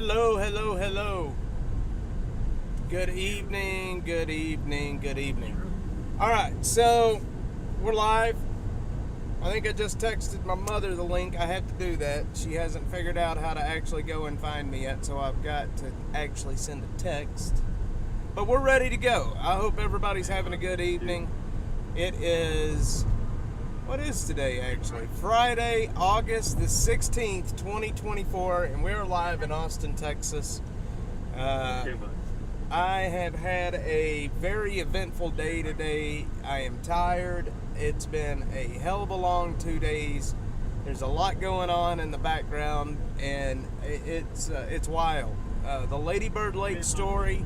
Hello, hello, hello. Good evening, good evening, good evening. All right, so we're live. I think I just texted my mother the link. I have to do that. She hasn't figured out how to actually go and find me yet, so I've got to actually send a text. But we're ready to go. I hope everybody's having a good evening. It is, what is today actually? Friday, August the 16th, 2024, and we're live in Austin, Texas. I have had a very eventful day today. I am tired. It's been a hell of a long 2 days. There's a lot going on in the background, and it's wild. The Lady Bird Lake story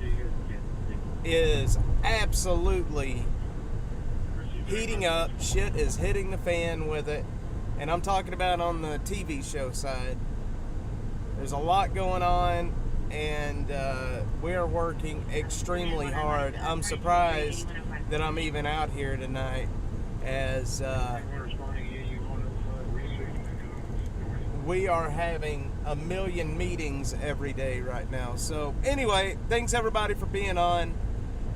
is absolutely heating up. Shit is hitting the fan with it, and I'm talking about on the TV show side. There's a lot going on, and we're working extremely hard. I'm surprised that I'm even out here tonight, as we are having a million meetings every day right now. So anyway, thanks everybody for being on.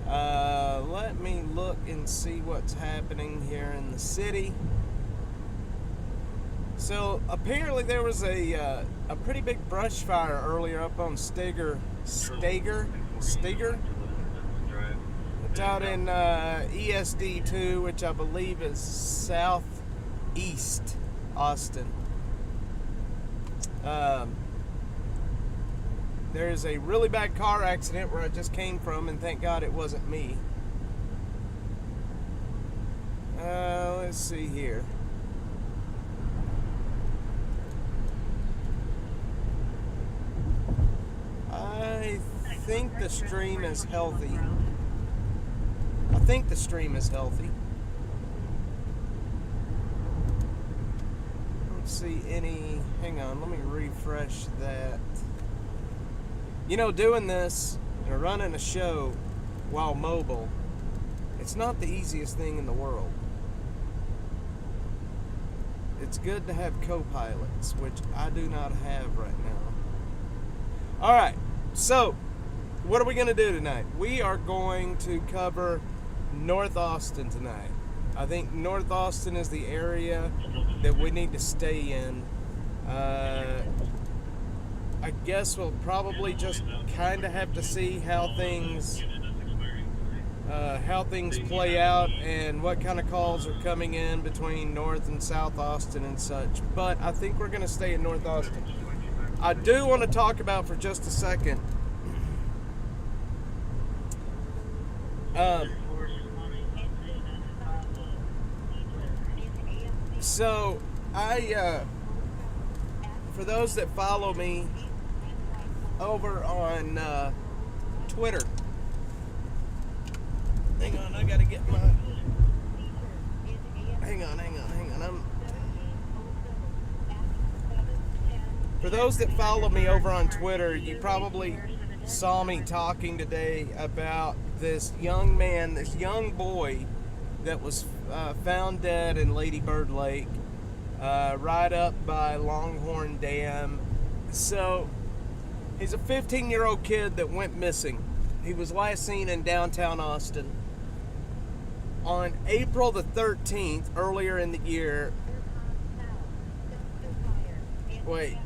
Let me look and see what's happening here in the city. So apparently there was a pretty big brush fire earlier up on Steger. It's out in ESD 2, which I believe is southeast Austin. There's a really bad car accident where I just came from, and thank God it wasn't me. Let's see here. I think the stream is healthy. I don't see any. Hang on, let me refresh that. You know, doing this and running a show while mobile, it's not the easiest thing in the world. It's good to have co-pilots, which I do not have right now. All right, so what are we going to do tonight? We are going to cover North Austin tonight. I think North Austin is the area that we need to stay in. I guess we'll probably just kind of have to see how things play out and what kind of calls are coming in between North and South Austin and such. But I think we're going to stay in North Austin. I do want to talk about for just a second. So for those that follow me over on Twitter, hang on, I gotta get my. Hang on. For those that follow me over on Twitter, you probably saw me talking today about this young man, this young boy that was found dead in Lady Bird Lake, right up by Longhorn Dam. So he's a 15-year-old kid that went missing. He was last seen in downtown Austin on April the 13th, earlier in the year. Wait.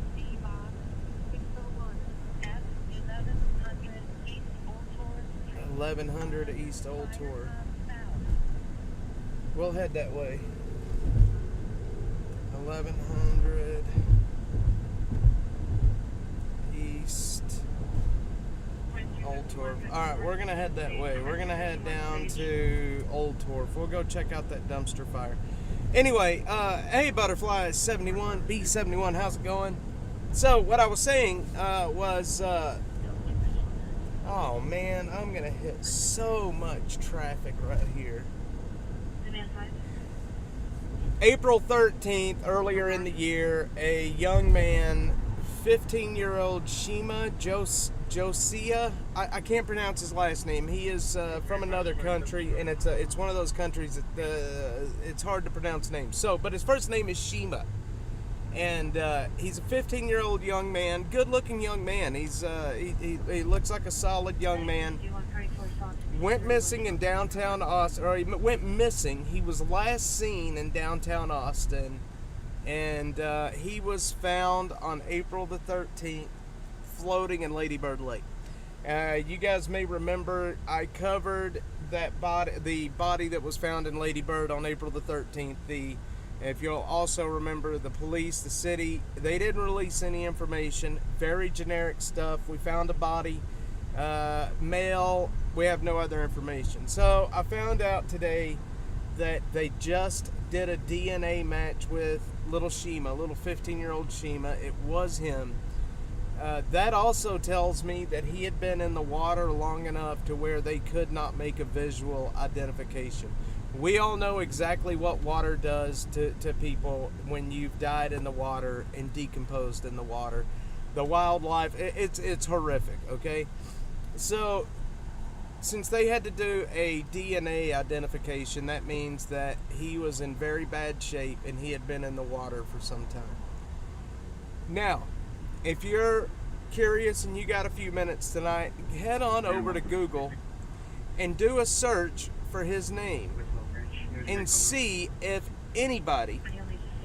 1100 East Old Tour. We'll head that way. 1100 East Old Tour. Alright, we're going to head that way. We're going to head down to Old Tour. We'll go check out that dumpster fire. Anyway, hey Butterfly 71, B71, how's it going? So, what I was saying was, oh man, I'm going to hit so much traffic right here. April 13th, earlier in the year, a young man, 15-year-old Shima Josiah, I can't pronounce his last name. He is from another country, and it's one of those countries that it's hard to pronounce names. So, but his first name is Shima, And he's a 15-year-old young man, good-looking young man. He looks like a solid young man. Went missing in downtown Austin, or he went missing. He was last seen in downtown Austin, and he was found on April the 13th, floating in Lady Bird Lake. You guys may remember I covered that body, the body that was found in Lady Bird on April the 13th. If you'll also remember, the police, the city, they didn't release any information. Very generic stuff. We found a body, male. We have no other information. So I found out today that they just did a DNA match with little Shima, little 15-year-old Shima. It was him. That also tells me that he had been in the water long enough to where they could not make a visual identification. We all know exactly what water does to people when you've died in the water and decomposed in the water. The wildlife, it's horrific, okay? So, since they had to do a DNA identification, that means that he was in very bad shape and he had been in the water for some time. Now, if you're curious and you got a few minutes tonight, head on over to Google and do a search for his name and see if anybody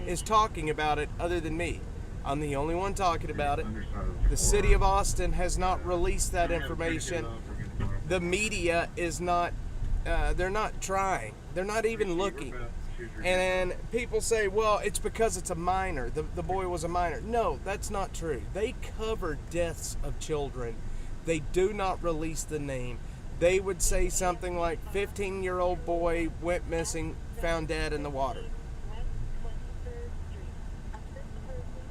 is talking about it other than me. I'm the only one talking about it. The city of Austin has not released that information. The media is not, they're not trying. They're not even looking. And people say, well, it's because it's a minor. The boy was a minor. No, that's not true. They cover deaths of children. They do not release the name. They would say something like 15-year-old boy went missing, found dead in the water.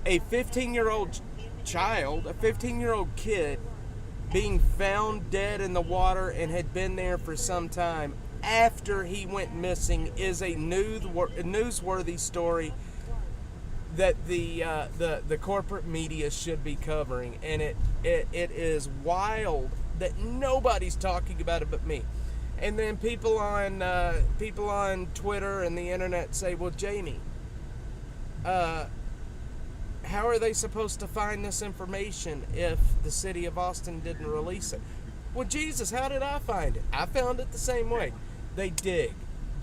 A 15-year-old child, a 15-year-old kid being found dead in the water and had been there for some time after he went missing is a newsworthy story that the corporate media should be covering, and it is wild that nobody's talking about it but me. And then people on Twitter and the internet say, well, Jamie, how are they supposed to find this information if the city of Austin didn't release it? Well, Jesus, how did I find it? I found it the same way. They dig.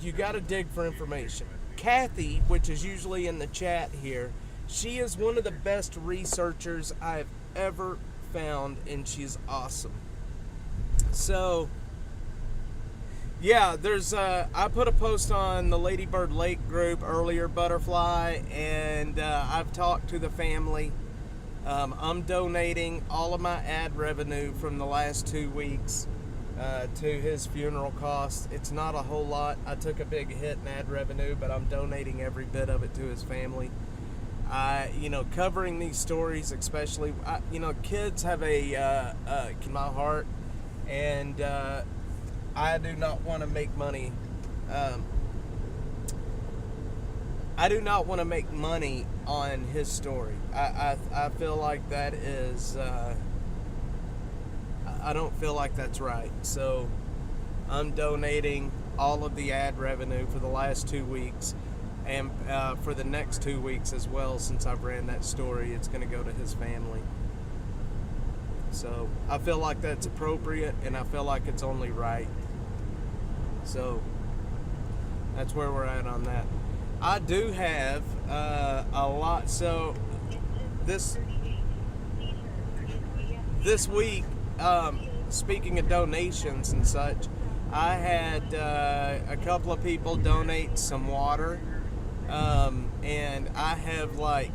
You got to dig for information. Kathy, which is usually in the chat here, she is one of the best researchers I've ever found, and she's awesome. So, yeah, there's I put a post on the Lady Bird Lake group earlier, Butterfly, and I've talked to the family. I'm donating all of my ad revenue from the last 2 weeks to his funeral costs. It's not a whole lot. I took a big hit in ad revenue, but I'm donating every bit of it to his family. Covering these stories, especially, kids have my heart, and I do not want to make money. I do not want to make money on his story. I feel like that is, I don't feel like that's right. So I'm donating all of the ad revenue for the last 2 weeks, and for the next 2 weeks as well. Since I've ran that story, it's going to go to his family. So I feel like that's appropriate, and I feel like it's only right. So that's where we're at on that. I do have a lot. So this week, speaking of donations and such, I had a couple of people donate some water, and I have, like,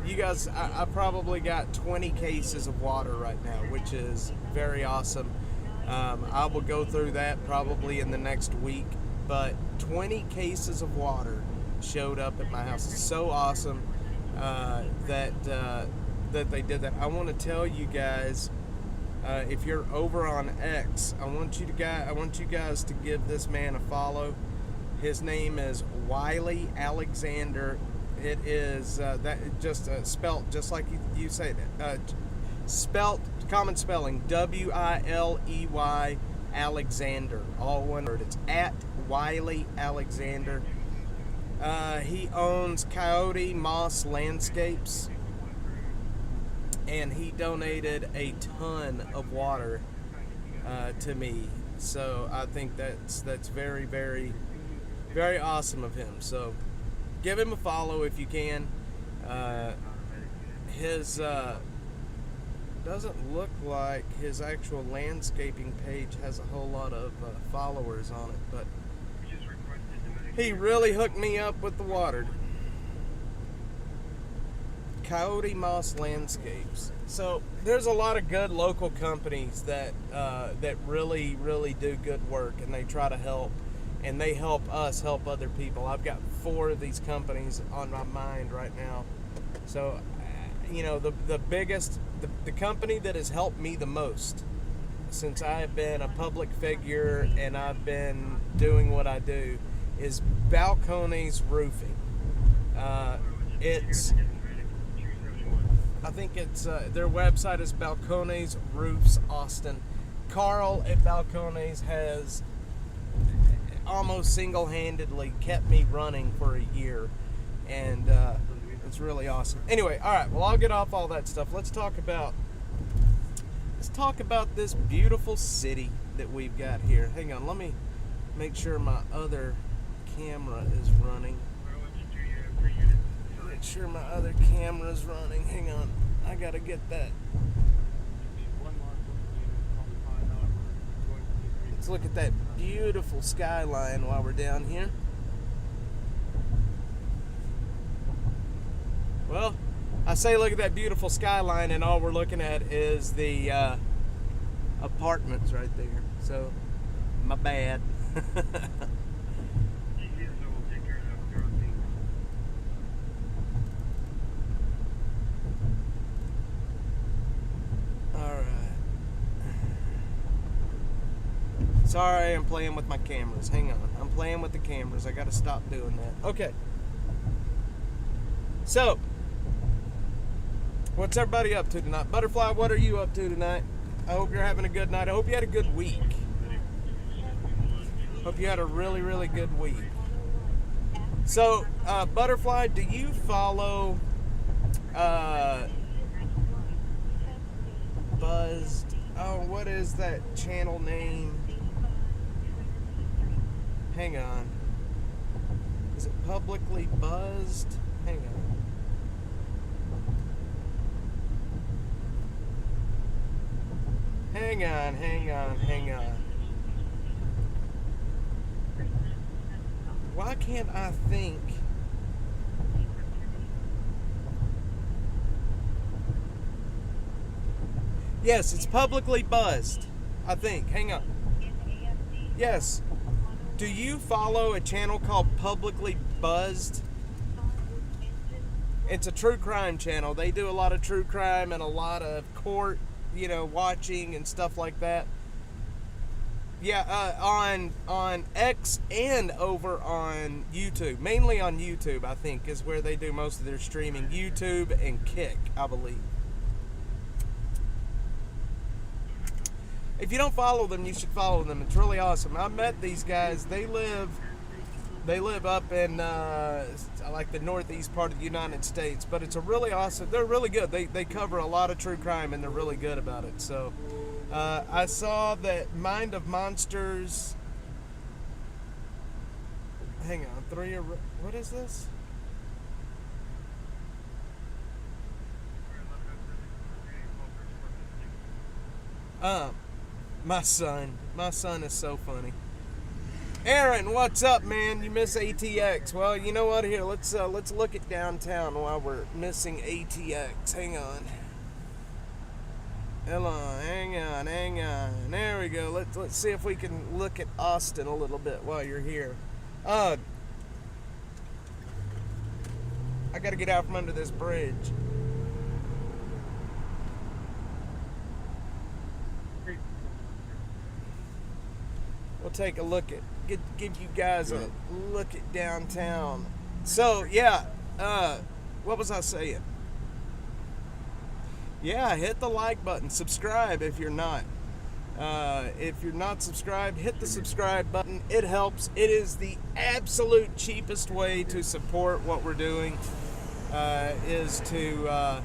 you guys, I probably got 20 cases of water right now, which is very awesome. I will go through that probably in the next week, but 20 cases of water showed up at my house. It's so awesome that they did that. I want to tell you guys, if you're over on X, I want you guys to give this man a follow. His name is Wiley Alexander. It is that just spelt just like you say that. Spelt common spelling, Wiley Alexander, all one word. It's at Wiley Alexander. He owns Coyote Moss Landscapes, and he donated a ton of water to me. So I think that's very, very, very awesome of him. So give him a follow if you can. His doesn't look like his actual landscaping page has a whole lot of followers on it, but he really hooked me up with the water. Coyote Moss Landscapes. So there's a lot of good local companies that really, really do good work, and they try to help, and they help us help other people. I've got 4 of these companies on my mind right now. So, the biggest, the company that has helped me the most since I've been a public figure and I've been doing what I do is Balcones Roofing. I think it's their website is Balcones Roofs Austin. Carl at Balcones has almost single-handedly kept me running for a year, and it's really awesome. Anyway, all right. Well, I'll get off all that stuff. Let's talk about this beautiful city that we've got here. Hang on. Let me make sure my other camera is running. Make sure my other camera's running. Hang on. I gotta get that. Let's look at that beautiful skyline while we're down here. Well, I say look at that beautiful skyline, and all we're looking at is the apartments right there. So, my bad. Sorry, I'm playing with my cameras. Hang on. I'm playing with the cameras. I got to stop doing that. Okay. So, what's everybody up to tonight? Butterfly, what are you up to tonight? I hope you're having a good night. I hope you had a good week. Hope you had a really, really good week. So, Butterfly, do you follow Buzzed? Oh, what is that channel name? Hang on. Is it Publicly Buzzed? Hang on. Hang on. Why can't I think? Yes, it's Publicly Buzzed, I think. Hang on. Yes. Do you follow a channel called Publicly Buzzed? It's a true crime channel. They do a lot of true crime and a lot of court, watching and stuff like that. Yeah, on X and over on YouTube. Mainly on YouTube, I think, is where they do most of their streaming. YouTube and Kick, I believe. If you don't follow them, you should follow them. It's really awesome. I met these guys. They live up in like the northeast part of the United States, but it's a really awesome. They're really good. They cover a lot of true crime, and they're really good about it. So I saw that Mind of Monsters. Hang on, what is this? My son is so funny. Aaron, what's up, man? You miss ATX. Well, you know what? Here, let's look at downtown while we're missing ATX. Hang on. Hold on. Hang on. There we go. Let's see if we can look at Austin a little bit while you're here. I got to get out from under this bridge. We'll take a look at, give you guys a look at downtown. So, yeah, what was I saying? Yeah, hit the like button. Subscribe if you're not. If you're not subscribed, hit the subscribe button. It helps. It is the absolute cheapest way to support what we're doing. Is to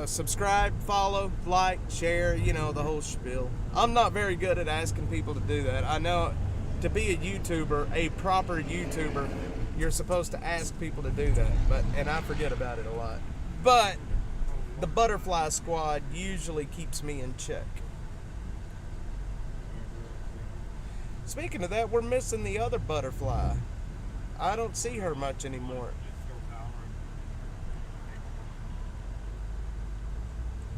subscribe, follow, like, share, the whole spiel. I'm not very good at asking people to do that. I know to be a YouTuber, a proper YouTuber, you're supposed to ask people to do that, and I forget about it a lot. But the butterfly squad usually keeps me in check. Speaking of that, we're missing the other butterfly. I don't see her much anymore.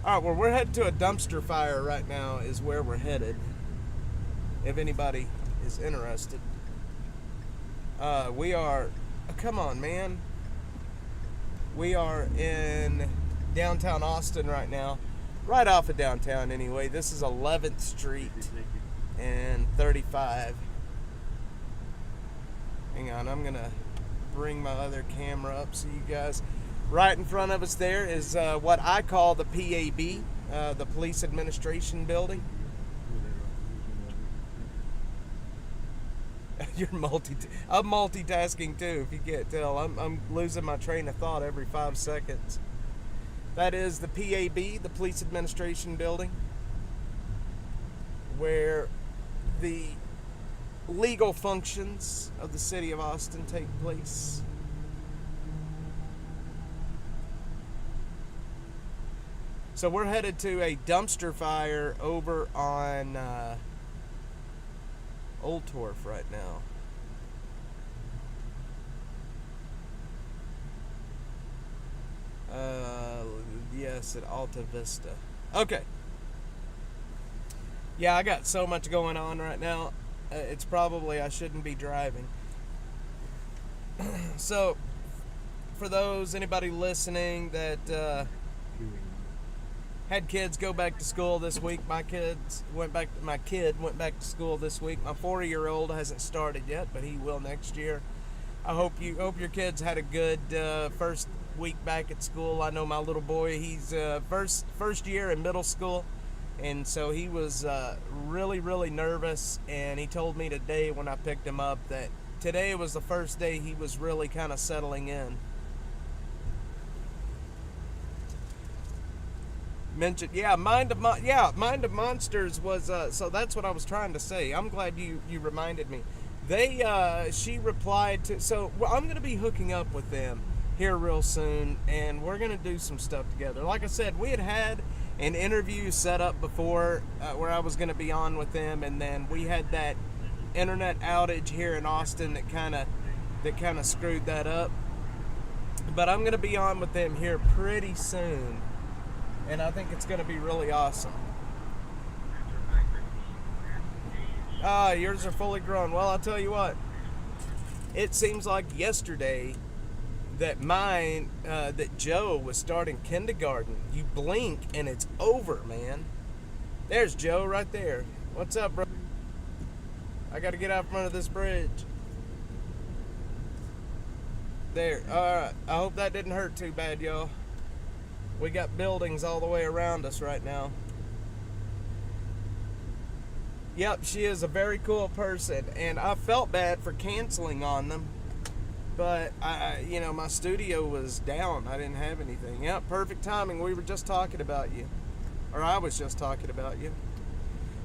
Alright, well, we're headed to a dumpster fire right now is where we're headed. If anybody is interested. We are... Come on, man. We are in downtown Austin right now. Right off of downtown, anyway. This is 11th Street and 35. Hang on, I'm going to bring my other camera up so you guys... Right in front of us there is what I call the PAB, the Police Administration Building. I'm multitasking too, if you can't tell. I'm losing my train of thought every 5 seconds. That is the PAB, the Police Administration Building, where the legal functions of the city of Austin take place. So we're headed to a dumpster fire over on Old Torf right now. Yes, at Alta Vista. Okay. Yeah, I got so much going on right now. It's probably I shouldn't be driving. So, for anybody listening that had kids go back to school this week, my kid went back to school this week. My 4-year-old hasn't started yet, but he will next year. I hope your kids had a good first week back at school. I know my little boy, he's first year in middle school, and so he was really, really nervous, and he told me today when I picked him up that today was the first day he was really kind of settling in. Mentioned, Mind of Monsters was so that's what I was trying to say. I'm glad you reminded me. She replied to, so I'm going to be hooking up with them here real soon, and we're going to do some stuff together. Like I said, we had an interview set up before where I was going to be on with them, and then we had that internet outage here in Austin that kind of screwed that up. But I'm going to be on with them here pretty soon, and I think it's going to be really awesome. Yours are fully grown. Well, I'll tell you what. It seems like yesterday that that Joe was starting kindergarten. You blink and it's over, man. There's Joe right there. What's up, bro? I got to get out from under this bridge. There. Alright. I hope that didn't hurt too bad, y'all. We got buildings all the way around us right now. Yep, she is a very cool person, and I felt bad for canceling on them, but my studio was down. I didn't have anything. Yep, perfect timing. We were just talking about you, or I was just talking about you.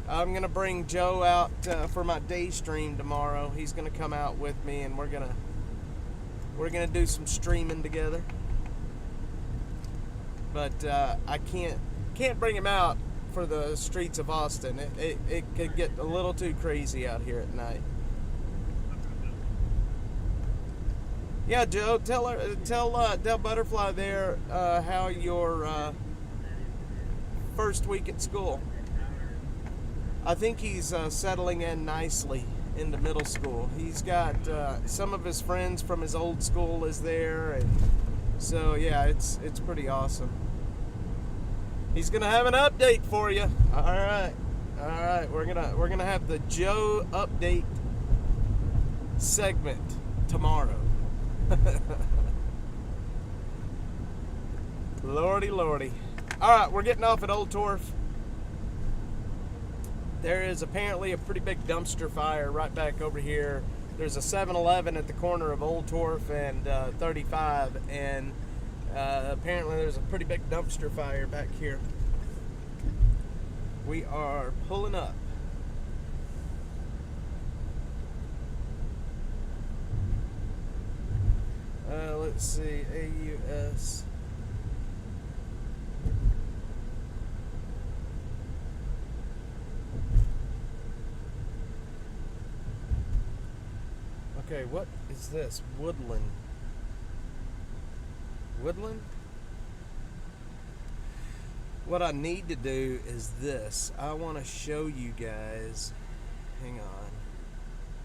I'm gonna bring Joe out for my day stream tomorrow. He's gonna come out with me, and we're gonna do some streaming together. But I can't bring him out for the streets of Austin. It could get a little too crazy out here at night. Yeah, Joe, tell Butterfly there how your first week at school. I think he's settling in nicely into middle school. He's got some of his friends from his old school is there, and so yeah, it's pretty awesome. He's gonna have an update for you. All right. We're gonna have the Joe update segment tomorrow. Lordy. Alright, we're getting off at Old Torf. There is apparently a pretty big dumpster fire right back over here. There's a 7-Eleven at the corner of Old Torf and 35, and apparently there's a pretty big dumpster fire back here. We are pulling up. Let's see, AUS. Okay, what is this? Woodland. Woodland? What I need to do is this. I want to show you guys. Hang on.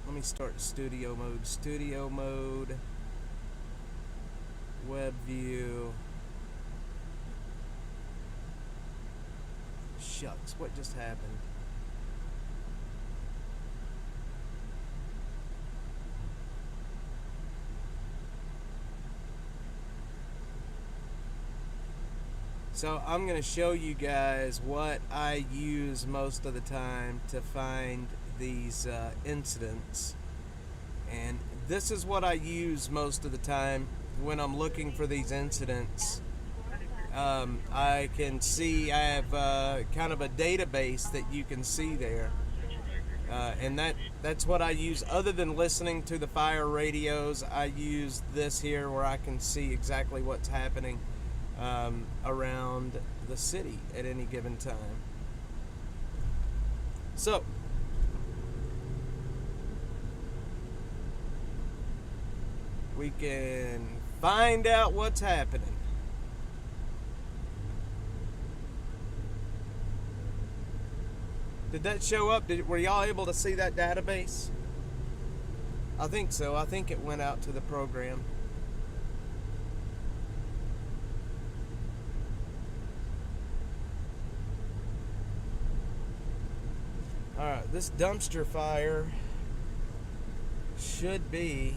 Let me start studio mode. Studio mode. Web view. Shucks, what just happened? So I'm going to show you guys what I use most of the time to find these incidents. And this is what I use most of the time when I'm looking for these incidents. I can see I have kind of a database that you can see there. And that's what I use. Other than listening to the fire radios, I use this here where I can see exactly what's happening around the city at any given time. So we can find out what's happening. Did that show up? Were y'all able to see that database? I think so. I think it went out to the program. Alright, this dumpster fire should be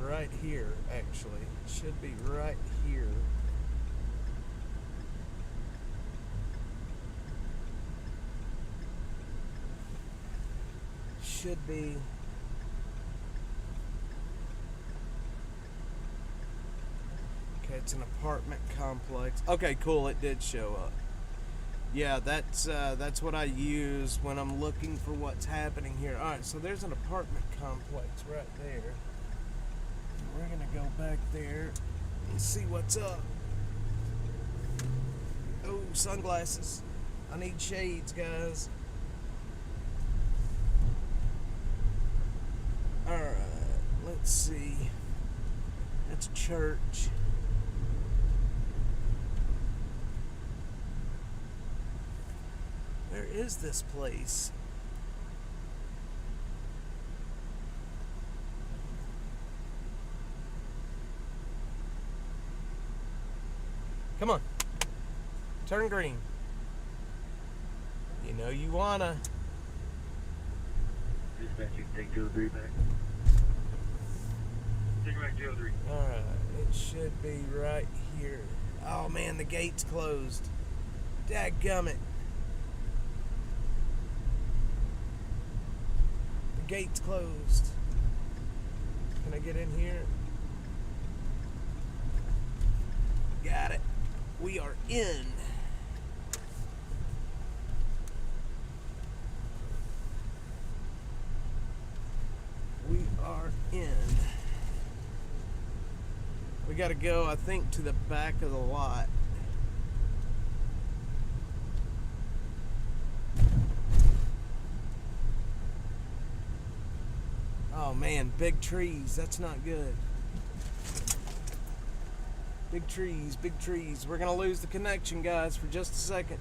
right here, actually. It should be right here. Should be okay. It's an apartment complex. Okay, cool. It did show up. Yeah, that's what I use when I'm looking for what's happening here. All right, so there's an apartment complex right there. And we're gonna go back there and see what's up. Oh, sunglasses. I need shades, guys. Alright, let's see. That's a church. Where is this place? Come on. Turn green. You know you wanna. Dispatch, you can take 203 back. Take back 203. Alright, it should be right here. Oh man, the gate's closed. Dadgummit. The gate's closed. Can I get in here? Got it. We are in. We are in. We gotta go, I think, to the back of the lot. Oh man, big trees. That's not good. Big trees, big trees. We're gonna lose the connection, guys, for just a second.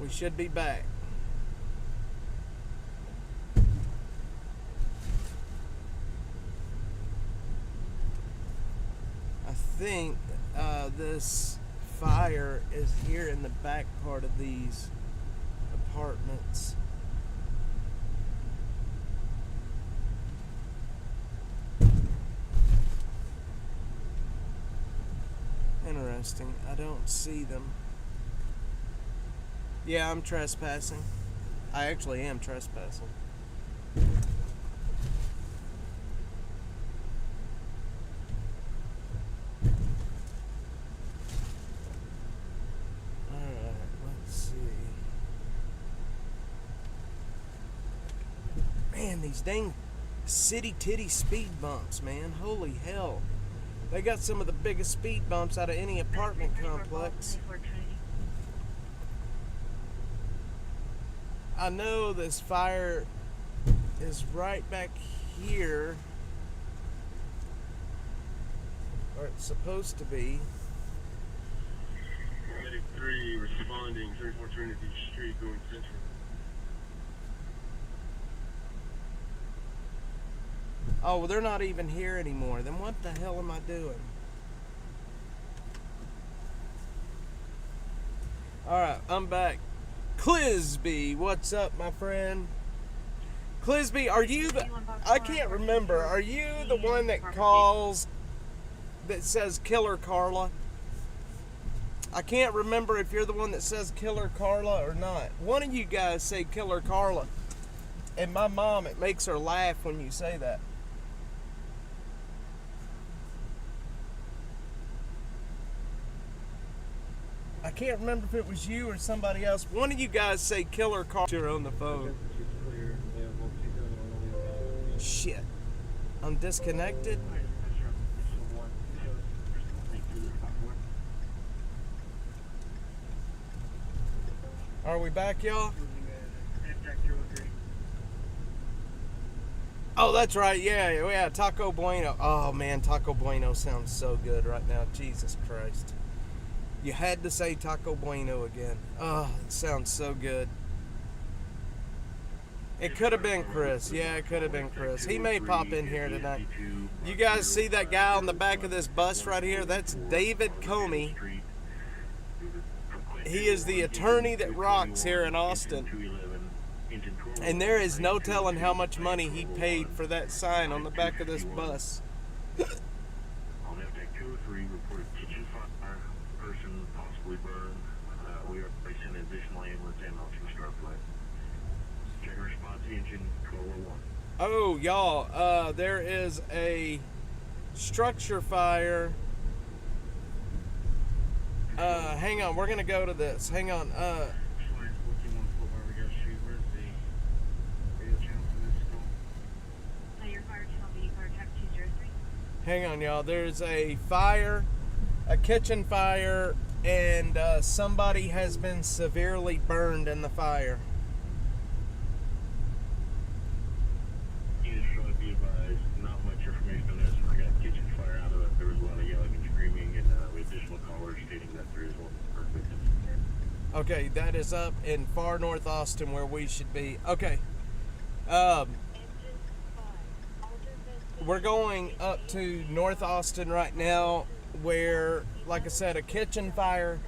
We should be back. I think this fire is here in the back part of these Interesting. I don't see them. Yeah, I'm trespassing. I actually am trespassing. Alright, let's see. Man, these dang city titty speed bumps, man. Holy hell. They got some of the biggest speed bumps out of any apartment complex. I know this fire is right back here, or it's supposed to be. Medic 3 responding, 34 Trinity Street going central. Oh, well, they're not even here anymore. Then what the hell am I doing? Alright, I'm back. Clisby, what's up, my friend? Clisby, are you the... I can't remember. Are you the one that calls that says Killer Carla? I can't remember if you're the one that says Killer Carla or not. One of you guys say Killer Carla. And my mom, it makes her laugh when you say that. I can't remember if it was you or somebody else. One of you guys say Killer Carla. You're on the phone. Shit. I'm disconnected. Are we back, y'all? Oh, that's right. Yeah, Taco Bueno. Oh, man, Taco Bueno sounds so good right now. Jesus Christ. You had to say Taco Bueno again. Oh, it sounds so good. It could have been Chris. Yeah, it could have been Chris. He may pop in here tonight. You guys see that guy on the back of this bus right here? That's David Comey. He is the attorney that rocks here in Austin. And there is no telling how much money he paid for that sign on the back of this bus. On FTech 203, reported kitchen fire, person possibly burned. We are placing additional ambulance and option start flight. Check response engine 1201. Oh, y'all, there is a structure fire. Hang on, we're gonna go to this. Hang on. Hang on, y'all. There's a fire, a kitchen fire, and somebody has been severely burned in the fire. You just want to be advised, not much information on this. I got kitchen fire out of it. There was a lot of yelling and screaming, and with additional callers stating that there is one perfect. Okay, that is up in far north Austin where we should be. Okay. We're going up to North Austin right now where, like I said, a kitchen fire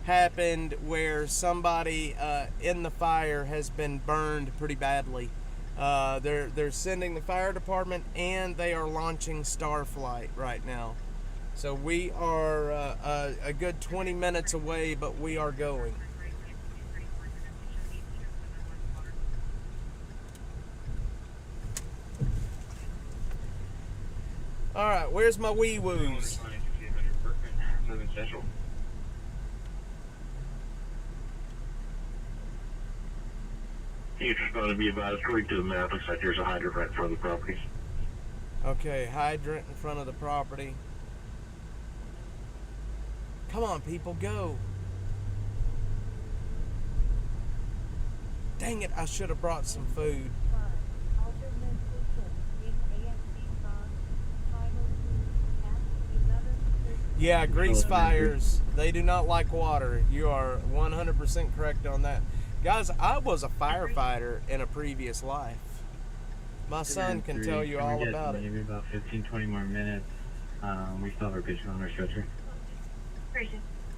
happened where somebody in the fire has been burned pretty badly. They're sending the fire department and they are launching Starflight right now. So we are a good 20 minutes away, but we are going. Alright, where's my wee-woos? Moving central. You're just going to be advised, according to the map, looks like there's a hydrant right in front of the property. Okay, hydrant in front of the property. Come on, people, go. Dang it, I should have brought some food. Yeah, grease fires, they do not like water. You are 100% correct on that. Guys, I was a firefighter in a previous life. My son can tell you all about it. Maybe about 15-20 more minutes. We still have our patient on our stretcher.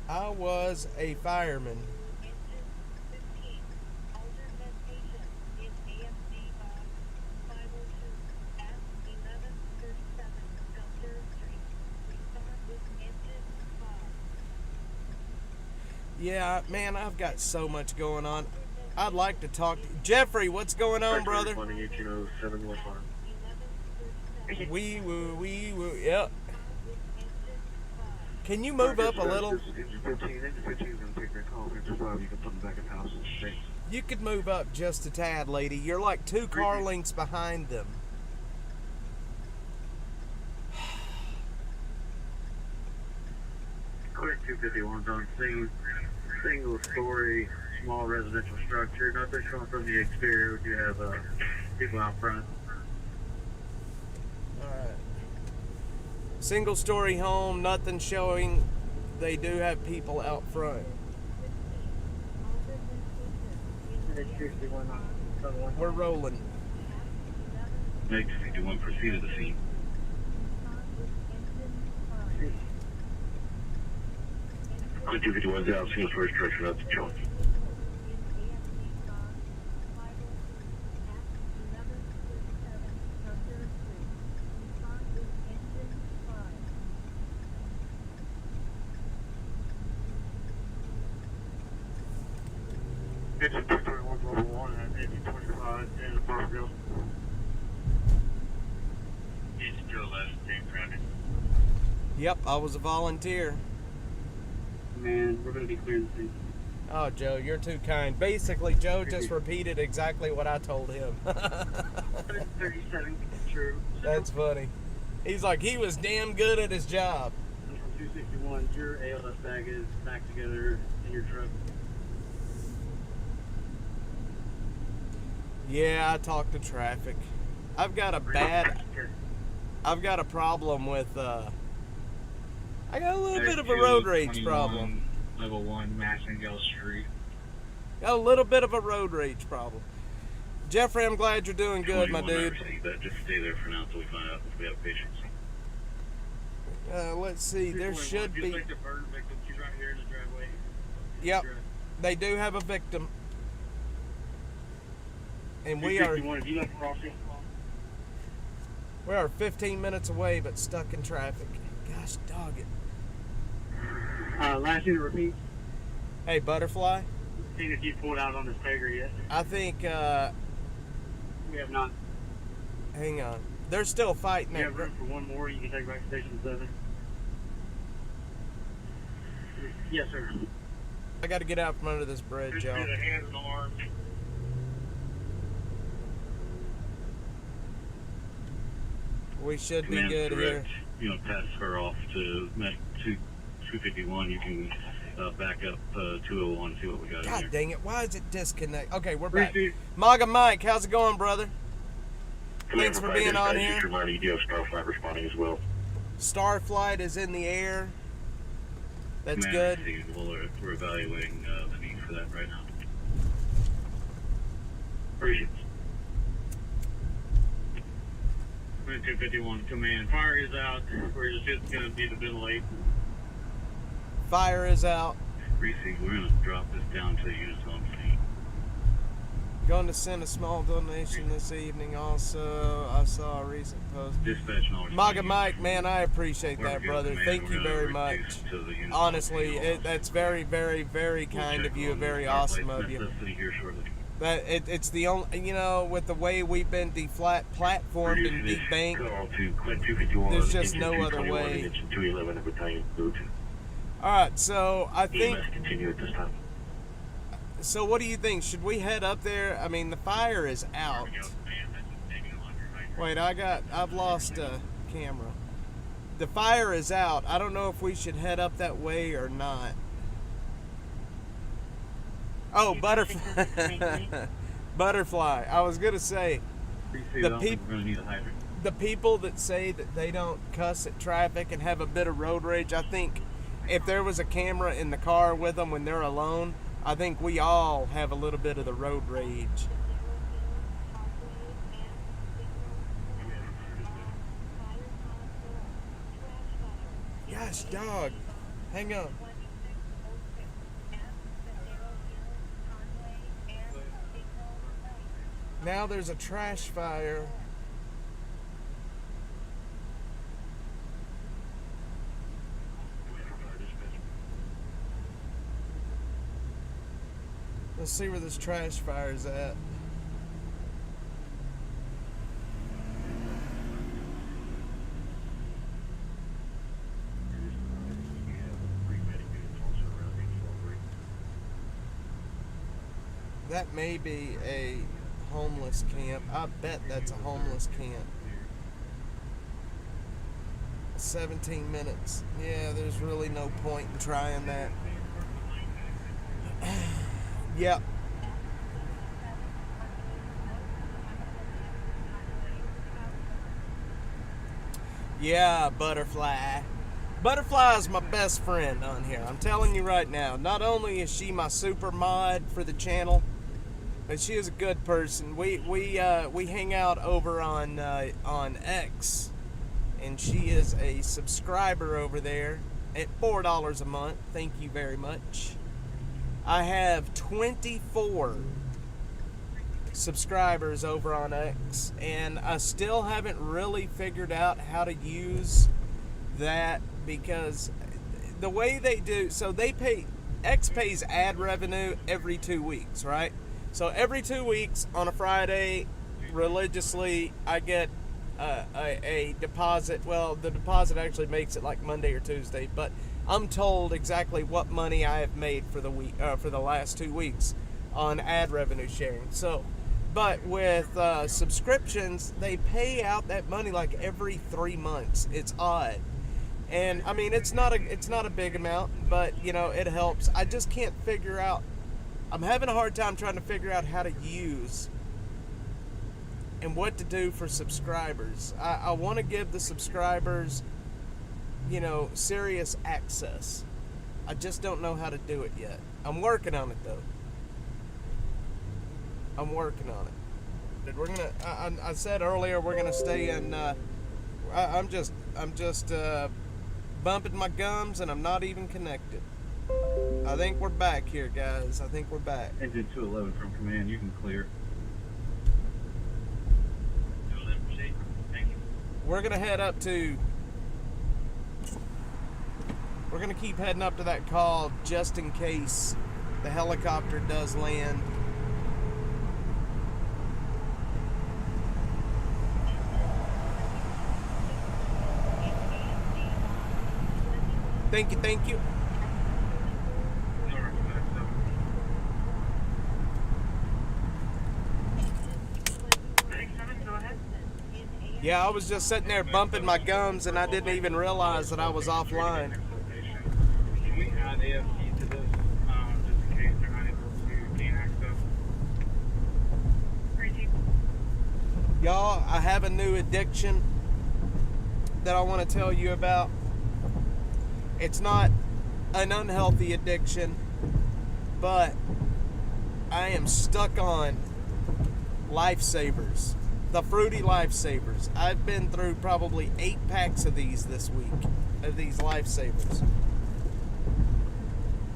I was a fireman. Yeah, man, I've got so much going on. I'd like to talk to Jeffrey. What's going on, brother? Responding 1807 West Farm. Wee woo, wee woo. Yep. Can you move up a little? Engine 15 is going to take that call. 55, you can put them back in house. Thanks. You could move up just a tad, lady. You're like 2 car lengths behind them. Quick 251's on scene. Single story, small residential structure. Nothing showing from the exterior. We do have people out front. Alright. Single story home, nothing showing. They do have people out front. We're rolling. Make 51 proceed to the scene. Quick 251's out. Single story structure, not the challenge. Engine 231 level 1 at 1825 in the Burville. Engine 211, same grounded. Yep, I was a volunteer. Man, we're going to be clearing the scene. Oh, Joe, you're too kind. Basically, Joe just repeated exactly what I told him. 37, true. That's funny. He's like, he was damn good at his job. From 261, your ALS bag is back together in your truck. Yeah, I talked to traffic. I've got a problem with, I got a little bit of a road rage problem. Level 1, Massengale Street. Got a little bit of a road rage problem. Jeffrey, I'm glad you're doing good, my dude. Just stay there for now until we find out if we have patience. Let's see, there should be... Just like the burn victim, she's right here in the driveway. Yep, they do have a victim. And we are 15 minutes away, but stuck in traffic. Gosh, dog it. Last thing to repeat. Hey, Butterfly. Seeing if you pulled out on the Stagger yet. I think, we have not. Hang on. They're still fighting. You have room for one more. You can take back Station 7. Yes, sir. I got to get out from under this bridge, y'all. The hands and arms. We should be good here. You know, pass her off to 251. You can back up 201, see what we got. God dang it! Why is it disconnect? Okay, we're back. Maga Mike, how's it going, brother? Thanks for being on here. Just reminder, you do have Starflight responding as well. Starflight is in the air. That's good. We're evaluating the need for that right now. Appreciate it. 251 command. Fire is out. We're just going to be a bit late. Fire is out. Receive. We're going to drop this down to units on scene. Going to send a small donation this evening. Also, I saw a recent post. Dispatch knowledge. Maga Mike, man, I appreciate that, brother. Thank you very much. Honestly, that's very, very, very kind of you. Very awesome of you. That it's the only, you know, with the way we've been platformed and debanked, there's just no other way. All right, so I think. So what do you think? Should we head up there? I mean, the fire is out. Wait, I've lost a camera. The fire is out. I don't know if we should head up that way or not. Oh, Butterfly. Butterfly. I was going to say, the people that say that they don't cuss at traffic and have a bit of road rage, I think if there was a camera in the car with them when they're alone, I think we all have a little bit of the road rage. Gosh, dog. Hang on. Now there's a trash fire. Let's see where this trash fire is at. That may be a homeless camp. I bet that's a homeless camp. 17 minutes. Yeah, there's really no point in trying that. Yep. Yeah, Butterfly. Butterfly is my best friend on here. I'm telling you right now. Not only is she my super mod for the channel, but she is a good person. We hang out over on X, and she is a subscriber over there at $4 a month. Thank you very much. I have 24 subscribers over on X, and I still haven't really figured out how to use that, because the way they do, so they pay, X pays ad revenue every 2 weeks, right? So every 2 weeks on a Friday, religiously, I get a deposit. Well, the deposit actually makes it like Monday or Tuesday, but I'm told exactly what money I have made for the week, for the last 2 weeks on ad revenue sharing. So, but with subscriptions, they pay out that money like every 3 months. It's odd, and I mean it's not a big amount, but you know it helps. I just can't figure out. I'm having a hard time trying to figure out how to use and what to do for subscribers. I want to give the subscribers, you know, serious access. I just don't know how to do it yet. I'm working on it though. I'm working on it. We're gonna. I said earlier we're gonna stay in. I'm just bumping my gums, and I'm not even connected. I think we're back here, guys. I think we're back. Engine 211 from command. You can clear. We're gonna head up to. We're gonna keep heading up to that call just in case the helicopter does land. Thank you, thank you. Yeah, I was just sitting there bumping my gums, and I didn't even realize that I was offline. Can we add AFD to this, just in case they're not able to gain access? Y'all, I have a new addiction that I want to tell you about. It's not an unhealthy addiction, but I am stuck on Lifesavers. The fruity Lifesavers. I've been through probably 8 packs of these this week, of these Lifesavers.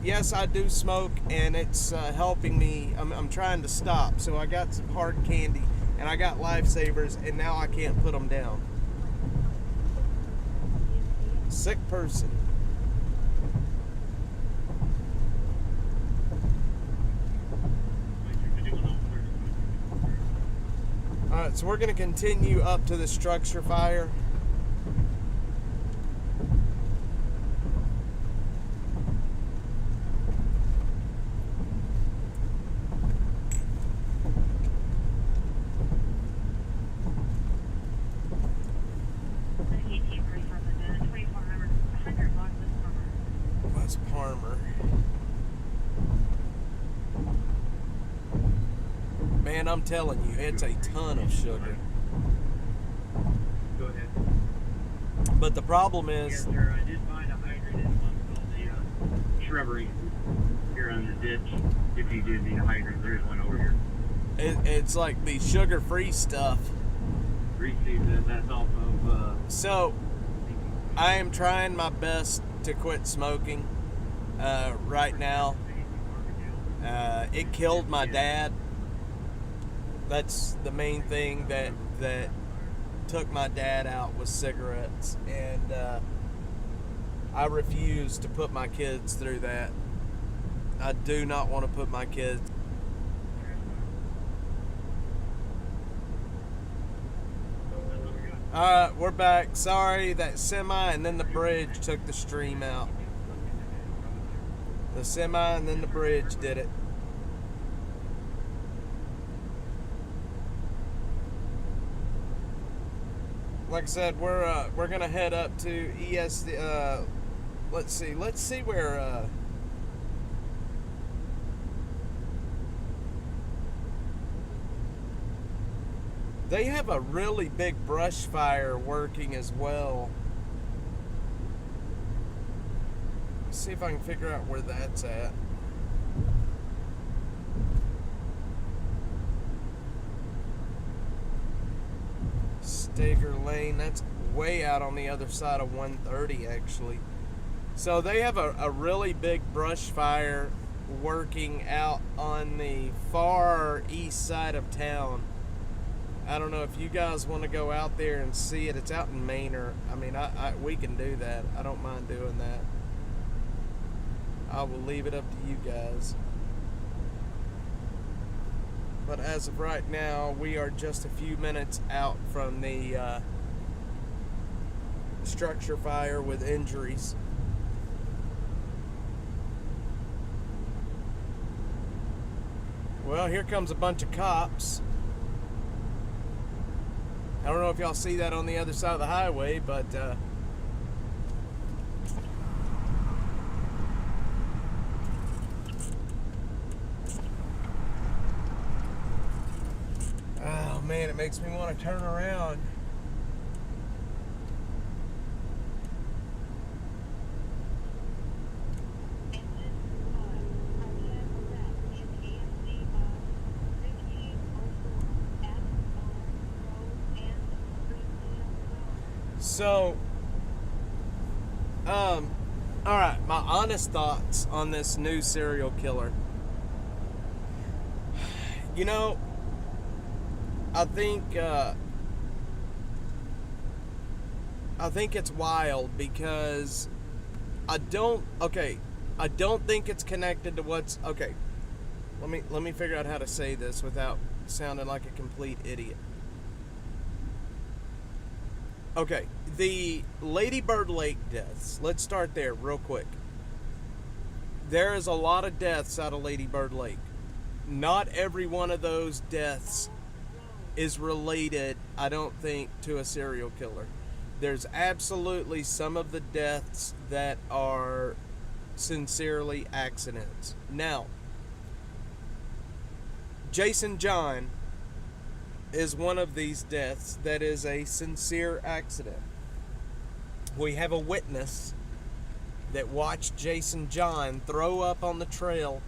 Yes, I do smoke, and it's helping me. I'm trying to stop, so I got some hard candy, and I got Lifesavers, and now I can't put them down. Sick person. Alright, so we're going to continue up to the structure fire. West Palmer. Man, I'm telling you, it's a ton of sugar. Go ahead. But the problem is... Yes, sir. I did find a hydrant in what's called the shrubbery here on the ditch. If you do need a hydrant, there's one over here. It's like the sugar-free stuff. Received it. That's off of... So, I am trying my best to quit smoking right now. It killed my dad. That's the main thing that took my dad out was cigarettes, and I refuse to put my kids through that. I do not want to put my kids. Alright, we're back. Sorry, that semi and then the bridge took the stream out. The semi and then the bridge did it. Like I said, we're gonna head up to ESD. Let's see where. They have a really big brush fire working as well. Let's see if I can figure out where that's at. Stager Lane, that's way out on the other side of 130 actually. So they have a really big brush fire working out on the far east side of town. I don't know if you guys want to go out there and see it. It's out in Manor. I mean, we can do that. I don't mind doing that. I will leave it up to you guys. But as of right now, we are just a few minutes out from the structure fire with injuries. Well, here comes a bunch of cops. I don't know if y'all see that on the other side of the highway, but oh man, it makes me want to turn around. So, alright, my honest thoughts on this new serial killer. You know, I think it's wild because I don't think it's connected to what's, okay, let me figure out how to say this without sounding like a complete idiot. Okay, the Lady Bird Lake deaths. Let's start there real quick. There is a lot of deaths out of Lady Bird Lake. Not every one of those deaths is related, I don't think, to a serial killer. There's absolutely some of the deaths that are sincerely accidents. Now, Jason John is one of these deaths that is a sincere accident. We have a witness that watched Jason John throw up on the trail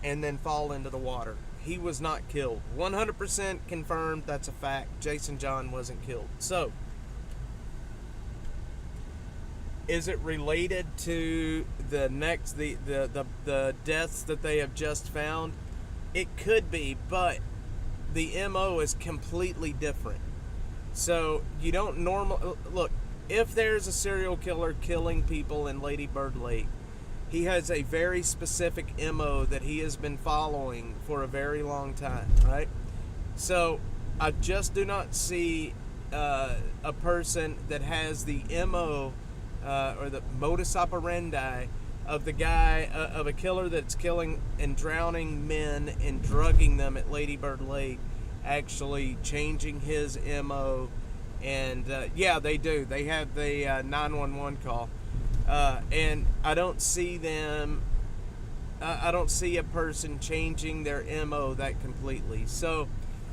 and then fall into the water. He was not killed. 100% confirmed, that's a fact. Jason John wasn't killed. So, is it related to the next the deaths that they have just found? It could be, but the MO is completely different. So you don't look, if there's a serial killer killing people in Lady Bird Lake, he has a very specific MO that he has been following for a very long time, right? So I just do not see a person that has the MO or the modus operandi of the guy, of a killer that's killing and drowning men and drugging them at Lady Bird Lake, actually changing his MO. And yeah, they do. They have the 911 call. And I don't see them, I don't see a person changing their MO that completely. So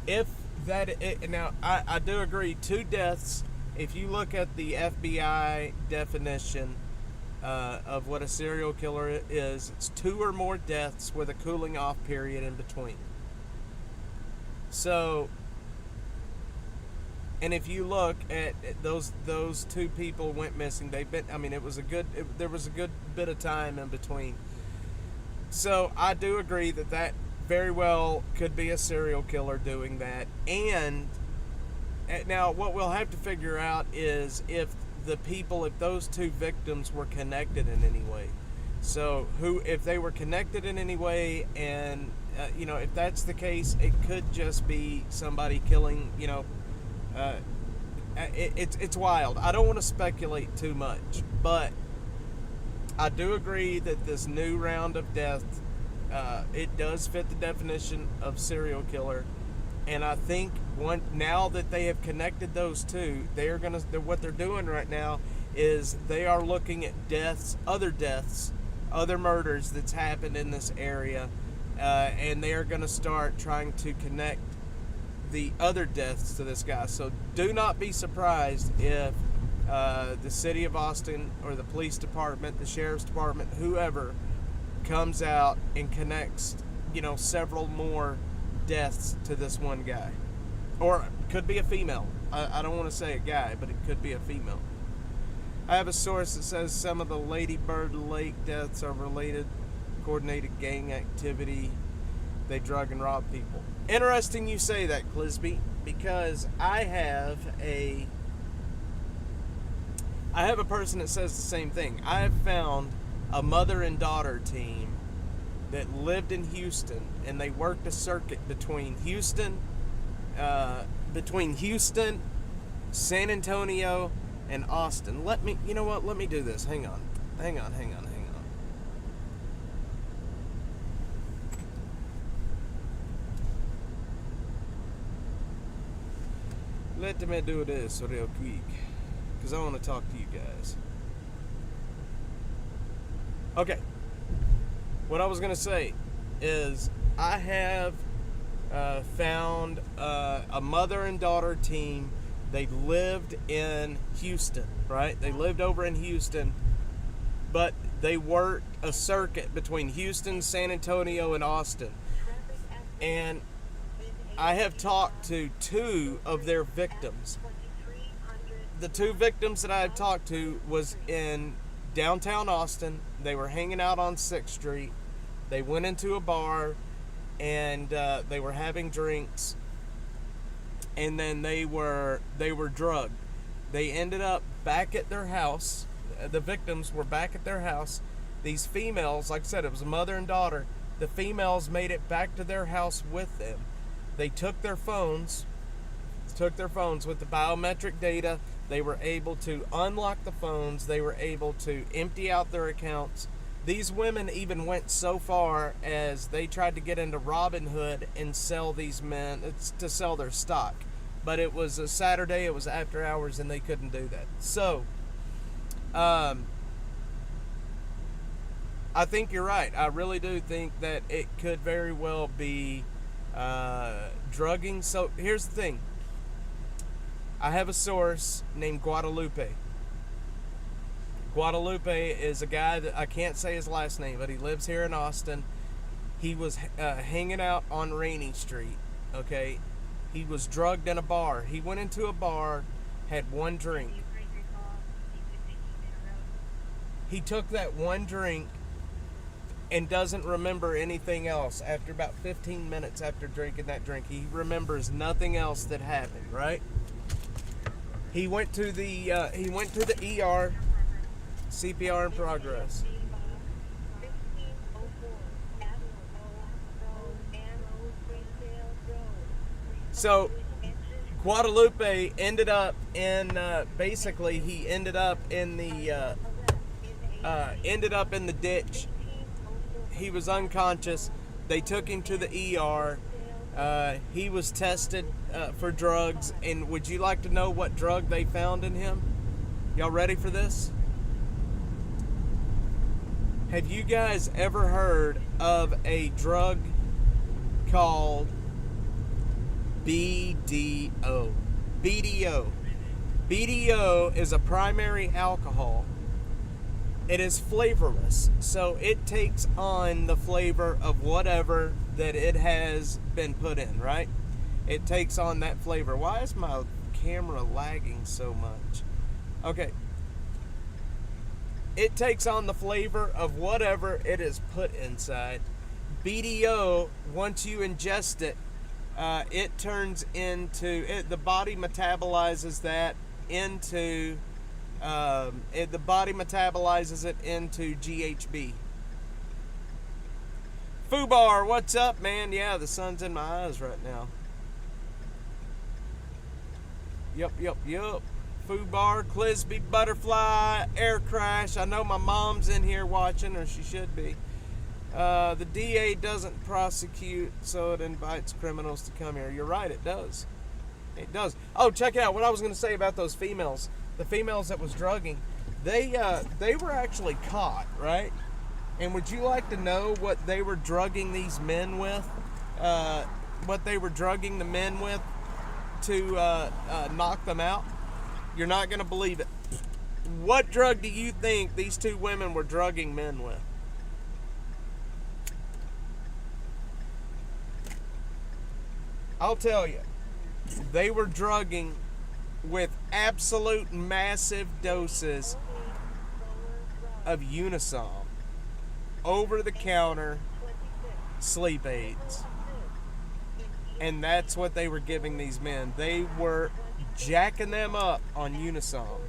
if that, now I do agree, 2 deaths, if you look at the FBI definition of what a serial killer is, it's 2 or more deaths with a cooling off period in between. So, and if you look at those 2 people went missing, they've been, I mean, there was a good bit of time in between. So I do agree that very well could be a serial killer doing that. And now what we'll have to figure out is if those 2 victims were connected in any way. So if they were connected in any way, and if that's the case, it could just be somebody killing, it's wild. I don't want to speculate too much, but I do agree that this new round of death, it does fit the definition of serial killer. And I think now that they have connected those two, what they're doing right now is they are looking at deaths, other murders that's happened in this area, and they are going to start trying to connect the other deaths to this guy. So do not be surprised if the city of Austin or the police department, the sheriff's department, whoever comes out and connects, several more deaths to this one guy. Or it could be a female. I don't want to say a guy, but it could be a female. I have a source that says some of the Lady Bird Lake deaths are related coordinated gang activity. They drug and rob people. Interesting you say that, Clisby, because I have a person that says the same thing. I have found a mother and daughter team that lived in Houston, and they worked a circuit between Houston, San Antonio, and Austin. Let me do this. Hang on. Let me do this real quick, because I want to talk to you guys. Okay. What I was going to say is I have found a mother and daughter team. They lived in Houston, right? They lived over in Houston, but they worked a circuit between Houston, San Antonio, and Austin. And I have talked to two of their victims. The two victims that I have talked to was in downtown Austin. They were hanging out on 6th Street. They went into a bar, and they were having drinks, and then they were drugged. They ended up back at their house. The victims were back at their house. These females, like I said, it was a mother and daughter. The females made it back to their house with them. They took their phones with the biometric data. They were able to unlock the phones. They were able to empty out their accounts. These women even went so far as they tried to get into Robinhood and sell these men, to sell their stock. But it was a Saturday, it was after hours, and they couldn't do that. So, I think you're right. I really do think that it could very well be drugging. So, here's the thing. I have a source named Guadalupe. Guadalupe is a guy that I can't say his last name, but he lives here in Austin. He was hanging out on Rainey Street, okay? He was drugged in a bar. He went into a bar, had one drink. He took that one drink and doesn't remember anything else. After about 15 minutes after drinking that drink, he remembers nothing else that happened, right? He went to the ER. CPR in progress. So Guadalupe ended up in he ended up in the ditch. He was unconscious. They took him to the ER. He was tested for drugs. And would you like to know what drug they found in him? Y'all ready for this? Have you guys ever heard of a drug called BDO? BDO. BDO is a primary alcohol. It is flavorless, so it takes on the flavor of whatever that it has been put in, right? It takes on that flavor. Why is my camera lagging so much? Okay. It takes on the flavor of whatever it is put inside. BDO, once you ingest it, it turns into, the body metabolizes that into, the body metabolizes it into GHB. Fubar, what's up, man? Yeah, the sun's in my eyes right now. Yep. Food Bar, Clisby, Butterfly, Air Crash. I know my mom's in here watching, or she should be. The DA doesn't prosecute, so it invites criminals to come here. You're right, it does. It does. Oh, check it out. What I was going to say about those females. The females that was drugging, they were actually caught, right? And would you like to know what they were drugging these men with? What they were drugging the men with to knock them out? You're not going to believe it. What drug do you think these two women were drugging men with? I'll tell you. They were drugging with absolute massive doses of Unisom. Over-the-counter sleep aids. And that's what they were giving these men. They were jacking them up on Unisom.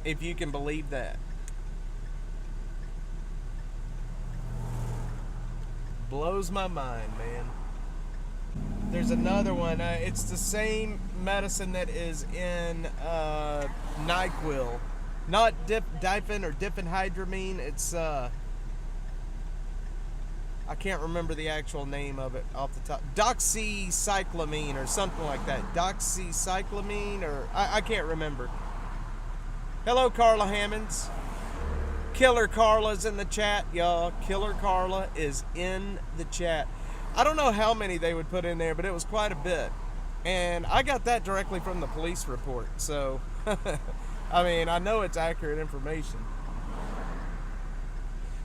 If you can believe that. Blows my mind, man. There's another one. It's the same medicine that is in NyQuil. Not Difen or diphenhydramine. It's I can't remember the actual name of it off the top. Doxycyclamine or something like that. Doxycyclamine or I can't remember. Hello, Carla Hammonds. Killer Carla's in the chat, y'all. Killer Carla is in the chat. I don't know how many they would put in there, but it was quite a bit. And I got that directly from the police report. So, I mean, I know it's accurate information.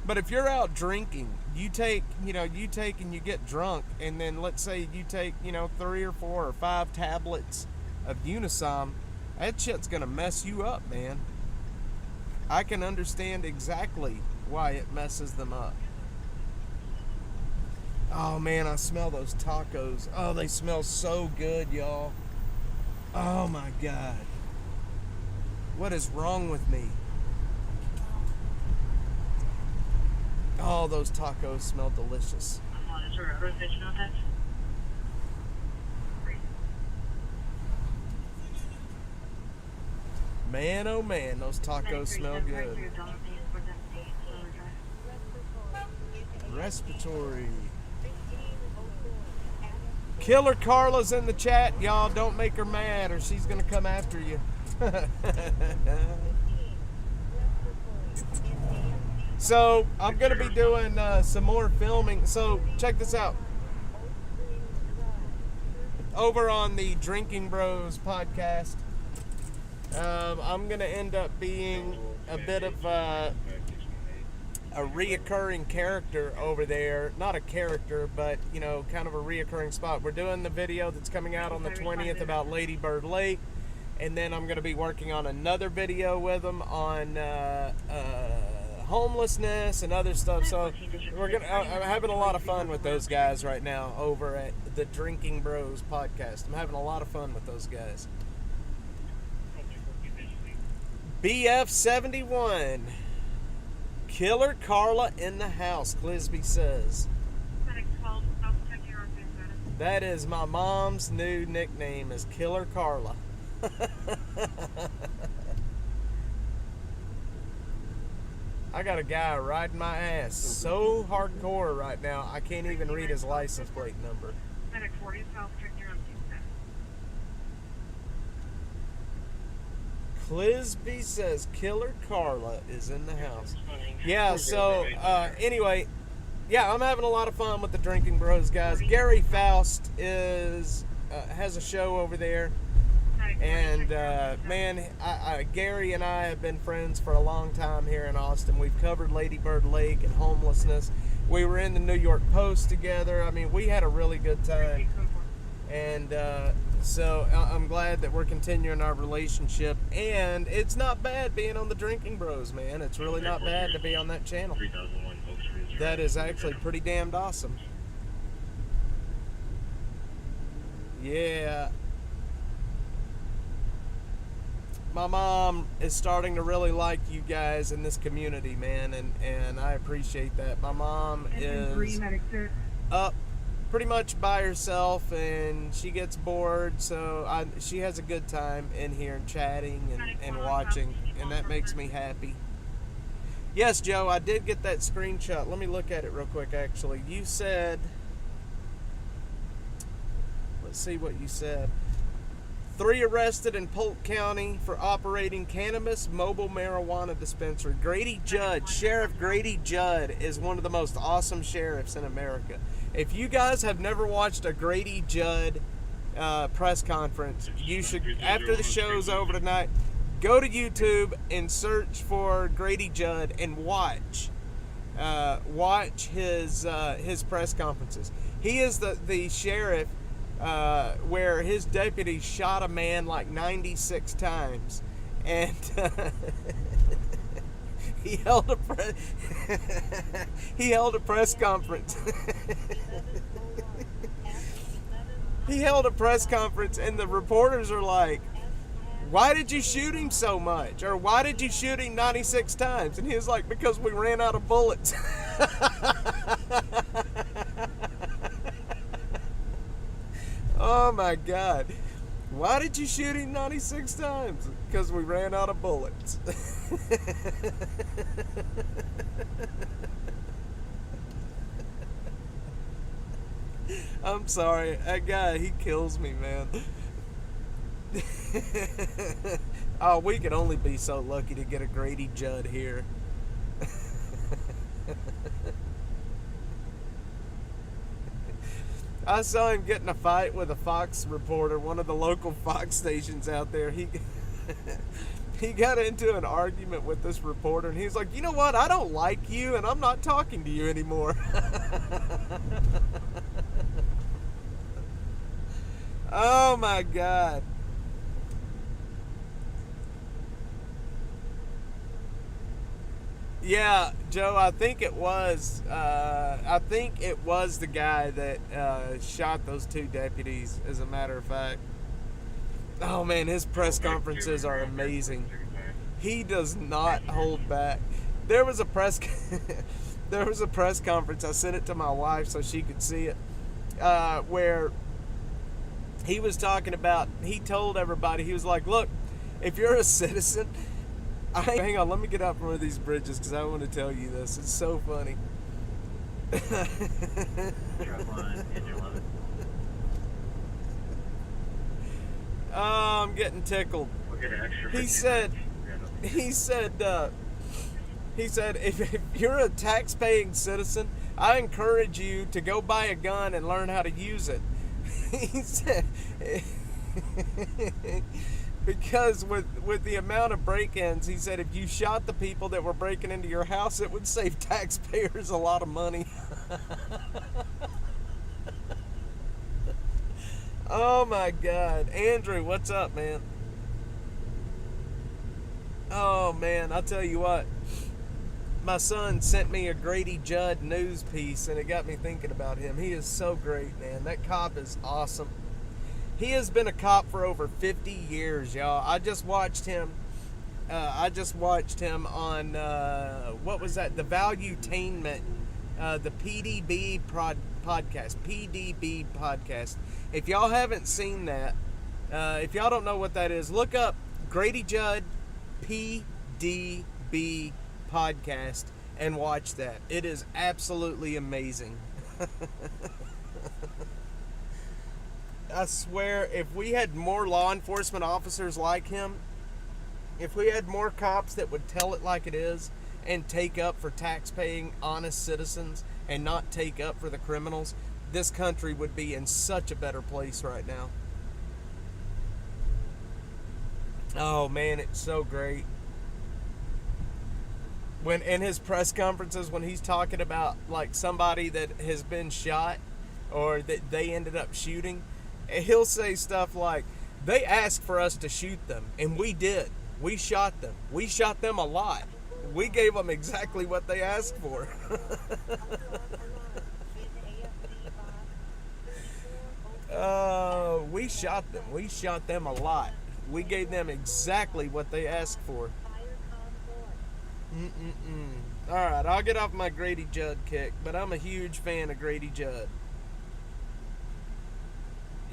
But if you're out drinking, you take and you get drunk, and then let's say you take, 3 or 4 or 5 tablets of Unisom, that shit's gonna mess you up, man. I can understand exactly why it messes them up. Oh man, I smell those tacos. Oh, they smell so good, y'all. Oh my God. What is wrong with me? Oh, those tacos smell delicious. Man, oh man, those tacos smell good. Respiratory. Killer Carla's in the chat. Y'all don't make her mad or she's going to come after you. So, I'm going to be doing some more filming. So, check this out. Over on the Drinking Bros podcast, I'm going to end up being a bit of a reoccurring character over there. Not a character, but, kind of a reoccurring spot. We're doing the video that's coming out on the 20th about Lady Bird Lake. And then I'm going to be working on another video with them on homelessness and other stuff. So I'm having a lot of fun with those guys right now over at the Drinking Bros podcast. I'm having a lot of fun with those guys. BF71. Killer Carla in the house, Clisby says. That is my mom's new nickname, is Killer Carla. I got a guy riding my ass so hardcore right now, I can't even read his license plate number. Clisby says Killer Carla is in the house. Yeah, so anyway, yeah, I'm having a lot of fun with the Drinking Bros guys. Gary Faust has a show over there. And man, Gary and I have been friends for a long time here in Austin. We've covered Lady Bird Lake and homelessness. We were in the New York Post together. I mean, we had a really good time. And so I'm glad that we're continuing our relationship. And it's not bad being on the Drinking Bros, man. It's really not bad to be on that channel. That is actually pretty damned awesome. Yeah. My mom is starting to really like you guys in this community, man, and I appreciate that. My mom is up pretty much by herself, and she gets bored, so she has a good time in here chatting and watching, and that makes me happy. Yes, Joe, I did get that screenshot. Let me look at it real quick, actually. You said, let's see what you said. 3 arrested in Polk County for operating cannabis mobile marijuana dispensary. Grady Judd, Sheriff Grady Judd, is one of the most awesome sheriffs in America. If you guys have never watched a Grady Judd press conference, you should, after the show's over tonight, go to YouTube and search for Grady Judd and watch his press conferences. He is the sheriff where his deputy shot a man like 96 times, and he held a press conference. He held a press conference, and the reporters are like, "Why did you shoot him so much?" Or, "Why did you shoot him 96 times?" And he was like, "Because we ran out of bullets." Oh my God. Why did you shoot him 96 times? Because we ran out of bullets. I'm sorry. That guy, he kills me, man. Oh, we could only be so lucky to get a Grady Judd here. I saw him get in a fight with a Fox reporter, one of the local Fox stations out there. He got into an argument with this reporter, and he's like, "You know what? I don't like you, and I'm not talking to you anymore." Oh my God. Yeah, Joe, I think it was the guy that shot those 2 deputies, as a matter of fact. Oh man, his press conferences are amazing. He does not hold back. There was a press conference. I sent it to my wife so she could see it, where he was talking about, he told everybody, he was like, "Look, if you're a citizen," hang on, let me get out from one of these bridges because I want to tell you this. It's so funny. Oh, I'm getting tickled. He said, if you're a tax-paying citizen, I encourage you to go buy a gun and learn how to use it. He said, because with the amount of break-ins, he said if you shot the people that were breaking into your house, it would save taxpayers a lot of money. Oh my God. Andrew, what's up, man? Oh man, I'll tell you what. My son sent me a Grady Judd news piece, and it got me thinking about him. He is so great, man. That cop is awesome. He has been a cop for over 50 years, y'all. I just watched him on, what was that? The Valuetainment, the PDB podcast. PDB podcast. If y'all haven't seen that, if y'all don't know what that is, look up Grady Judd PDB podcast and watch that. It is absolutely amazing. I swear, if we had more law enforcement officers like him, if we had more cops that would tell it like it is and take up for tax-paying honest citizens and not take up for the criminals, this country would be in such a better place right now. Oh man, it's so great. When in his press conferences, when he's talking about like somebody that has been shot or that they ended up shooting, he'll say stuff like, "They asked for us to shoot them, and we did. We shot them. We shot them a lot. We gave them exactly what they asked for." We shot them. We shot them a lot. We gave them exactly what they asked for. Alright, I'll get off my Grady Judd kick, but I'm a huge fan of Grady Judd.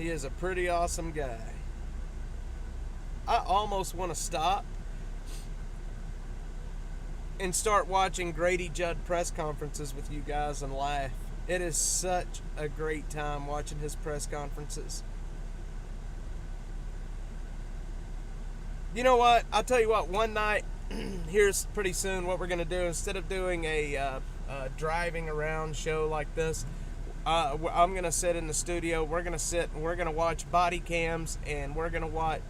He is a pretty awesome guy. I almost want to stop and start watching Grady Judd press conferences with you guys and laugh. It is such a great time watching his press conferences. You know what? I'll tell you what, one night, here's pretty soon what we're going to do. Instead of doing a driving around show like this, I'm going to sit in the studio. We're going to sit and we're going to watch body cams, and we're going to watch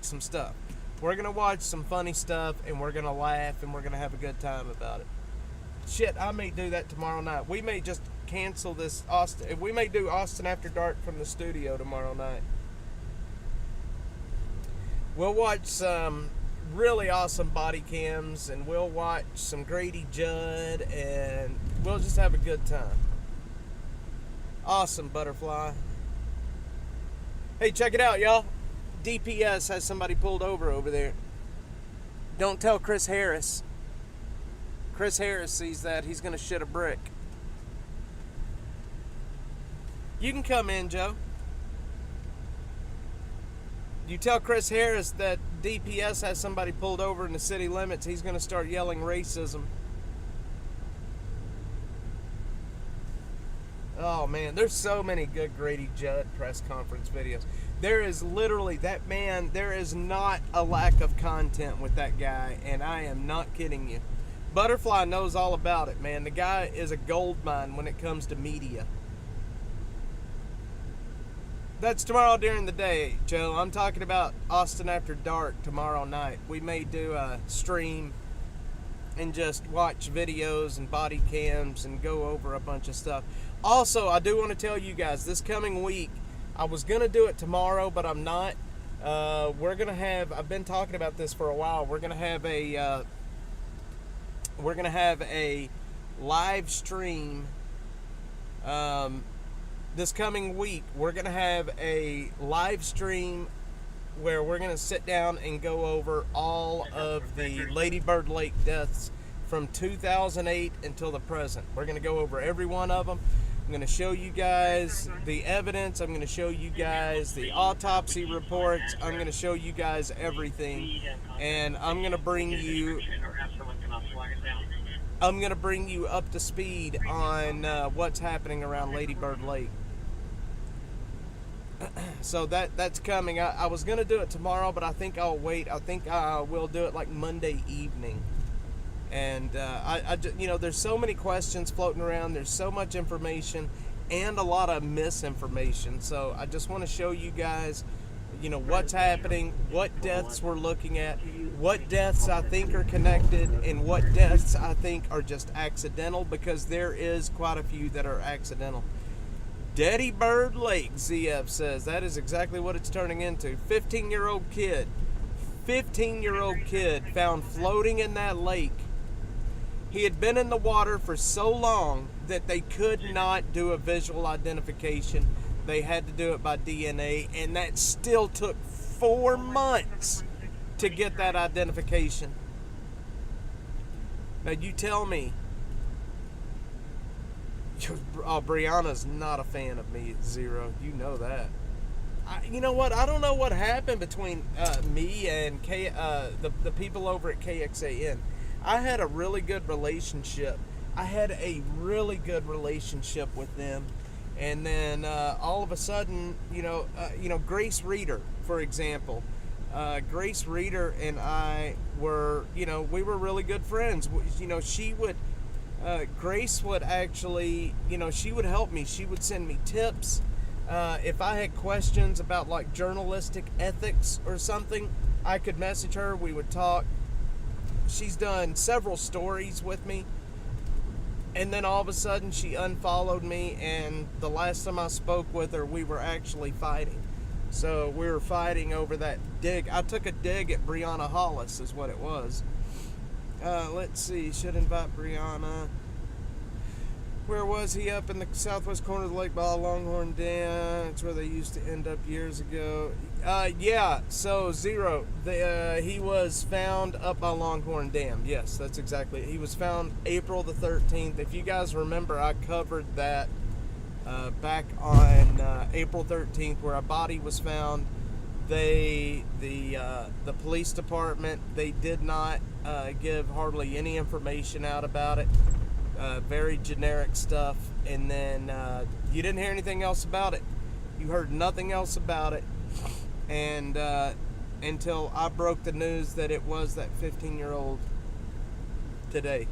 some stuff. We're going to watch some funny stuff, and we're going to laugh, and we're going to have a good time about it. Shit, I may do that tomorrow night. We may just cancel this Austin. We may do Austin After Dark from the studio tomorrow night. We'll watch some really awesome body cams, and we'll watch some Grady Judd, and we'll just have a good time. Awesome, Butterfly. Hey, check it out, y'all. DPS has somebody pulled over there. Don't tell Chris Harris. Chris Harris sees that, he's going to shit a brick. You can come in, Joe. You tell Chris Harris that DPS has somebody pulled over in the city limits, he's going to start yelling racism. Oh man, there's so many good Grady Judd press conference videos. There is literally, that man, there is not a lack of content with that guy, and I am not kidding you. Butterfly knows all about it, man. The guy is a gold mine when it comes to media. That's tomorrow during the day, Joe. I'm talking about Austin After Dark tomorrow night. We may do a stream and just watch videos and body cams and go over a bunch of stuff. Also, I do want to tell you guys, this coming week, I was going to do it tomorrow, but I'm not. We're going to have, I've been talking about this for a while, we're going to have a live stream this coming week. We're going to have a live stream where we're going to sit down and go over all of the Lady Bird Lake deaths from 2008 until the present. We're going to go over every one of them. I'm going to show you guys the evidence. I'm going to show you guys the autopsy reports. I'm going to show you guys everything. And I'm going to bring you up to speed on what's happening around Lady Bird Lake. So that's coming. I was going to do it tomorrow, but I think I'll wait. I think I will do it like Monday evening. And I just, you know, there's so many questions floating around. There's so much information and a lot of misinformation. So I just want to show you guys, you know, what's happening, what deaths we're looking at, what deaths I think are connected, and what deaths I think are just accidental, because there is quite a few that are accidental. Lady Bird Lake, ZF says. That is exactly what it's turning into. 15-year-old kid found floating in that lake. He had been in the water for so long that they could not do a visual identification. They had to do it by DNA, and that still took 4 months to get that identification. Now you tell me. Oh, Brianna's not a fan of me at Zero. You know that. You know what? I don't know what happened between me and the people over at KXAN. I had a really good relationship. With them. And then all of a sudden, Grace Reader, for example. Grace Reader and I were, we were really good friends. Grace would actually, she would help me. She would send me tips. If I had questions about like journalistic ethics or something, I could message her. We would talk. She's done several stories with me. And then all of a sudden she unfollowed me, and the last time I spoke with her, we were actually fighting. So we were fighting over that dig. I took a dig at Brianna Hollis is what it was. Let's see, should invite Brianna. Where was he? Up in the southwest corner of the lake by Longhorn Dam. It's where they used to end up years ago. Yeah, so Zero, he was found up by Longhorn Dam. Yes, that's exactly it. He was found April the 13th. If you guys remember, I covered that back on April 13th, where a body was found. The police department, they did not give hardly any information out about it. Very generic stuff. And then you didn't hear anything else about it. You heard nothing else about it. And until I broke the news that it was that 15-year-old today.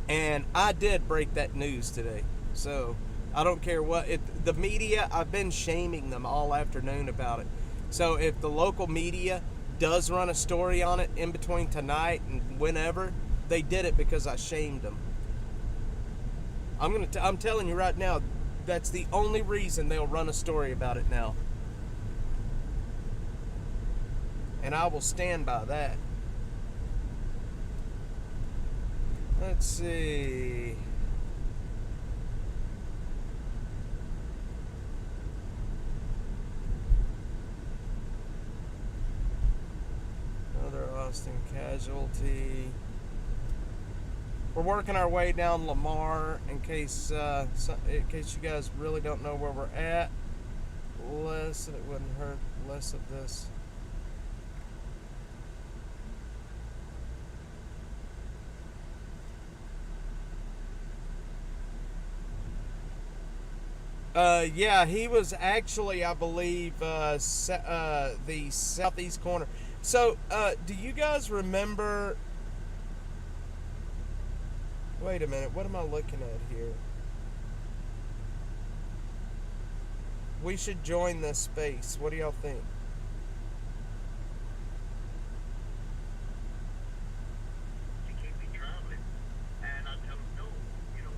And I did break that news today. So I don't care what the media, I've been shaming them all afternoon about it. So if the local media does run a story on it in between tonight and whenever, they did it because I shamed them. I'm telling you right now, that's the only reason they'll run a story about it now. And I will stand by that. Let's see. Another Austin casualty. We're working our way down Lamar in case you guys really don't know where we're at. Less, it wouldn't hurt less of this. Yeah, he was actually, I believe, the southeast corner. So, do you guys remember? Wait a minute, what am I looking at here? We should join this space. What do y'all think? You can't be traveling. And I tell them, no, you don't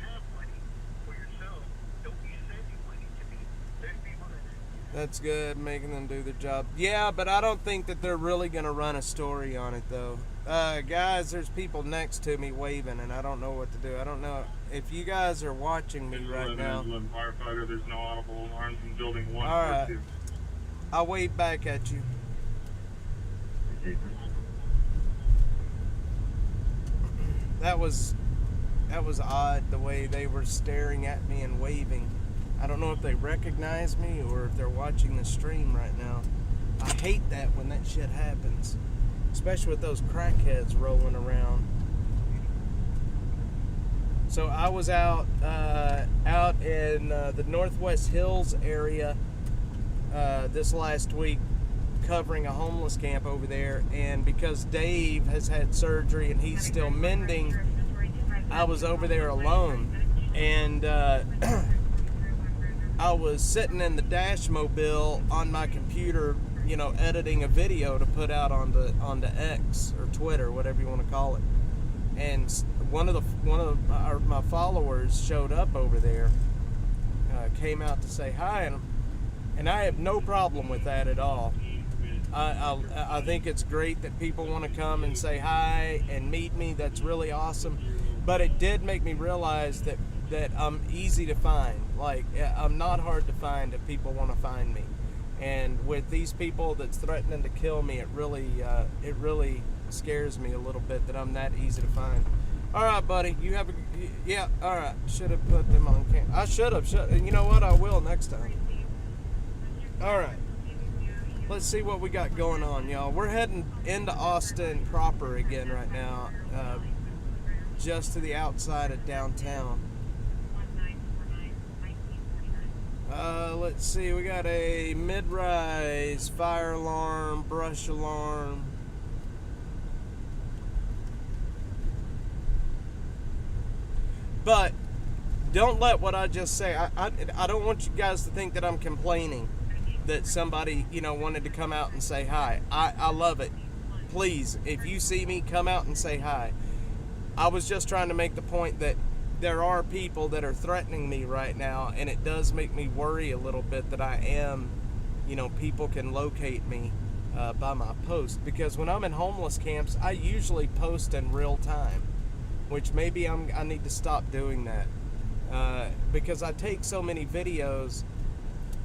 have money for yourself. Don't be sending money to me. There's people that... That's good, making them do their job. Yeah, but I don't think that they're really going to run a story on it, though. Guys, there's people next to me waving, and I don't know what to do. I don't know if you guys are watching me right now. Firefighter, there's no audible alarms in building 1 All right. 2. I'll wave back at you. That was odd, the way they were staring at me and waving. I don't know if they recognize me or if they're watching the stream right now. I hate that when that shit happens, especially with those crackheads rolling around. So I was out in the Northwest Hills area this last week, covering a homeless camp over there, and because Dave has had surgery and he's still mending, I was over there alone, and I was sitting in the dash mobile on my computer, editing a video to put out onto X or Twitter, whatever you want to call it. And one of my followers showed up over there, came out to say hi, and I have no problem with that at all. I think it's great that people want to come and say hi and meet me. That's really awesome. But it did make me realize that I'm easy to find. Like, I'm not hard to find if people want to find me. And with these people that's threatening to kill me, it really scares me a little bit that I'm that easy to find. All right, buddy, you have yeah. All right, should have put them on camera. I should have. You know what? I will next time. All right. Let's see what we got going on, y'all. We're heading into Austin proper again right now, just to the outside of downtown. Let's see, we got a mid-rise, fire alarm, brush alarm. But don't let what I just say, I don't want you guys to think that I'm complaining that somebody, wanted to come out and say hi. I love it. Please, if you see me, come out and say hi. I was just trying to make the point that there are people that are threatening me right now, and it does make me worry a little bit that I am, people can locate me by my post. Because when I'm in homeless camps, I usually post in real time, which maybe I need to stop doing that. Because I take so many videos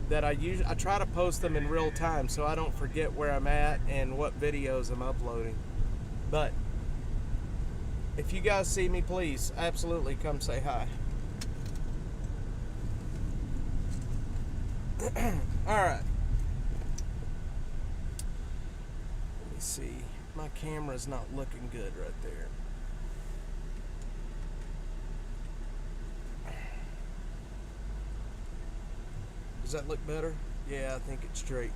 that I try to post them in real time so I don't forget where I'm at and what videos I'm uploading. But if you guys see me, please absolutely come say hi. Alright. Let me see. My camera's not looking good right there. Does that look better? Yeah, I think it's straight.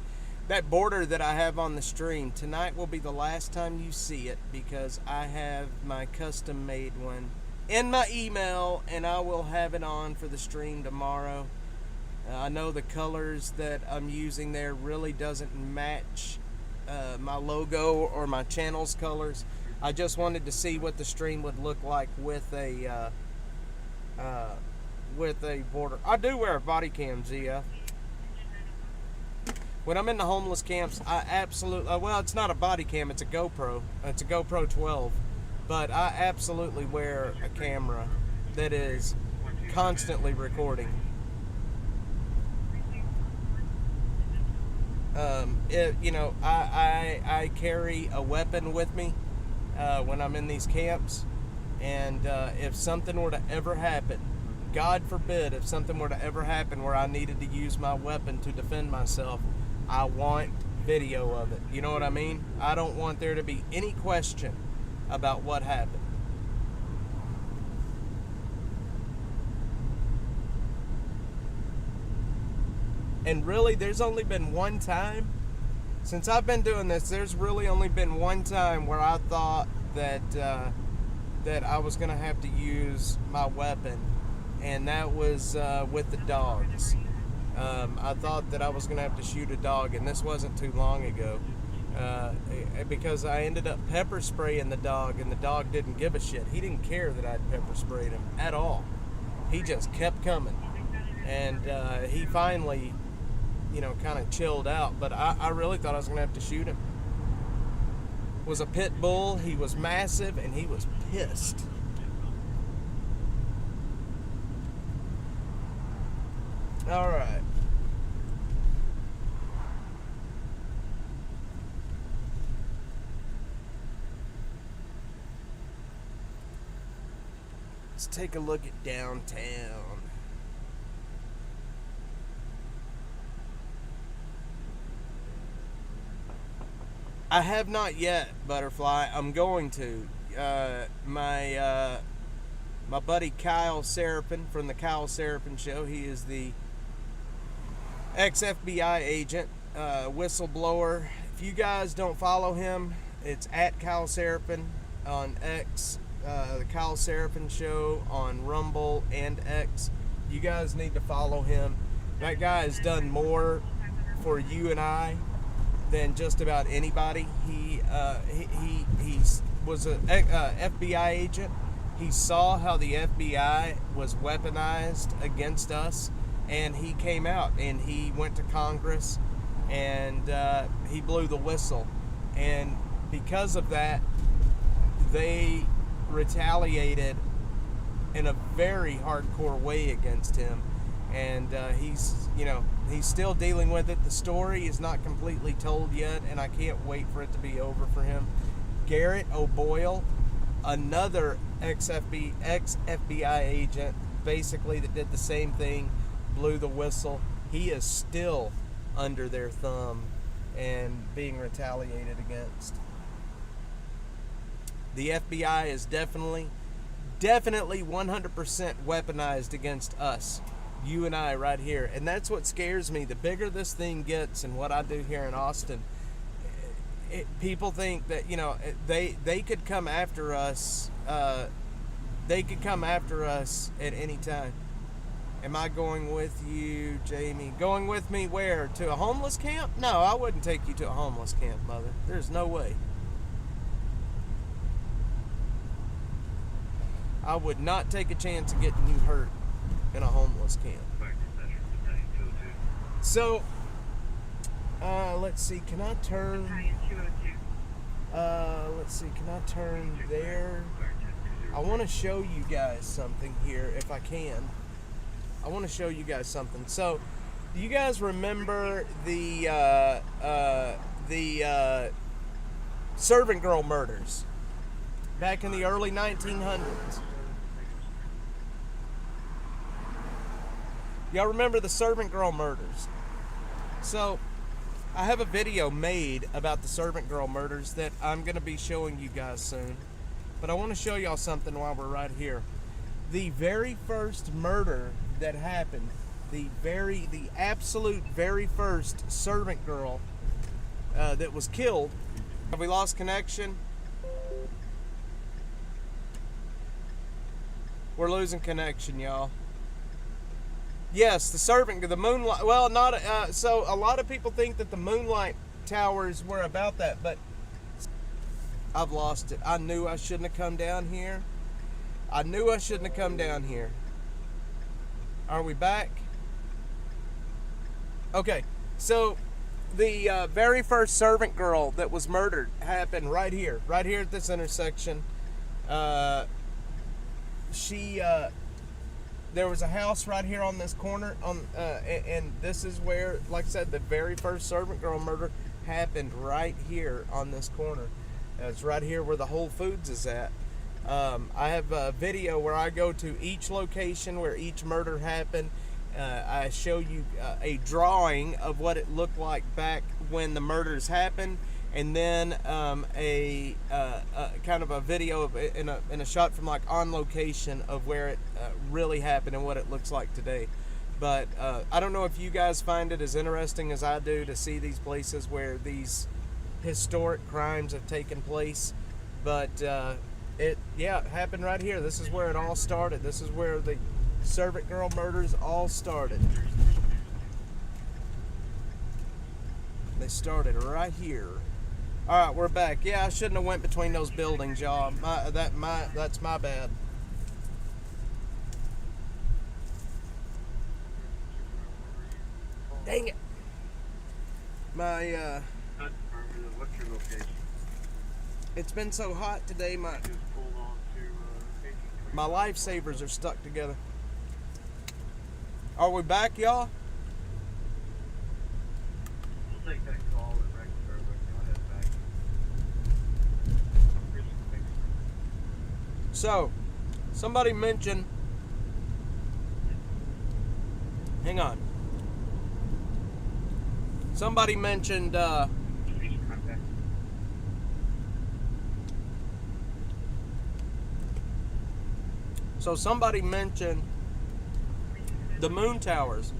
That border that I have on the stream, tonight will be the last time you see it because I have my custom made one in my email and I will have it on for the stream tomorrow. I know the colors that I'm using there really doesn't match my logo or my channel's colors. I just wanted to see what the stream would look like with a border. I do wear a body cam, Zia. When I'm in the homeless camps, I absolutely, well, it's not a body cam, it's a GoPro. It's a GoPro 12. But I absolutely wear a camera that is constantly recording. I carry a weapon with me when I'm in these camps. And if something were to ever happen, God forbid, if something were to ever happen where I needed to use my weapon to defend myself, I want video of it. You know what I mean? I don't want there to be any question about what happened. And really, there's only been one time, since I've been doing this, there's really only been one time where I thought that I was going to have to use my weapon, and that was with the dogs. I thought that I was going to have to shoot a dog, and this wasn't too long ago, because I ended up pepper spraying the dog, and the dog didn't give a shit. He didn't care that I'd pepper sprayed him at all. He just kept coming, and he finally, kind of chilled out, but I really thought I was going to have to shoot him. It was a pit bull. He was massive, and he was pissed. All right. Let's take a look at downtown. I have not yet, Butterfly. I'm going to. My buddy Kyle Serapin from the Kyle Serapin Show. He is the ex-FBI agent, whistleblower. If you guys don't follow him, it's at Kyle Serapin on X, the Kyle Serapin Show on Rumble and X. You guys need to follow him. That guy has done more for you and I than just about anybody. He was an FBI agent. He saw how the FBI was weaponized against us, and he came out and he went to Congress and he blew the whistle. And because of that, they retaliated in a very hardcore way against him. And he's still dealing with it. The story is not completely told yet, and I can't wait for it to be over for him. Garrett O'Boyle, another ex-FBI agent, basically that did the same thing, blew the whistle. He is still under their thumb and being retaliated against. The FBI is definitely 100% weaponized against us. You and I right here. And that's what scares me. The bigger this thing gets, and what I do here in Austin, people think that, they could come after us. They could come after us at any time. Am I going with you, Jamie? Going with me where? To a homeless camp? No, I wouldn't take you to a homeless camp, Mother. There's no way. I would not take a chance of getting you hurt in a homeless camp. So, let's see, can I turn, can I turn there? I want to show you guys something here, if I can. I want to show you guys something. So, do you guys remember the servant girl murders back in the early 1900s? Y'all remember the servant girl murders? So, I have a video made about the servant girl murders that I'm going to be showing you guys soon. But I want to show y'all something while we're right here. The very first murder that happened, the absolute very first servant girl that was killed. Have we lost connection? We're losing connection, y'all. Yes, the moonlight. Well, not so. A lot of people think that the moonlight towers were about that, but I've lost it. I knew I shouldn't have come down here. I knew I shouldn't have come down here. Are we back? Okay, so the very first servant girl that was murdered happened right here at this intersection. There was a house right here on this corner, and this is where, like I said, the very first servant girl murder happened right here on this corner. It's right here where the Whole Foods is at. I have a video where I go to each location where each murder happened. I show you a drawing of what it looked like back when the murders happened, and then a kind of a video of in a shot from like on location of where it really happened and what it looks like today. But I don't know if you guys find it as interesting as I do to see these places where these historic crimes have taken place, but it happened right here. This is where it all started. This is where the servant girl murders all started. They started right here. All right, we're back. Yeah, I shouldn't have went between those buildings, y'all. That's my bad. Dang it. What's your location? It's been so hot today. My lifesavers are stuck together. Are we back, y'all? We'll take that call at Register, but go ahead back. So, somebody mentioned. Hang on. Somebody mentioned. So somebody mentioned the moon towers.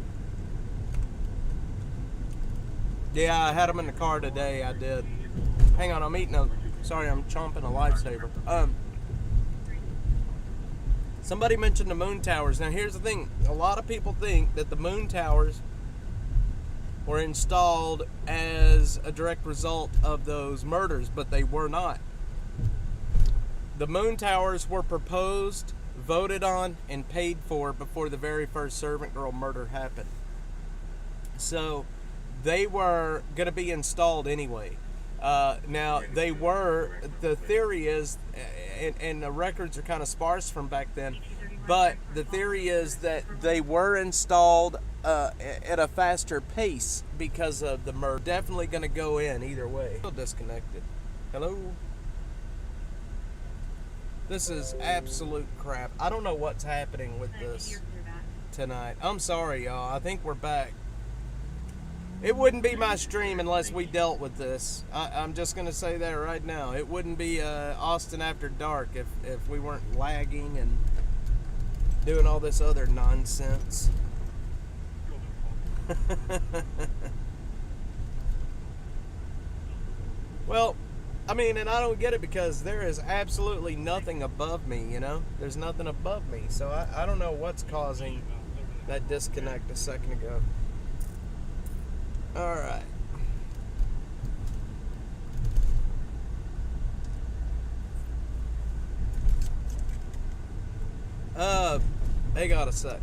Yeah, I had them in the car today. I did. Hang on, I'm chomping a lifesaver. Somebody mentioned the moon towers. Now here's the thing. A lot of people think that the moon towers were installed as a direct result of those murders, but they were not. The moon towers were proposed, voted on, and paid for before the very first servant girl murder happened. So they were going to be installed anyway. Now the theory is, and the records are kind of sparse from back then, but the theory is that they were installed at a faster pace because of the murder. Definitely going to go in either way. Still disconnected. Hello? This is absolute crap. I don't know what's happening with this tonight. I'm sorry, y'all. I think we're back. It wouldn't be my stream unless we dealt with this. I'm just going to say that right now. It wouldn't be Austin After Dark if we weren't lagging and doing all this other nonsense. Well, I mean, and I don't get it because there is absolutely nothing above me, you know? There's nothing above me. So I don't know what's causing that disconnect a second ago. All right. Hang on a sec.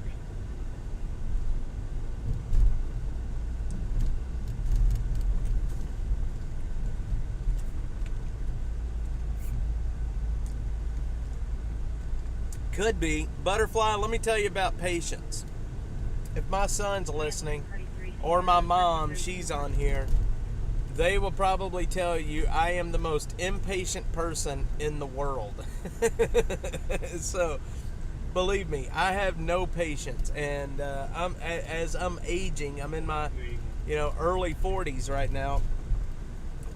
Could be. Butterfly, let me tell you about patience. If my son's listening, or my mom, she's on here, they will probably tell you I am the most impatient person in the world. So, believe me, I have no patience. And as I'm aging, I'm in my early 40s right now.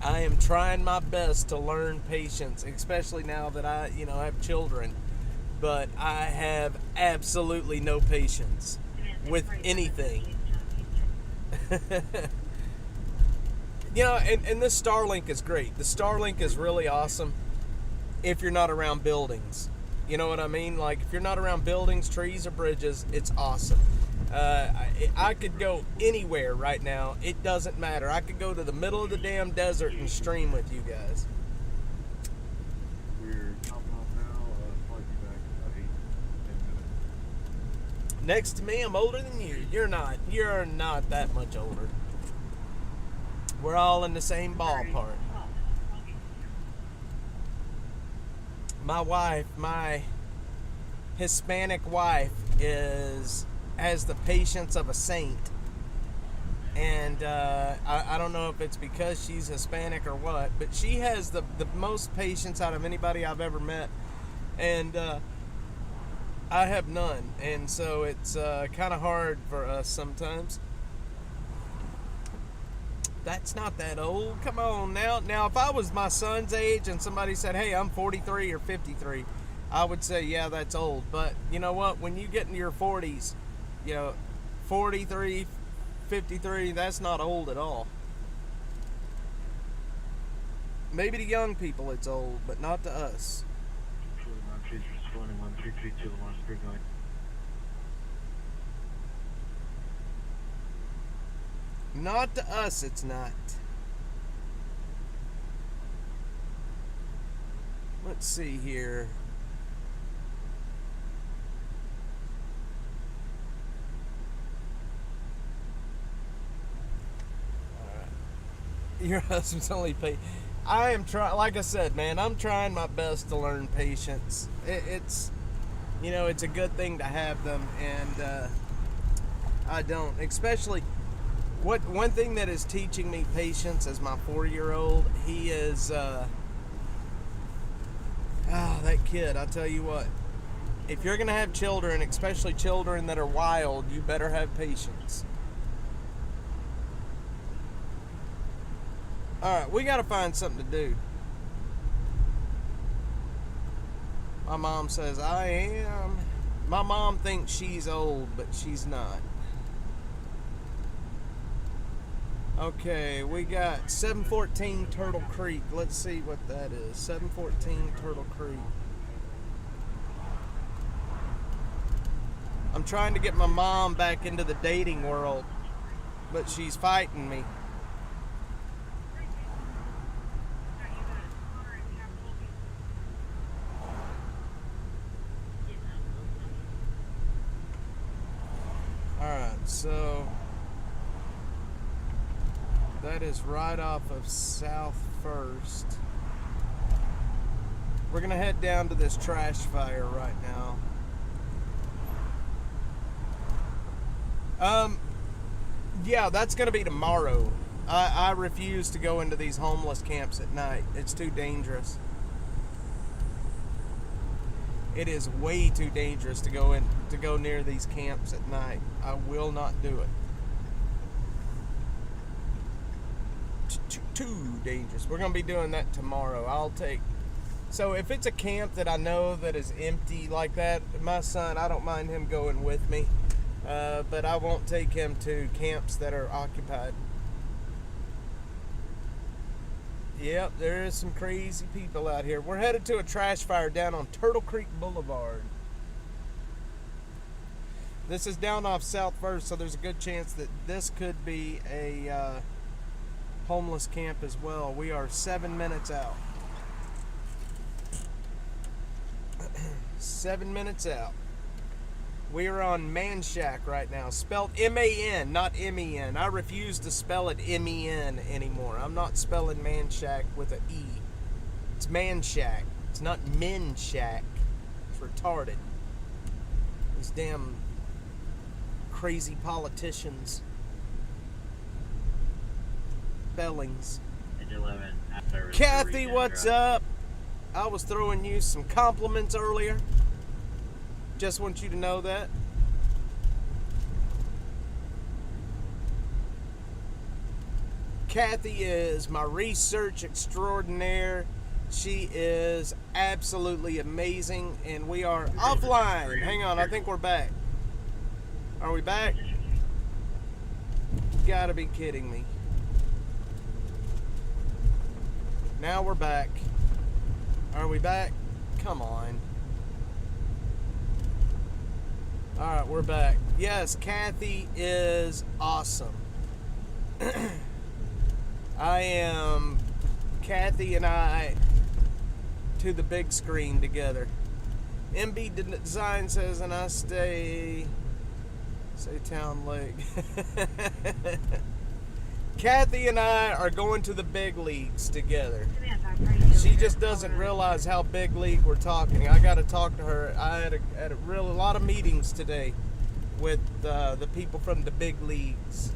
I am trying my best to learn patience, especially now that I have children. But I have absolutely no patience with anything. And this Starlink is great. The Starlink is really awesome if you're not around buildings. You know what I mean? Like, if you're not around buildings, trees, or bridges, it's awesome. I could go anywhere right now. It doesn't matter. I could go to the middle of the damn desert and stream with you guys. We're chopping off now. Probably be back in about 8-10 minutes. Next to me, I'm older than you. You're not. You're not that much older. We're all in the same ballpark. My Hispanic wife has the patience of a saint. And I don't know if it's because she's Hispanic or what, but she has the most patience out of anybody I've ever met. And I have none. And so it's kind of hard for us sometimes. That's not that old. Come on now. Now, if I was my son's age and somebody said, hey, I'm 43 or 53, I would say, yeah, that's old. But you know what? When you get into your 40s, 43, 53, that's not old at all. Maybe to young people it's old, but not to us. Not to us, it's not. Let's see here. Your husband's only paid. I am trying, like I said, man, I'm trying my best to learn patience. It's a good thing to have them, and I don't. Especially, one thing that is teaching me patience is my 4-year-old. He is, that kid, I tell you what. If you're going to have children, especially children that are wild, you better have patience. Alright, we gotta find something to do. My mom says I am. My mom thinks she's old, but she's not. Okay, we got 714 Turtle Creek. Let's see what that is. 714 Turtle Creek. I'm trying to get my mom back into the dating world, but she's fighting me. Alright, so that is right off of South First. We're going to head down to this trash fire right now. Yeah, that's going to be tomorrow. I refuse to go into these homeless camps at night. It's too dangerous. It is way too dangerous to go near these camps at night. I will not do it. Too dangerous. We're going to be doing that tomorrow. So if it's a camp that I know that is empty like that, my son, I don't mind him going with me. But I won't take him to camps that are occupied. Yep, there is some crazy people out here. We're headed to a trash fire down on Turtle Creek Boulevard. This is down off South First, so there's a good chance that this could be a homeless camp as well. We are 7 minutes out. 7 minutes out. We are on Man Shack right now. Spelled M-A-N, not M-E-N. I refuse to spell it M-E-N anymore. I'm not spelling Man Shack with an E. It's Man Shack. It's not Men Shack. It's retarded. These damn crazy politicians. Spellings. Kathy, what's up? I was throwing you some compliments earlier. Just want you to know that. Kathy is my research extraordinaire. She is absolutely amazing, and we are offline. Hang on, I think we're back. Are we back? You gotta be kidding me. Now we're back. Are we back? Come on. Alright, we're back. Yes, Kathy is awesome. Kathy and I to the big screen together. MB Design says, and I say Town Lake. Kathy and I are going to the big leagues together. She just doesn't realize how big league we're talking. I got to talk to her. I had a lot of meetings today with the people from the big leagues.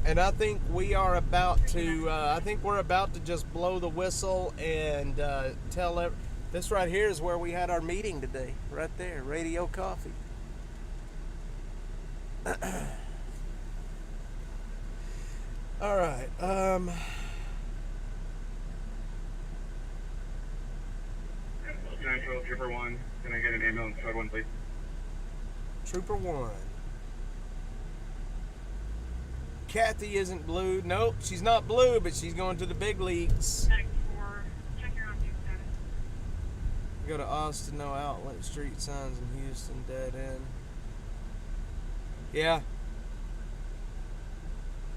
And I think we are about to. I think we're about to just blow the whistle and tell. This right here is where we had our meeting today. Right there, Radio Coffee. All right. Trooper 1, can I get an ambulance code 1, please? Trooper 1. Kathy isn't blue. Nope, she's not blue, but she's going to the big leagues. Check your on due status. Go to Austin, no outlet, street signs in Houston, dead end. Yeah.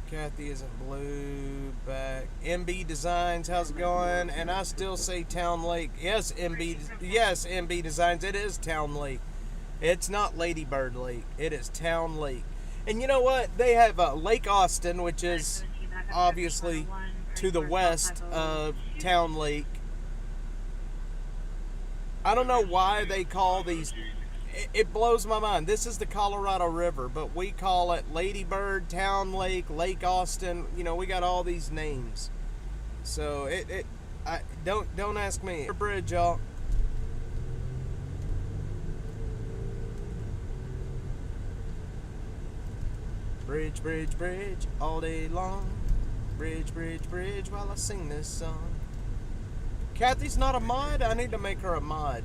Kathy isn't blue, back. MB Designs, how's it going? And I still say Town Lake. Yes, MB Designs, it is Town Lake. It's not Lady Bird Lake. It is Town Lake. And you know what? They have Lake Austin, which is obviously to the west of Town Lake. I don't know why they call these. It blows my mind. This is the Colorado River, but we call it Lady Bird, Town Lake, Lake Austin. You know, we got all these names. So don't ask me. Bridge, y'all. Bridge, bridge, bridge, all day long. Bridge, bridge, bridge, while I sing this song. Kathy's not a mod? I need to make her a mod.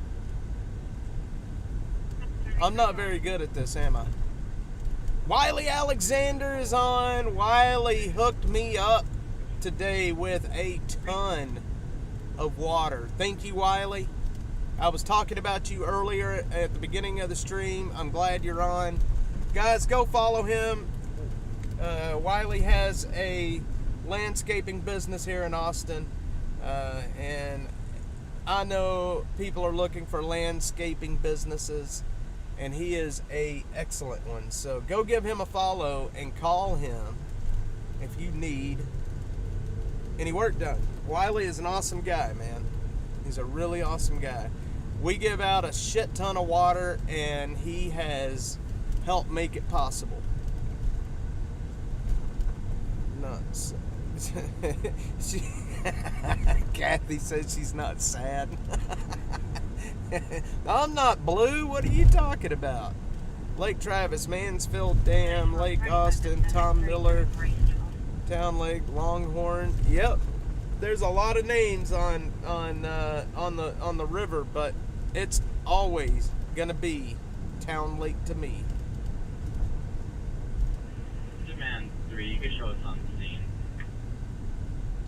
I'm not very good at this, am I? Wiley Alexander is on. Wiley hooked me up today with a ton of water. Thank you, Wiley. I was talking about you earlier at the beginning of the stream. I'm glad you're on. Guys, go follow him. Wiley has a landscaping business here in Austin, and I know people are looking for landscaping businesses, and he is a excellent one. So go give him a follow and call him if you need any work done. Wiley is an awesome guy, man. He's a really awesome guy. We give out a shit ton of water, and he has helped make it possible. Nuts. Kathy says she's not sad. I'm not blue. What are you talking about? Lake Travis, Mansfield Dam, Lake Austin, Tom Miller, Town Lake, Longhorn. Yep, there's a lot of names on the river, but it's always gonna be Town Lake to me. Demand 3, you can show us on the scene.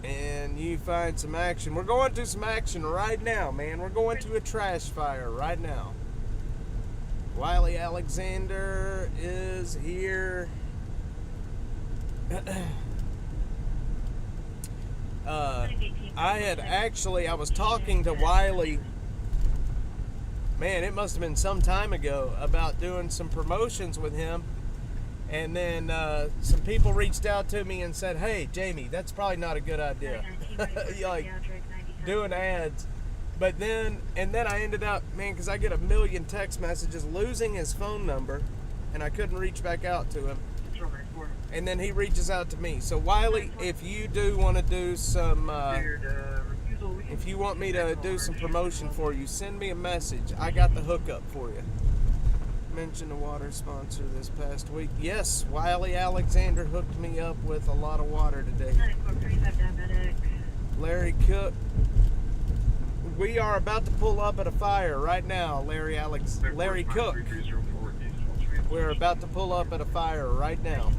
And you find some action. We're going to some action right now, man. We're going to a trash fire right now. Wiley Alexander is here. I was talking to Wiley, man, it must have been some time ago, about doing some promotions with him. And then some people reached out to me and said, hey, Jamie, that's probably not a good idea. Like, doing ads. But then I ended up, man, because I get a million text messages, losing his phone number, and I couldn't reach back out to him. And then he reaches out to me. So, Wiley, if you do want to do some, if you want me to do some promotion for you, send me a message. I got the hookup for you. mention a water sponsor this past week. Yes, Wiley Alexander hooked me up with a lot of water today. Larry Cook. We are about to pull up at a fire right now, Larry Cook. We're about to pull up at a fire right now.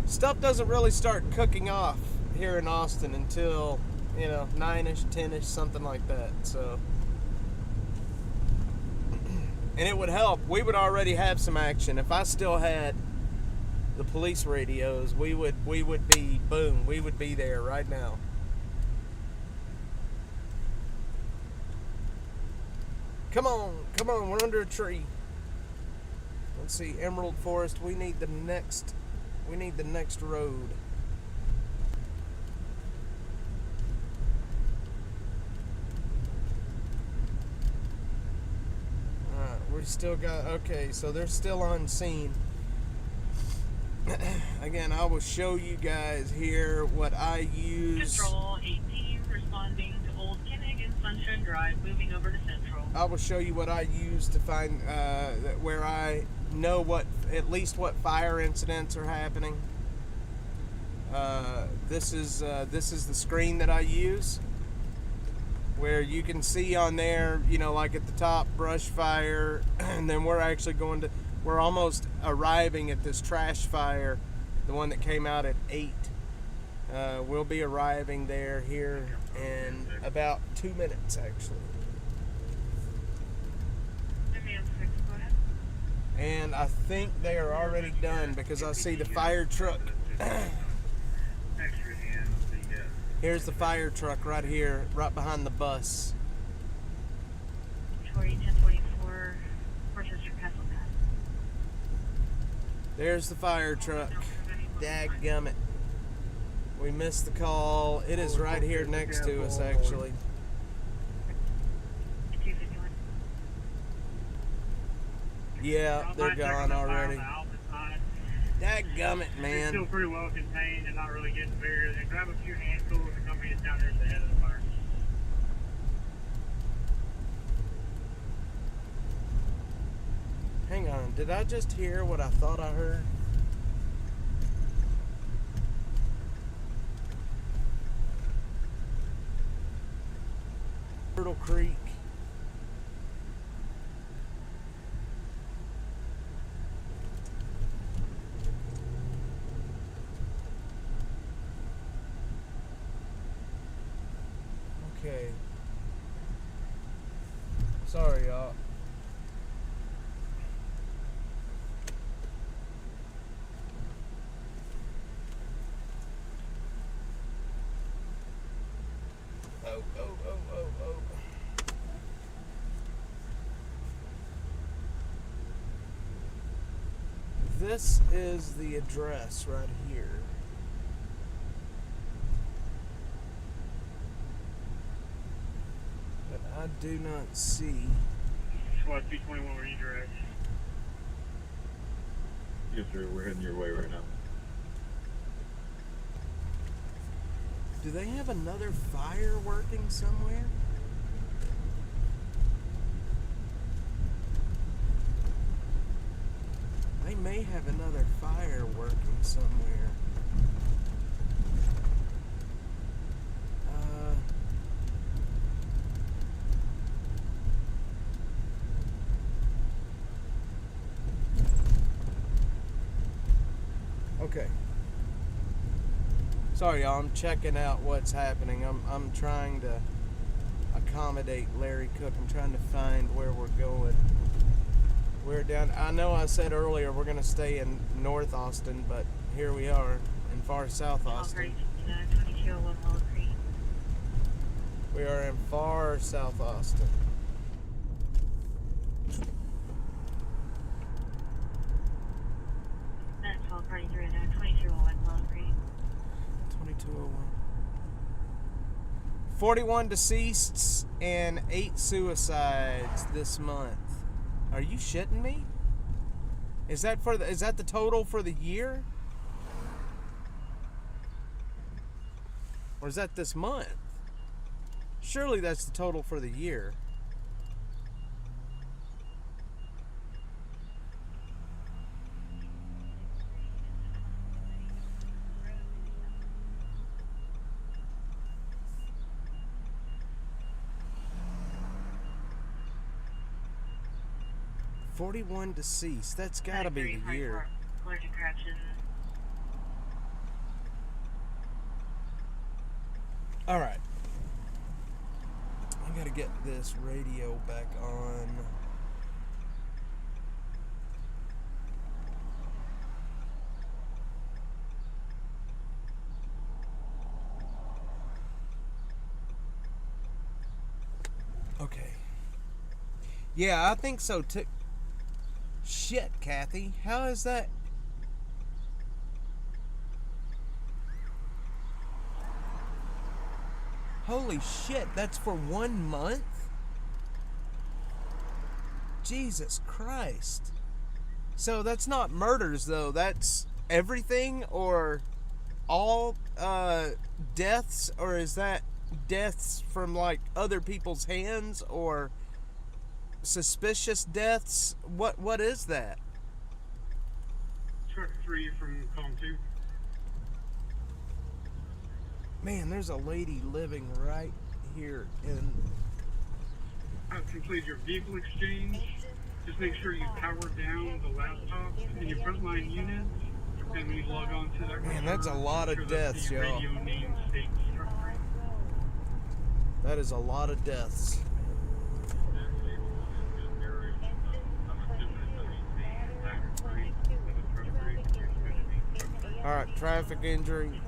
Stuff doesn't really start cooking off here in Austin until, 9-ish, 10-ish, something like that. So, and it would help. We would already have some action. If I still had the police radios, we would be, boom, we would be there right now. Come on, we're under a tree. Let's see, Emerald Forest, we need the next road. Alright, we still got, okay, so they're still on scene. Again, I will show you guys here what I use. Control 18 responding to Old Kinnig and Sunshine Drive, moving over to Central. I will show you what I use to find where I know at least what fire incidents are happening. This is the screen that I use, where you can see on there, like at the top, brush fire, and then we're almost arriving at this trash fire, the one that came out at 8. We'll be arriving here in about 2 minutes, actually. And I think they are already done because I see the fire truck. Here's the fire truck right here, right behind the bus. 1024, Worcester Castle Pass. There's the fire truck. Dadgummit. We missed the call. It is right here next to us, actually. Yeah, they're gone already. Dadgummit, man. It's still pretty well contained and not really getting bigger. Then grab a few hand tools and come meet us down there at the head of the fire. Hang on, did I just hear what I thought I heard? Turtle Creek. Okay. Sorry, y'all. Oh. This is the address right here. But I do not see. Squad 221, where you direct? Yes, sir. We're heading your way right now. Do they have another fire working somewhere? They may have another fire working somewhere. Okay. Sorry, y'all. I'm checking out what's happening. I'm trying to accommodate Larry Cook. I'm trying to find where we're going. We're down. I know I said earlier we're going to stay in North Austin, but here we are in far South Austin. 2201 Wall Creek. We are in far South Austin. That's all parties right now. 2201 Wall Creek. 2201. 41 deceased and 8 suicides this month. Are you shitting me? Is that the total for the year? Or is that this month? Surely that's the total for the year. $41 deceased. That's gotta be the year. Allergic reaction. All right. I gotta get this radio back on. Okay. Yeah, I think so too. Shit, Kathy. How is that? Holy shit, that's for 1 month? Jesus Christ. So that's not murders though, that's everything or all deaths, or is that deaths from like other people's hands or suspicious deaths? What is that? Truck 3 from Column 2. Man, there's a lady living right here in... I've completed your vehicle exchange. Just make sure you power down the laptop in your frontline units. And when you log on to that... Man, that's a lot of deaths, y'all. Radio name states truck 3. That is a lot of deaths. Alright, traffic injury.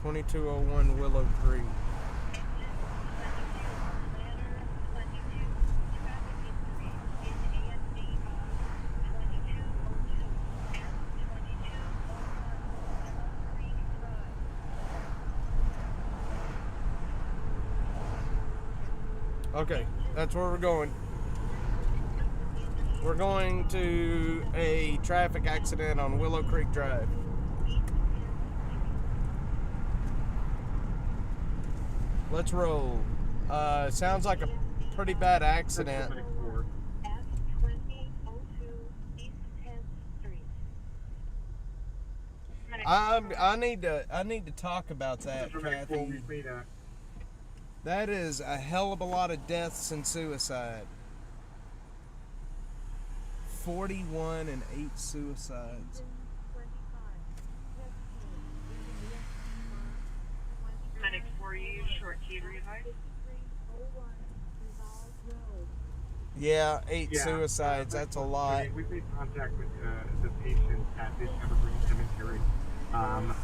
2201 Willow Creek. Okay, that's where we're going. We're going to a traffic accident on Willow Creek Drive. Let's roll. Sounds like a pretty bad accident. I need to talk about that, Kathy. That is a hell of a lot of deaths and suicide. 41 and 8 suicides. Medic for you, short key revive. Yeah, 8 suicides. That's a lot. We made contact with the patient at this Evergreen Cemetery,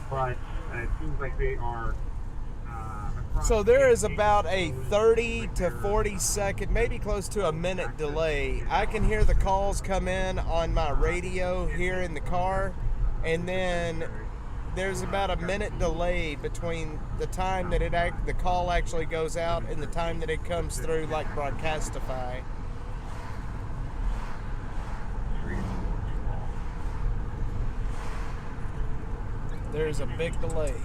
but it seems like they are. So there is about a 30 to 40 second, maybe close to a minute delay. I can hear the calls come in on my radio here in the car, and then there's about a minute delay between the time that the call actually goes out and the time that it comes through like Broadcastify. There's a big delay.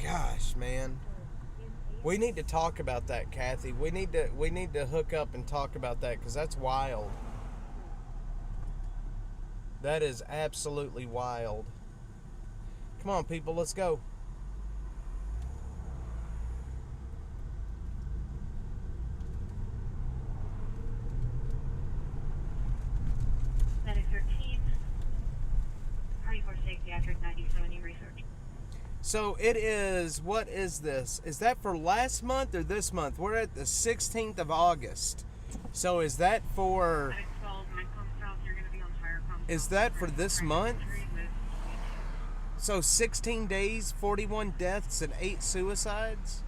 Gosh, man. We need to talk about that, Kathy. We need to hook up and talk about that because that's wild. That is absolutely wild. Come on, people, let's go. Medic 13. Party for psychiatric 9070 research. So it is, what is this? Is that for last month or this month? We're at the 16th of August. So is that for... Medic 12, Mancom South, you're going to be on fire. Is that for this month? So 16 days, 41 deaths, and 8 suicides?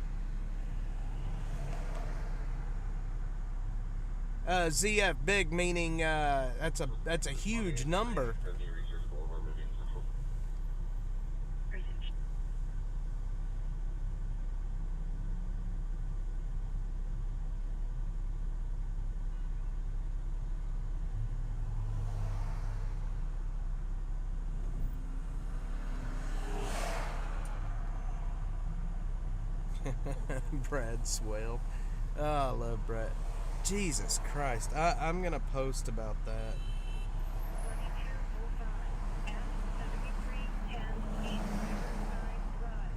ZF big meaning that's a huge number. Brad Swell. Oh, I love Brad. Jesus Christ. I'm going to post about that. 2205 at 7310 East Riverside Drive.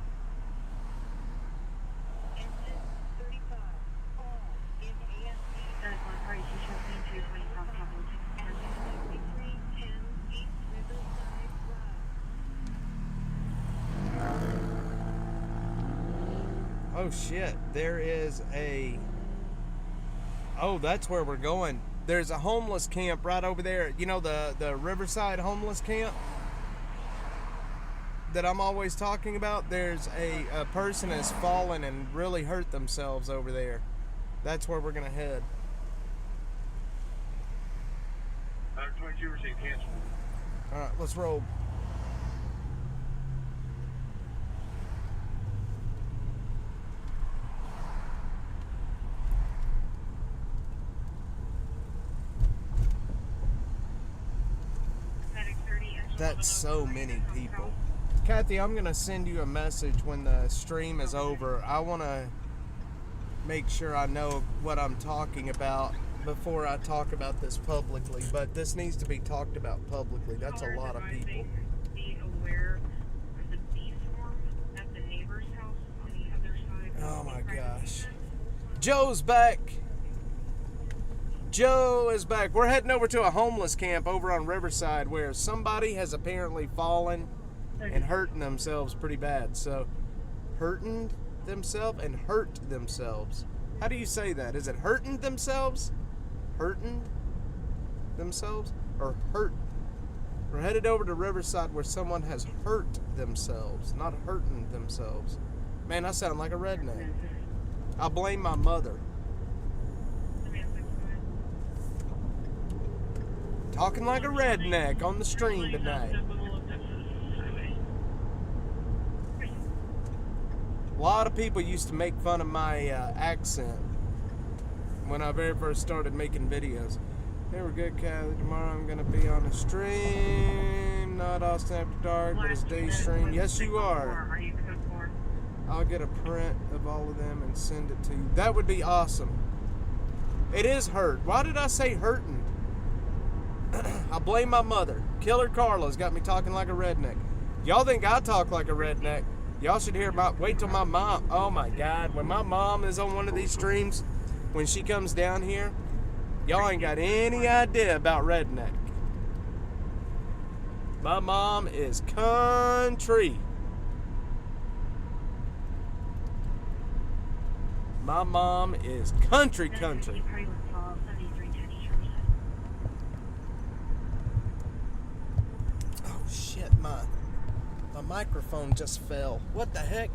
Engine 35. All in AFD. That is one party to show into 20 from Hamilton. Engine 7310 East Riverside Drive. Oh shit, there is a... Oh, that's where we're going. There's a homeless camp right over there. You know, the Riverside homeless camp that I'm always talking about? There's a person has fallen and really hurt themselves over there. That's where we're gonna head. 122 received cancel. Alright, let's roll. Medic 30, engine That's so many people. Kathy, I'm gonna send you a message when the stream is over. I wanna make sure I know what I'm talking about before I talk about this publicly, but this needs to be talked about publicly. That's a lot of people. Be aware of the bee swarm at the neighbor's house on the other side. Oh my gosh. Joe's back. Joe is back. We're heading over to a homeless camp over on Riverside where somebody has apparently fallen and hurting themselves pretty bad. So, hurting themselves and hurt themselves. How do you say that? Is it hurting themselves? Hurting themselves? Or hurt? We're headed over to Riverside where someone has hurt themselves, not hurting themselves. Man, I sound like a redneck. I blame my mother. Talking like a redneck on the stream tonight. A lot of people used to make fun of my accent when I very first started making videos. Hey, we're good, Kathy. Tomorrow I'm going to be on a stream. Not Austin After Dark, but it's day stream. Yes, you are. Are you code 4? I'll get a print of all of them and send it to you. That would be awesome. It is hurt. Why did I say hurting? I blame my mother. Killer Carla's got me talking like a redneck. Y'all think I talk like a redneck? Y'all should hear wait till my mom. Oh my God. When my mom is on one of these streams, when she comes down here, y'all ain't got any idea about redneck. My mom is country. My mom is country. Oh shit, my microphone just fell. What the heck?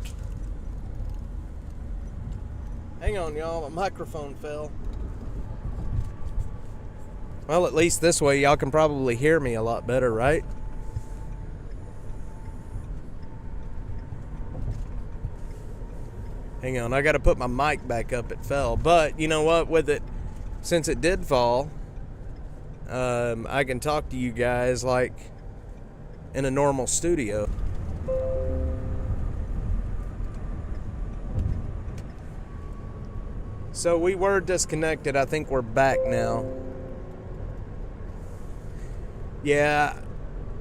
Hang on, y'all, my microphone fell. Well, at least this way y'all can probably hear me a lot better, right? Hang on, I gotta put my mic back up. It fell. But you know what? With it, since it did fall, I can talk to you guys like in a normal studio. So we were disconnected. I think we're back now. Yeah,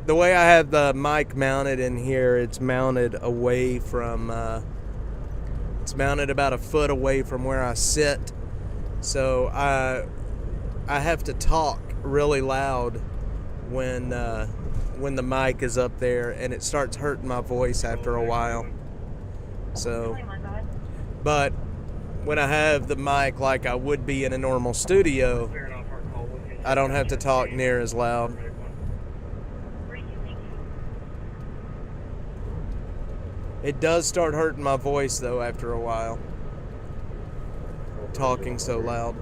the way I have the mic mounted in here, it's mounted away from, it's mounted about a foot away from where I sit. So I have to talk really loud when the mic is up there, and it starts hurting my voice after a while. So, but when I have the mic like I would be in a normal studio, I don't have to talk near as loud. It does start hurting my voice though after a while, talking so loud.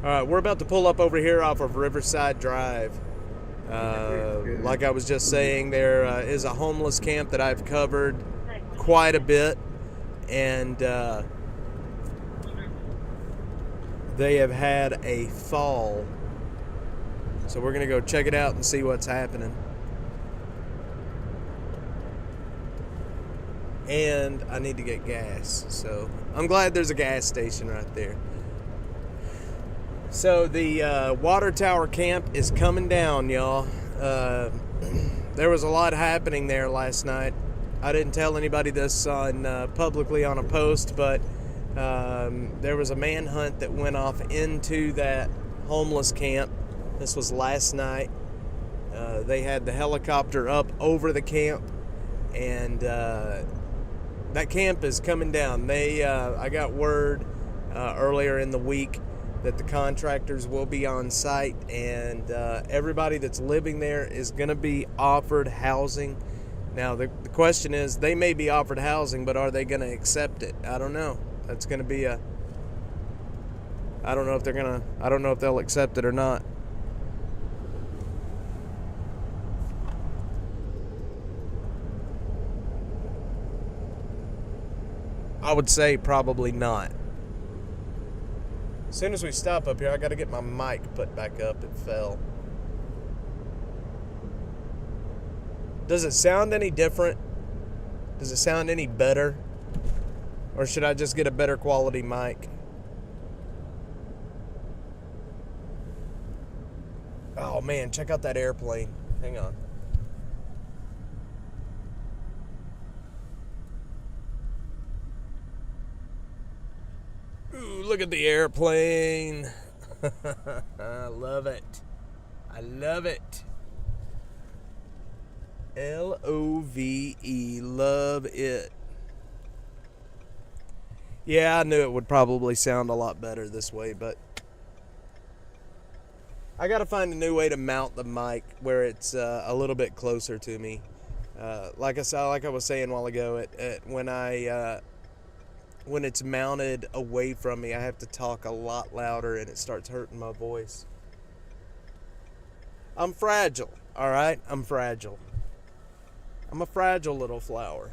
Alright, we're about to pull up over here off of Riverside Drive. Like I was just saying, there is a homeless camp that I've covered quite a bit, and they have had a fall. So we're going to go check it out and see what's happening. and I need to get gas. So I'm glad there's a gas station right there. So the water tower camp is coming down, y'all. There was a lot happening there last night. I didn't tell anybody this on publicly on a post, but there was a manhunt that went off into that homeless camp. This was last night. They had the helicopter up over the camp, and that camp is coming down. I got word earlier in the week that the contractors will be on site, and everybody that's living there is going to be offered housing. Now the question is, they may be offered housing, but are they going to accept it? I don't know. That's going to be I don't know if they'll accept it or not. I would say probably not. As soon as we stop up here, I got to get my mic put back up. It fell. Does it sound any different? Does it sound any better? Or should I just get a better quality mic? Oh man, check out that airplane. Hang on. Ooh, look at the airplane. I love it. I love it. L-O-V-E. Love it. Yeah, I knew it would probably sound a lot better this way, but I gotta find a new way to mount the mic where it's a little bit closer to me. Like I was saying a while ago, when it's mounted away from me, I have to talk a lot louder, and it starts hurting my voice. I'm fragile, all right? I'm fragile. I'm a fragile little flower.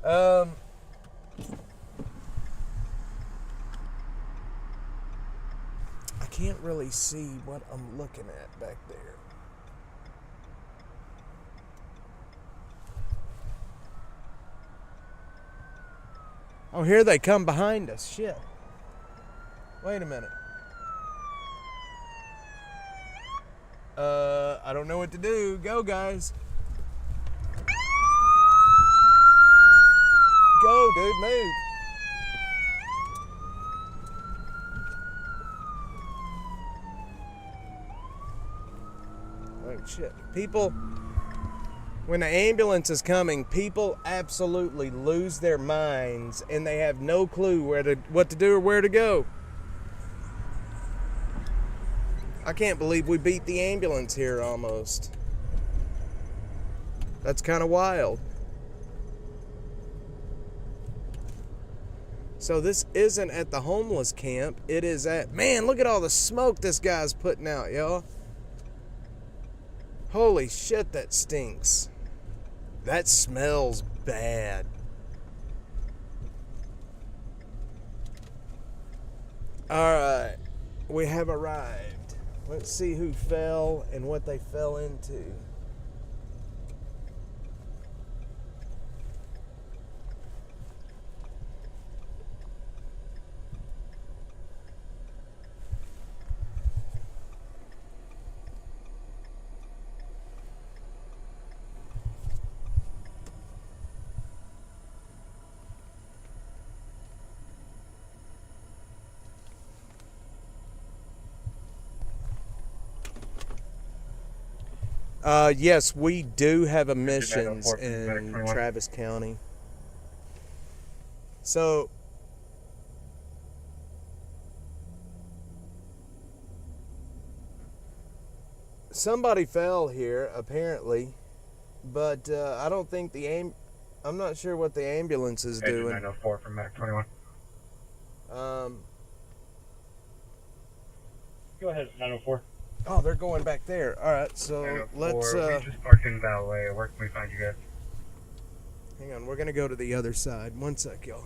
I can't really see what I'm looking at back there. Oh, here they come behind us. Shit. Wait a minute. I don't know what to do. Go, guys. Go, dude, move. Oh, shit. People, when the ambulance is coming, people absolutely lose their minds, and they have no clue what to do or where to go. I can't believe we beat the ambulance here almost. That's kind of wild. So this isn't at the homeless camp. It is at... Man, look at all the smoke this guy's putting out, y'all. Holy shit, that stinks. That smells bad. Alright. We have arrived. Let's see who fell and what they fell into. Yes, we do have emissions in Travis County. So, somebody fell here, apparently, but I don't think I'm not sure what the ambulance is doing. 904 from Mac 21. Go ahead, 904. Oh, they're going back there. All right, so let's. We just parked in Valet. Where can we find you guys? Hang on, we're gonna go to the other side. One sec, y'all.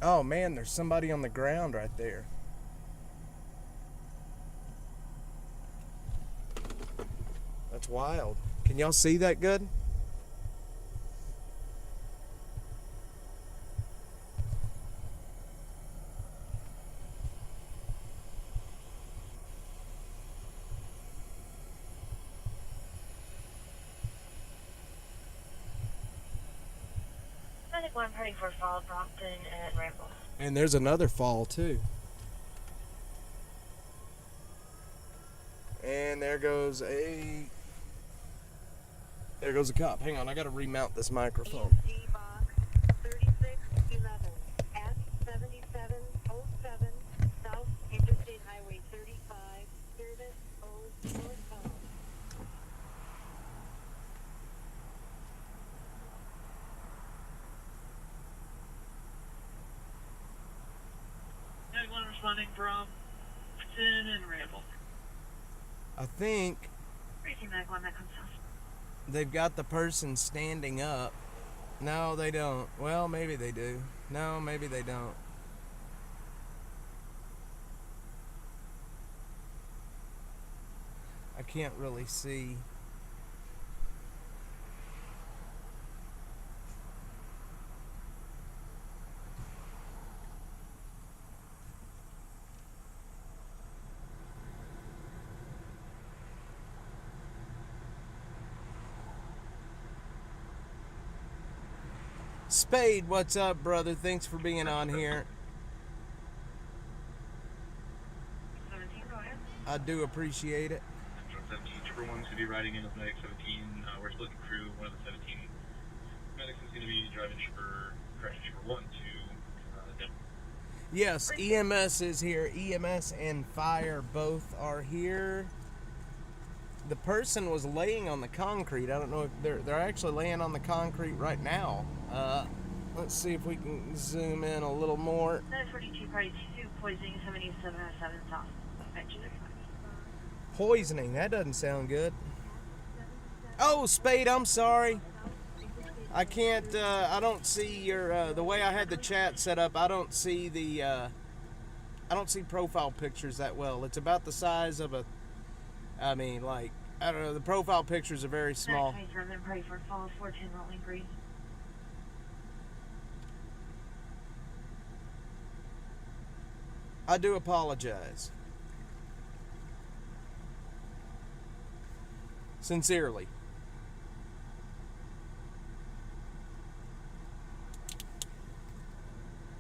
Oh man, there's somebody on the ground right there. That's wild. Can y'all see that good? Medic 1 party for fall, Brompton at Ramble. And there's another fall too. And there goes a cop. Hang on, I gotta remount this microphone. AFD box 3611 at 7707 South Interstate Highway 35, service 045. Anyone responding from Sin and Ramble? I think Racing Mag 1, that comes south. they've got the person standing up. No, they don't. Well, maybe they do. No, maybe they don't. I can't really see. Spade, what's up, brother? Thanks for being on here. 17, go ahead. I do appreciate it. From 17, Trooper 1 to be riding in with Medic 17. We're splitting crew. One of the 17 medics is going to be driving Trooper, correction, Trooper 1 to Denver. Yes, EMS is here. EMS and fire both are here. The person was laying on the concrete. I don't know if they're actually laying on the concrete right now. Let's see if we can zoom in a little more. 942, party 2, poisoning 7707 South. Poisoning, that doesn't sound good. Oh, Spade, I'm sorry. I can't, I don't see your, the way I had the chat set up, I don't see the, I don't see profile pictures that well. It's about the size of a, I mean, like, I don't know, the profile pictures are very small. Party for fall 410 rolling green. I do apologize. Sincerely.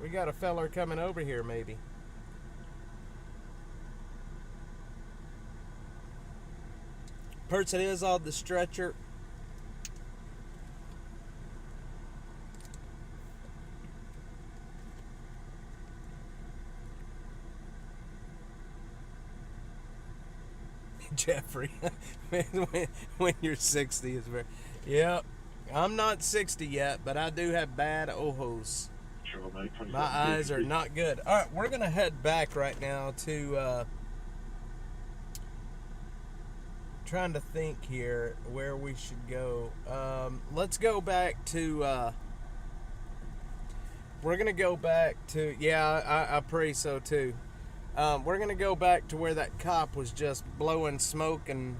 We got a feller coming over here, maybe. Person is on the stretcher. Jeffrey, when you're 60 is very. Yep, I'm not 60 yet, but I do have bad ojos. My eyes are not good. All right, we're gonna head back right now to. Trying to think here where we should go. Let's go back to. We're gonna go back to. Yeah, I pray so too. We're gonna go back to where that cop was just blowing smoke and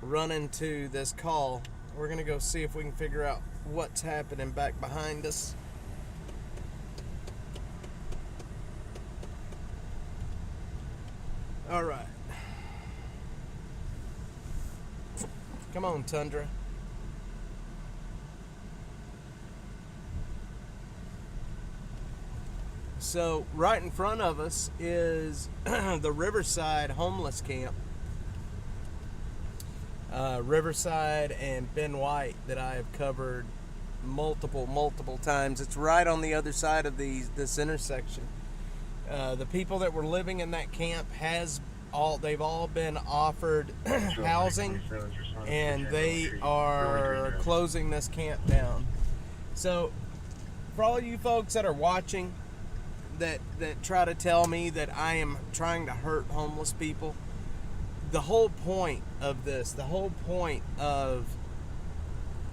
running to this call. We're gonna go see if we can figure out what's happening back behind us. All right. Come on, Tundra. So right in front of us is the Riverside homeless camp. Riverside and Ben White that I have covered multiple times. It's right on the other side of this intersection. The people that were living in that camp they've all been offered housing, and they are closing this camp down. So for all you folks that are watching that try to tell me that I am trying to hurt homeless people, the whole point of this, the whole point of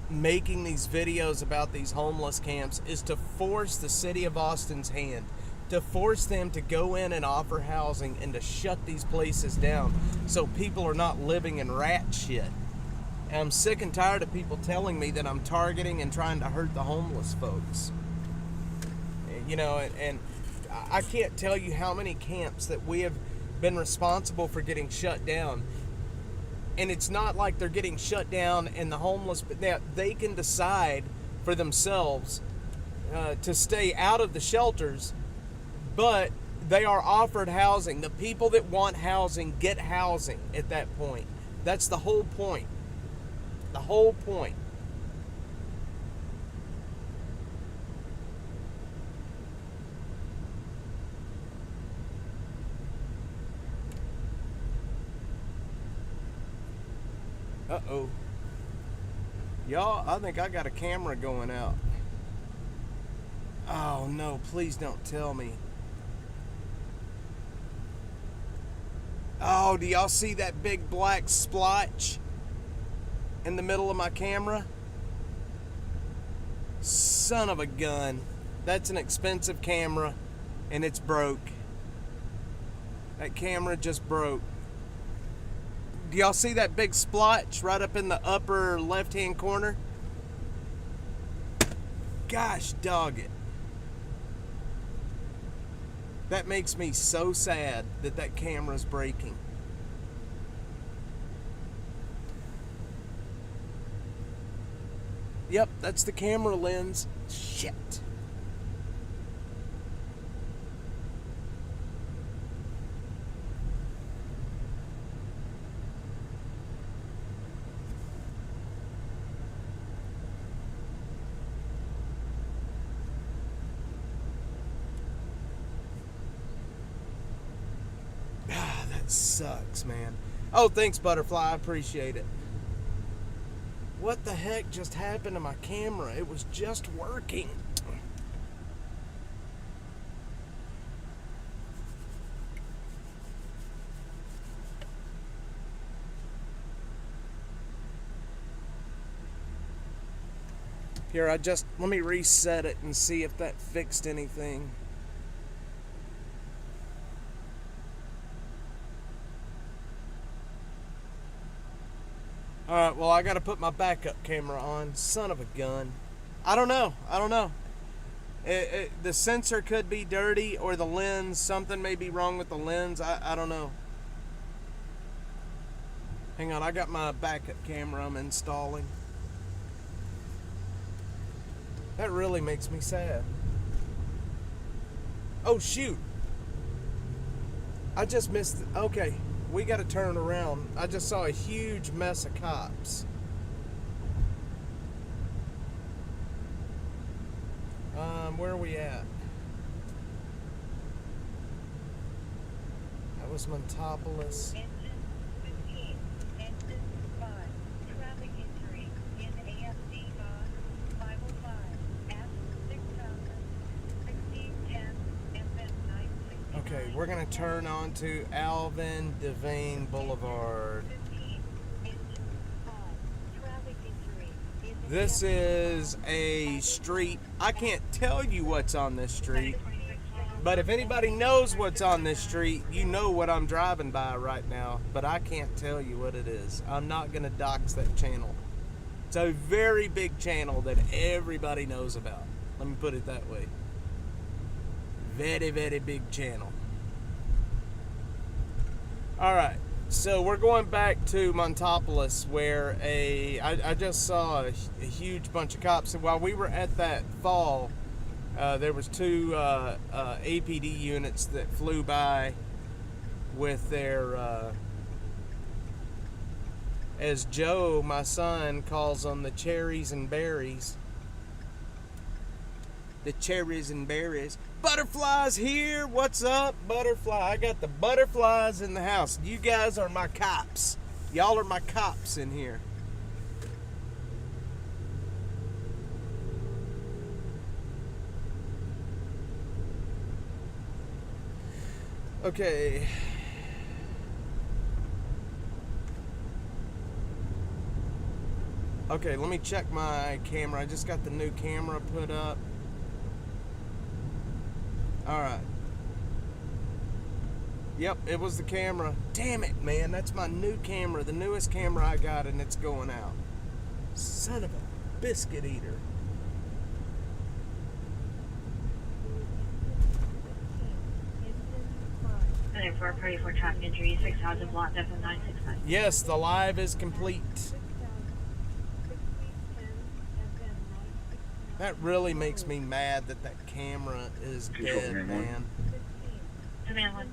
making these videos about these homeless camps is to force the city of Austin's hand, to force them to go in and offer housing and to shut these places down so people are not living in rat shit. And I'm sick and tired of people telling me that I'm targeting and trying to hurt the homeless folks. You know, and I can't tell you how many camps that we have been responsible for getting shut down. And it's not like they're getting shut down and the homeless, but now they can decide for themselves to stay out of the shelters, but they are offered housing. The people that want housing get housing at that point. That's the whole point. The whole point. Uh-oh. Y'all, I think I got a camera going out. Oh, no, please don't tell me. Oh, do y'all see that big black splotch in the middle of my camera? Son of a gun. That's an expensive camera, and it's broke. That camera just broke. Do y'all see that big splotch right up in the upper left-hand corner? Gosh dog it. That makes me so sad that that camera's breaking. Yep, that's the camera lens. Shit. Sucks, man. Oh, thanks, Butterfly. I appreciate it. What the heck just happened to my camera? It was just working. Here, let me reset it and see if that fixed anything. Alright, well, I gotta put my backup camera on. Son of a gun. I don't know. The sensor could be dirty, or the lens. Something may be wrong with the lens. I don't know. Hang on, I got my backup camera I'm installing. That really makes me sad. Oh, shoot. I just missed it. Okay. We got to turn around. I just saw a huge mess of cops. Where are we at? That was Montopolis. Engine 15, engine 5, traffic entry in AFD box 505, F 6000, 1610, FM 969. Okay, we're going to turn on to Alvin Devane Boulevard. This is a street. I can't tell you what's on this street, but if anybody knows what's on this street, you know what I'm driving by right now, but I can't tell you what it is. I'm not going to dox that channel. It's a very big channel that everybody knows about. Let me put it that way. Very, very big channel. Alright, so we're going back to Montopolis where I just saw a huge bunch of cops. And while we were at that fall, there was two APD units that flew by with their, as Joe, my son, calls them, the cherries and berries. The cherries and berries. Butterflies here. What's up, Butterfly? I got the butterflies in the house. You guys are my cops. Y'all are my cops in here. Okay. Okay, let me check my camera. I just got the new camera put up. Alright. Yep, it was the camera. Damn it, man. That's my new camera. The newest camera I got, and it's going out. Son of a biscuit eater. For party for traffic injury, 6,000 block, F 969. Yes, the live is complete. That really makes me mad that that camera is dead, man. Demand 1.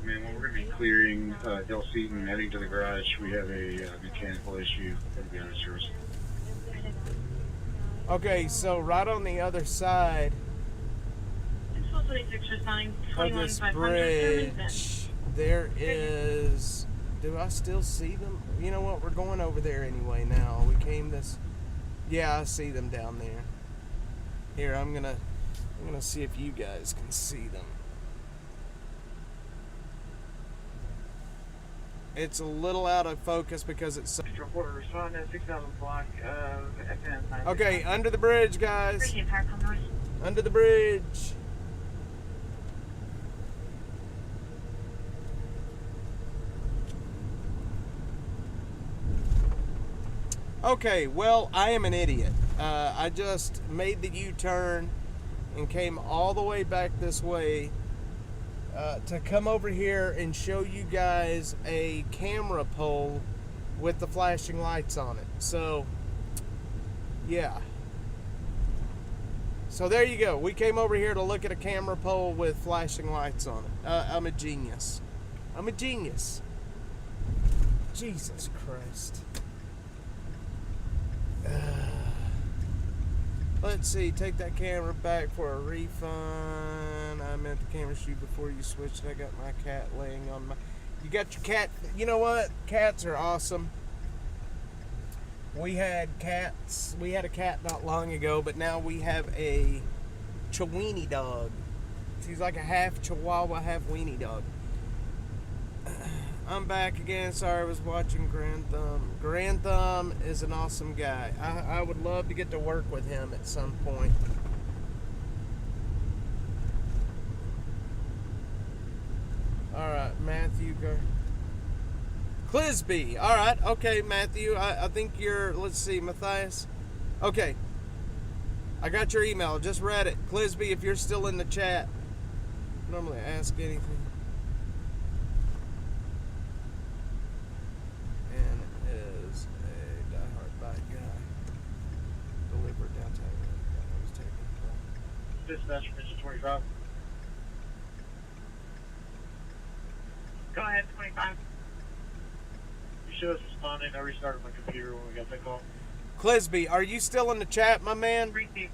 Man, well, we're going to be clearing Del Seaton, heading to the garage. We have a mechanical issue. We're going to be out of service. Okay, so right on the other side of this bridge, there is... Do I still see them? You know what? We're going over there anyway now. We came this... Yeah, I see them down there. Here, I'm gonna see if you guys can see them. It's a little out of focus because it's so... Respond at 6,000 block of FN. Okay, under the bridge, guys. Appreciate power come north. Under the bridge. Okay, well, I am an idiot. I just made the U-turn and came all the way back this way to come over here and show you guys a camera pole with the flashing lights on it. So, yeah. So there you go. We came over here to look at a camera pole with flashing lights on it. I'm a genius. I'm a genius. Jesus Christ. Let's see, take that camera back for a refund. I meant the camera shoot before you switched. I got my cat laying on my... You got your cat... You know what? Cats are awesome. We had cats. We had a cat not long ago, but now we have a Chiweenie dog. She's like a half Chihuahua, half weenie dog. I'm back again. Sorry, I was watching Grand Thumb. Grand Thumb is an awesome guy. I would love to get to work with him at some point. Alright, Matthew. Clisby. Alright, okay, Matthew. I think you're, let's see, Matthias. Okay. I got your email. Just read it. Clisby, if you're still in the chat. Normally ask anything. Dispatch, Mission 25. Go ahead, 25. You show us responding. I restarted my computer when we got that call. Clisby, are you still in the chat, my man? Receive.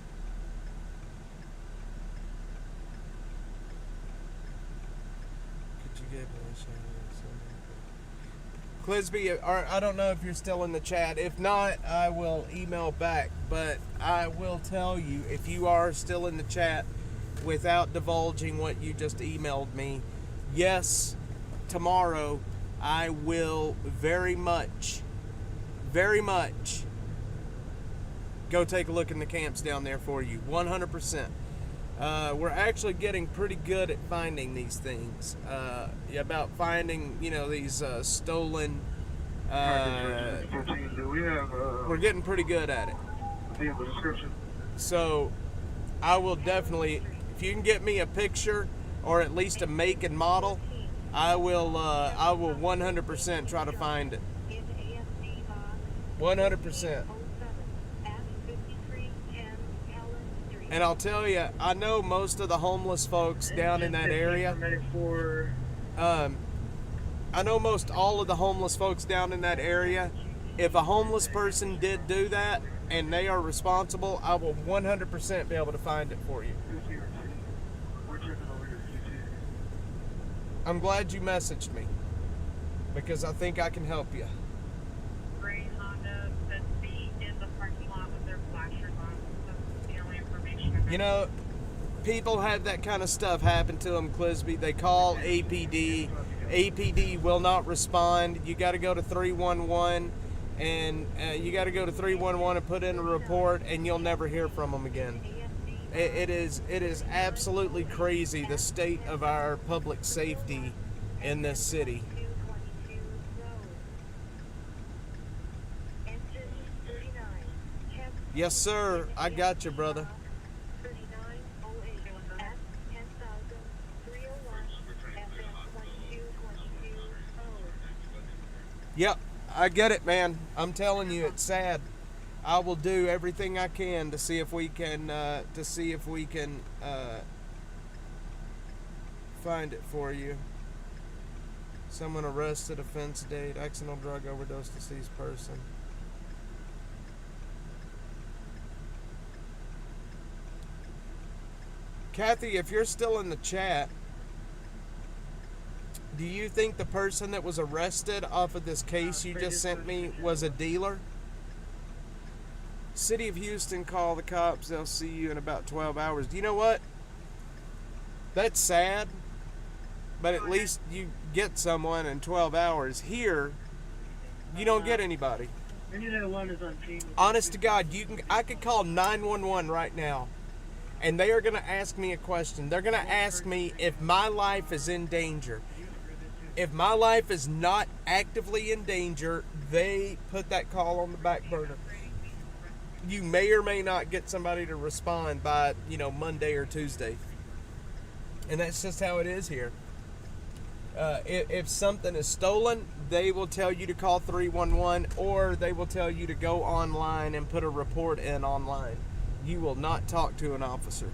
Could you get Clisby, I don't know if you're still in the chat. If not, I will email back. But I will tell you, if you are still in the chat, without divulging what you just emailed me, yes, tomorrow I will very much go take a look in the camps down there for you. 100%. We're actually getting pretty good at finding these things. About finding, these stolen. We're getting pretty good at it. So, I will definitely, if you can get me a picture or at least a make and model, I will 100% try to find it. 100%. And I'll tell you, I know most of the homeless folks down in that area. I know most all of the homeless folks down in that area. If a homeless person did do that and they are responsible, I will 100% be able to find it for you. I'm glad you messaged me because I think I can help you. Gray Honda could be in the parking lot with their flashers on. That's the only information I have. People have that kind of stuff happen to them, Clisby. They call APD. APD will not respond. You got to go to 311 and you got to go to 311 and put in a report, and you'll never hear from them again. It is absolutely crazy, the state of our public safety in this city. Yes, sir. I got you, brother. Yep, I get it, man. I'm telling you, it's sad. I will do everything I can to see if we can find it for you. Someone arrested, offense date, accidental drug overdose, deceased person. Kathy, if you're still in the chat, do you think the person that was arrested off of this case you just sent me was a dealer? City of Houston, call the cops. They'll see you in about 12 hours. Do you know what? That's sad, but at least you get someone in 12 hours. Here, you don't get anybody. Honest to God, I could call 911 right now, and they are going to ask me a question. They're going to ask me if my life is in danger. If my life is not actively in danger, they put that call on the back burner. You may or may not get somebody to respond by, Monday or Tuesday. And that's just how it is here. If something is stolen, they will tell you to call 311, or they will tell you to go online and put a report in online. You will not talk to an officer.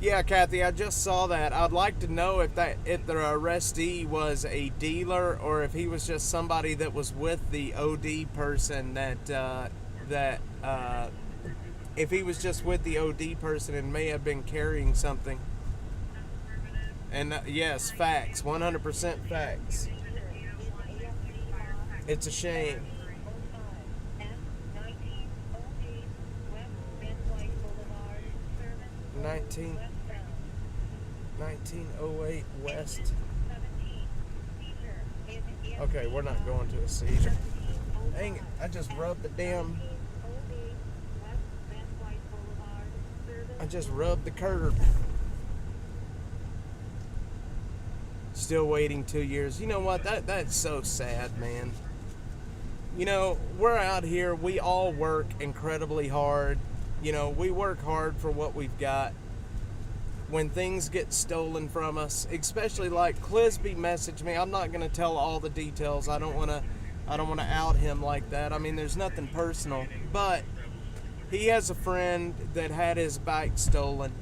Yeah, Kathy, I just saw that. I'd like to know if the arrestee was a dealer, or if he was just somebody that was with the OD person if he was just with the OD person and may have been carrying something. And yes, facts, 100% facts. It's a shame. 1908 West. Okay, we're not going to a seizure. Dang it, I just rubbed the curb. Still waiting 2 years. You know what? That's so sad, man. We're out here. We all work incredibly hard. We work hard for what we've got. When things get stolen from us, especially like Clisby messaged me. I'm not going to tell all the details. I don't want to out him like that. I mean, there's nothing personal, but he has a friend that had his bike stolen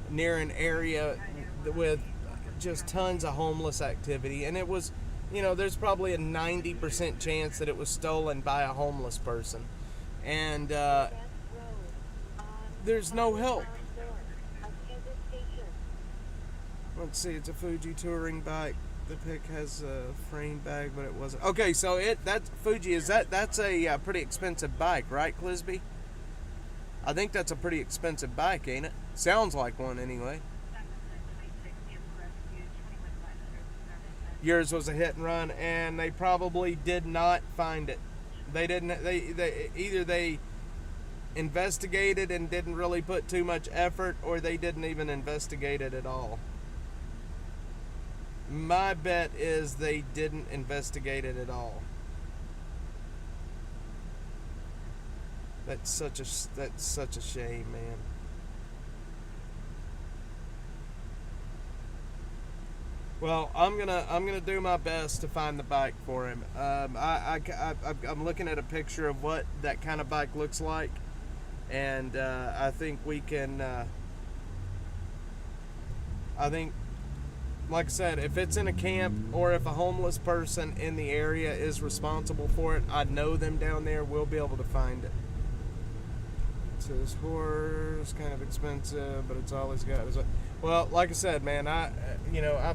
near an area with just tons of homeless activity, and it was, there's probably a 90% chance that it was stolen by a homeless person, and there's no help. Let's see, it's a Fuji touring bike. The pic has a frame bag, but it wasn't. Okay, so that's Fuji. That's a pretty expensive bike, right, Clisby? I think that's a pretty expensive bike, ain't it? Sounds like one anyway. Yours was a hit and run, and they probably did not find it. They didn't. They either investigated and didn't really put too much effort, or they didn't even investigate it at all. My bet is they didn't investigate it at all. That's such a shame, man. Well, I'm gonna do my best to find the bike for him. I'm looking at a picture of what that kind of bike looks like, and I think we can. Like I said, if it's in a camp or if a homeless person in the area is responsible for it, I know them down there, we'll be able to find it. It says horse, kind of expensive, but it's all he's got. Well, like I said, man, I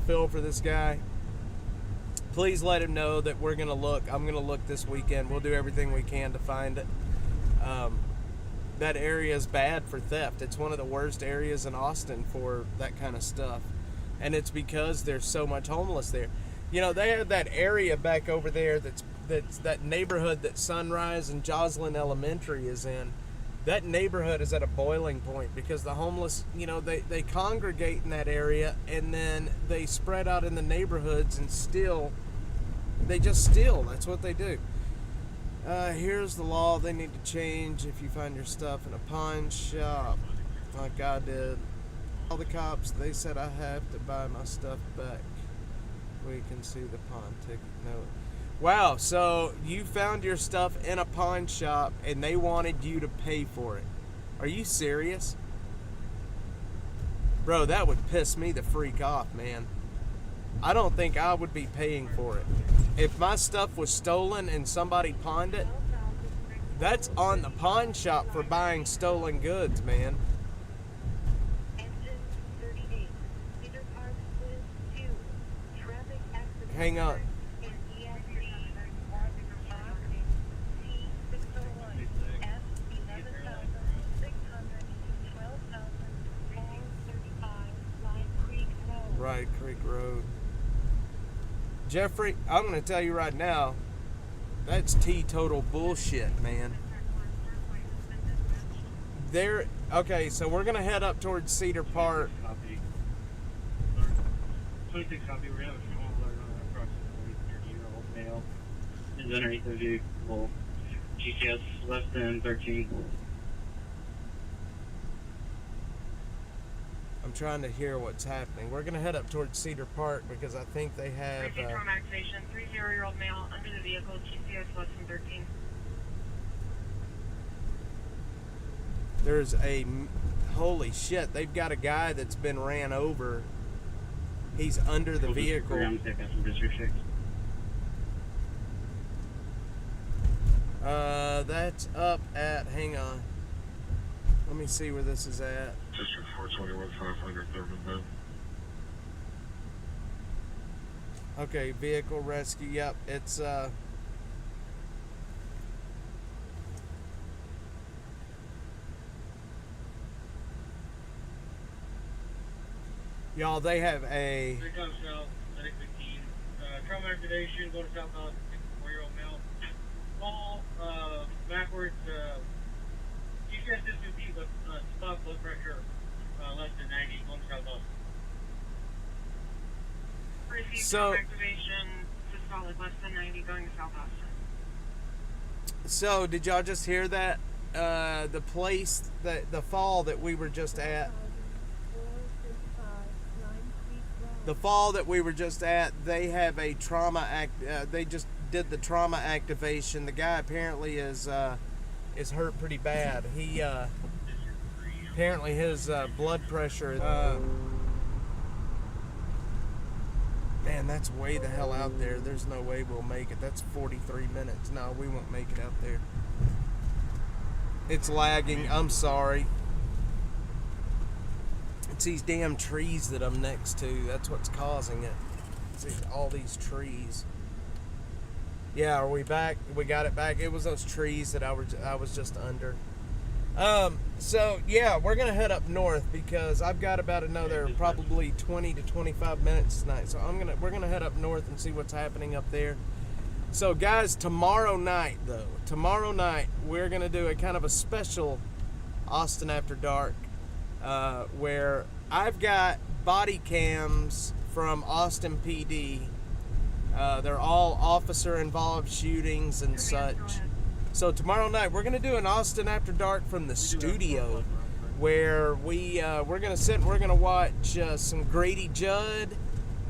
feel for this guy. Please let him know that we're going to look. I'm going to look this weekend. We'll do everything we can to find it. That area is bad for theft. It's one of the worst areas in Austin for that kind of stuff. And it's because there's so much homeless there. You know, they have that area back over there that's that neighborhood that Sunrise and Joslyn Elementary is in. That neighborhood is at a boiling point because the homeless, you know, they congregate in that area and then they spread out in the neighborhoods and steal. They just steal. That's what they do. Here's the law they need to change if you find your stuff in a pawn shop, like I did. All the cops, they said I have to buy my stuff back. We can see the pawn ticket. No. Wow, so you found your stuff in a pawn shop and they wanted you to pay for it. Are you serious? Bro, that would piss me the freak off, man. I don't think I would be paying for it. If my stuff was stolen and somebody pawned it, that's on the pawn shop for buying stolen goods, man. Hang on. Ride Creek Road. Jeffrey, I'm going to tell you right now, that's teetotal bullshit, man. Okay, so we're going to head up towards Cedar Park. 26 copy. We have a small alert on approximately 30-year-old male. Is underneath the vehicle. GPS less than 13. I'm trying to hear what's happening. We're going to head up towards Cedar Park because I think they have... trauma activation, 30-year-old male under the vehicle, GPS less than 13. There's a... Holy shit, they've got a guy that's been ran over. He's under the vehicle. That's up at... Hang on. Let me see where this is at. District 421, 500, Thurman Bend. Okay, vehicle rescue. Yep, it's y'all, they have a... They come south, medic 15. Trauma activation, go to southbound, 64-year-old male. Fall, backwards, GPS distance, but spot blood pressure, less than 90, going southbound. Receive So- trauma activation, systolic less than 90, going to South Austin. So, did y'all just hear that? The place, the fall that we were just at. The fall that we were just at, they have a trauma they just did the trauma activation. The guy apparently is hurt pretty bad. He apparently his blood pressure. Man, that's way the hell out there. There's no way we'll make it. That's 43 minutes. No, we won't make it out there. It's lagging. I'm sorry. It's these damn trees that I'm next to. That's what's causing it. See, all these trees. Yeah, are we back? We got it back. It was those trees that I was just under. So yeah, we're gonna head up north because I've got about another probably 20 to 25 minutes tonight. So we're gonna head up north and see what's happening up there. So guys, tomorrow night we're gonna do a kind of a special Austin After Dark, where I've got body cams from Austin PD. They're all officer involved shootings and such. So tomorrow night we're gonna do an Austin After Dark from the studio, where we're gonna sit and we're gonna watch some Grady Judd,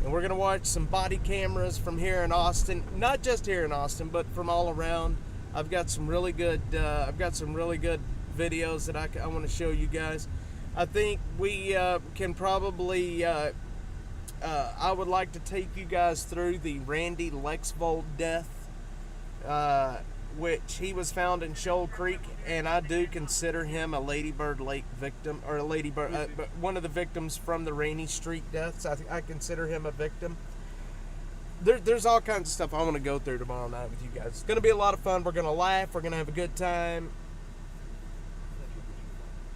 and we're gonna watch some body cameras from here in Austin. Not just here in Austin, but from all around. I've got some really good videos that I want to show you guys. I think we can probably. I would like to take you guys through the Randy Lexvold death, which he was found in Shoal Creek, and I do consider him a Lady Bird Lake victim, or a Lady Bird, one of the victims from the Rainy Street deaths. I consider him a victim. There's all kinds of stuff I want to go through tomorrow night with you guys. It's going to be a lot of fun. We're going to laugh. We're going to have a good time.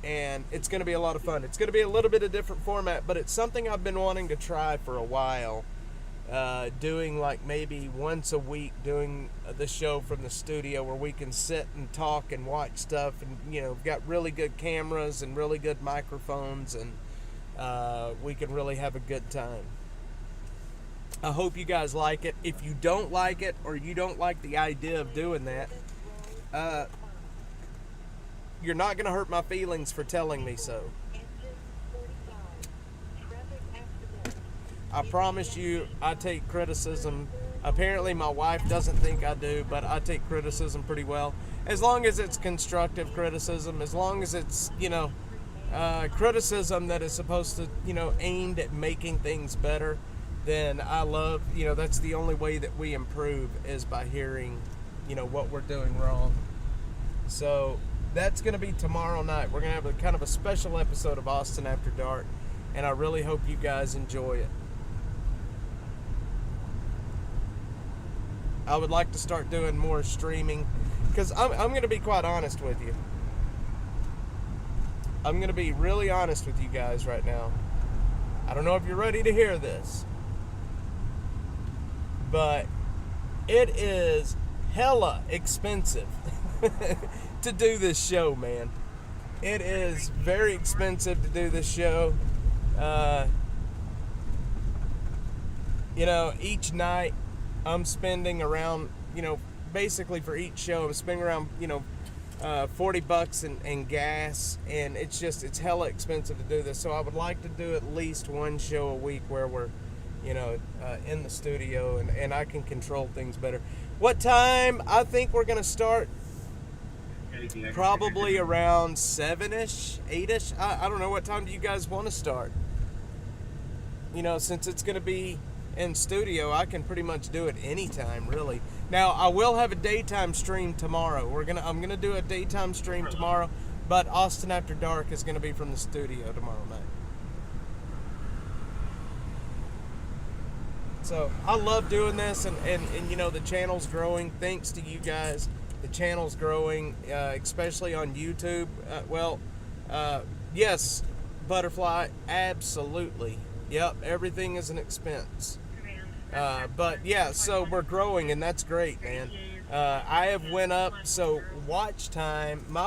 And it's going to be a lot of fun. It's going to be a little bit of different format, but it's something I've been wanting to try for a while. doing like maybe once a week, doing the show from the studio where we can sit and talk and watch stuff, and we've got really good cameras and really good microphones, and we can really have a good time. I hope you guys like it. If you don't like it, or you don't like the idea of doing that, you're not going to hurt my feelings for telling me so. I promise you, I take criticism. Apparently my wife doesn't think I do, but I take criticism pretty well. As long as it's constructive criticism, as long as it's, criticism that is supposed to, aimed at making things better, then I love, that's the only way that we improve, is by hearing, what we're doing wrong. So that's going to be tomorrow night. We're going to have a kind of a special episode of Austin After Dark, and I really hope you guys enjoy it. I would like to start doing more streaming, because I'm going to be quite honest with you. I'm going to be really honest with you guys right now. I don't know if you're ready to hear this, but it is hella expensive to do this show, man. It is very expensive to do this show. Each night I'm spending around, basically for each show, I'm spending around, $40 in gas, and it's hella expensive to do this. So I would like to do at least one show a week where we're, in the studio, and I can control things better. What time? I think we're going to start probably around 7-ish, 8-ish. I don't know. What time do you guys want to start? Since it's going to be in studio, I can pretty much do it anytime, really. Now, I will have a daytime stream tomorrow. I'm gonna do a daytime stream tomorrow, but Austin After Dark is gonna be from the studio tomorrow night. So I love doing this, and the channel's growing thanks to you guys. The channel's growing, especially on YouTube. Yes, Butterfly, absolutely. Yep, everything is an expense. But yeah, so we're growing, and that's great, man. I have went up, so my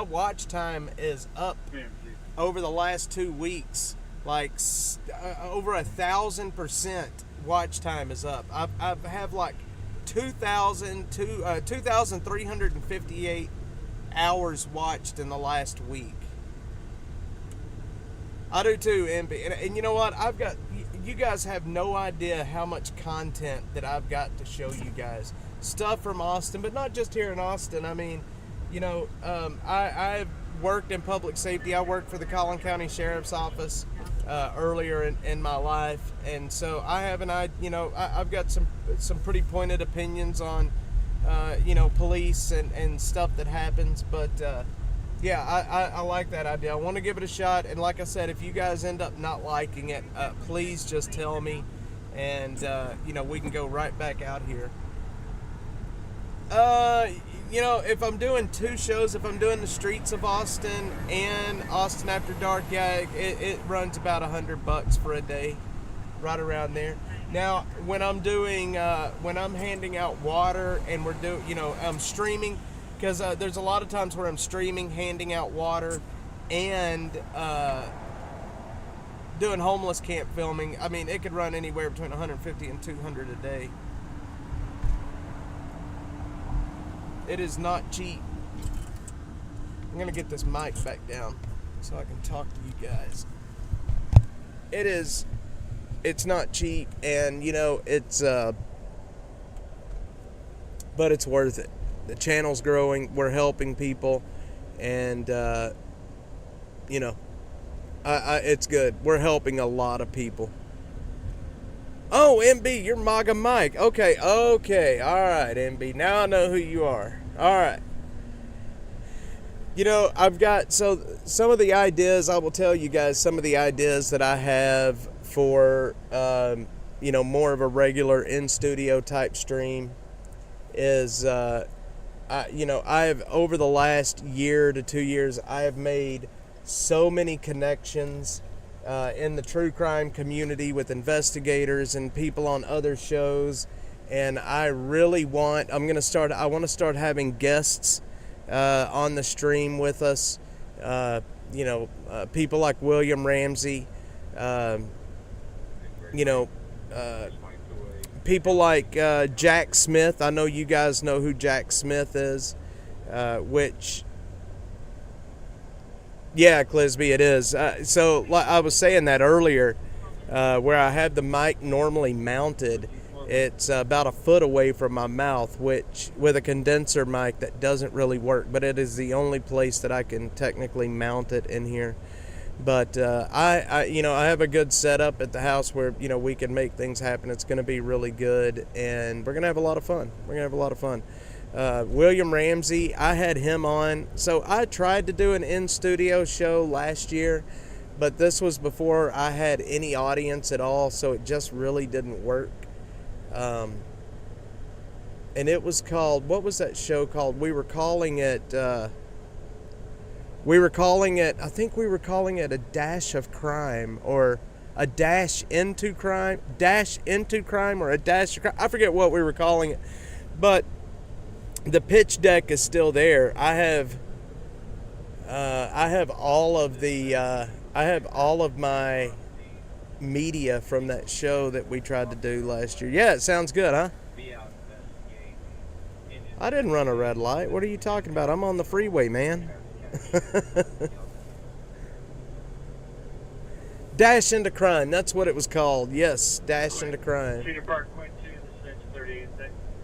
watch time is up over the last 2 weeks, like over 1,000% watch time is up. I have like 2,358 hours watched in the last week. I do too, MB. And you know what? You guys have no idea how much content that I've got to show you guys. Stuff from Austin, but not just here in Austin. I mean, I've worked in public safety. I worked for the Collin County Sheriff's Office earlier in my life. And so I have I've got some pretty pointed opinions on, police and stuff that happens. But, yeah, I like that idea. I want to give it a shot, and like I said, if you guys end up not liking it, please just tell me, and we can go right back out here. If I'm doing 2 shows, if I'm doing the Streets of Austin and Austin After Dark, yeah, it runs about $100 for a day, right around there. Now, when I'm doing, when I'm handing out water, and I'm streaming. Because there's a lot of times where I'm streaming, handing out water, and doing homeless camp filming. I mean, it could run anywhere between $150 and $200 a day. It is not cheap. I'm going to get this mic back down so I can talk to you guys. It's not cheap, and, but it's worth it. The channel's growing, we're helping people, and, it's good. We're helping a lot of people. Oh, MB, you're MAGA Mike. Okay, all right, MB. Now I know who you are. All right. I've got, some of the ideas, I will tell you guys some of the ideas that I have for, more of a regular in-studio type stream is, I've over the last year to 2 years, I have made so many connections in the true crime community with investigators and people on other shows. And I really want to start having guests on the stream with us. People like William Ramsey, people like Jack Smith. I know you guys know who Jack Smith is, yeah, Clisby, it is. So like I was saying that earlier, where I have the mic normally mounted, it's about a foot away from my mouth, which with a condenser mic that doesn't really work, but it is the only place that I can technically mount it in here. But I have a good setup at the house where we can make things happen. It's going to be really good, and we're going to have a lot of fun. William Ramsey, I had him on. So I tried to do an in-studio show last year, but this was before I had any audience at all, so it just really didn't work. And it was called, what was that show called? I think we were calling it A Dash of Crime, or A Dash Into Crime, or A Dash of Crime. I forget what we were calling it, but the pitch deck is still there. I have all of my media from that show that we tried to do last year. Yeah, it sounds good, huh? I didn't run a red light. What are you talking about? I'm on the freeway, man. Dash into Crime. That's what it was called. Yes, Dash into Crime. Cedar Park went to the 638.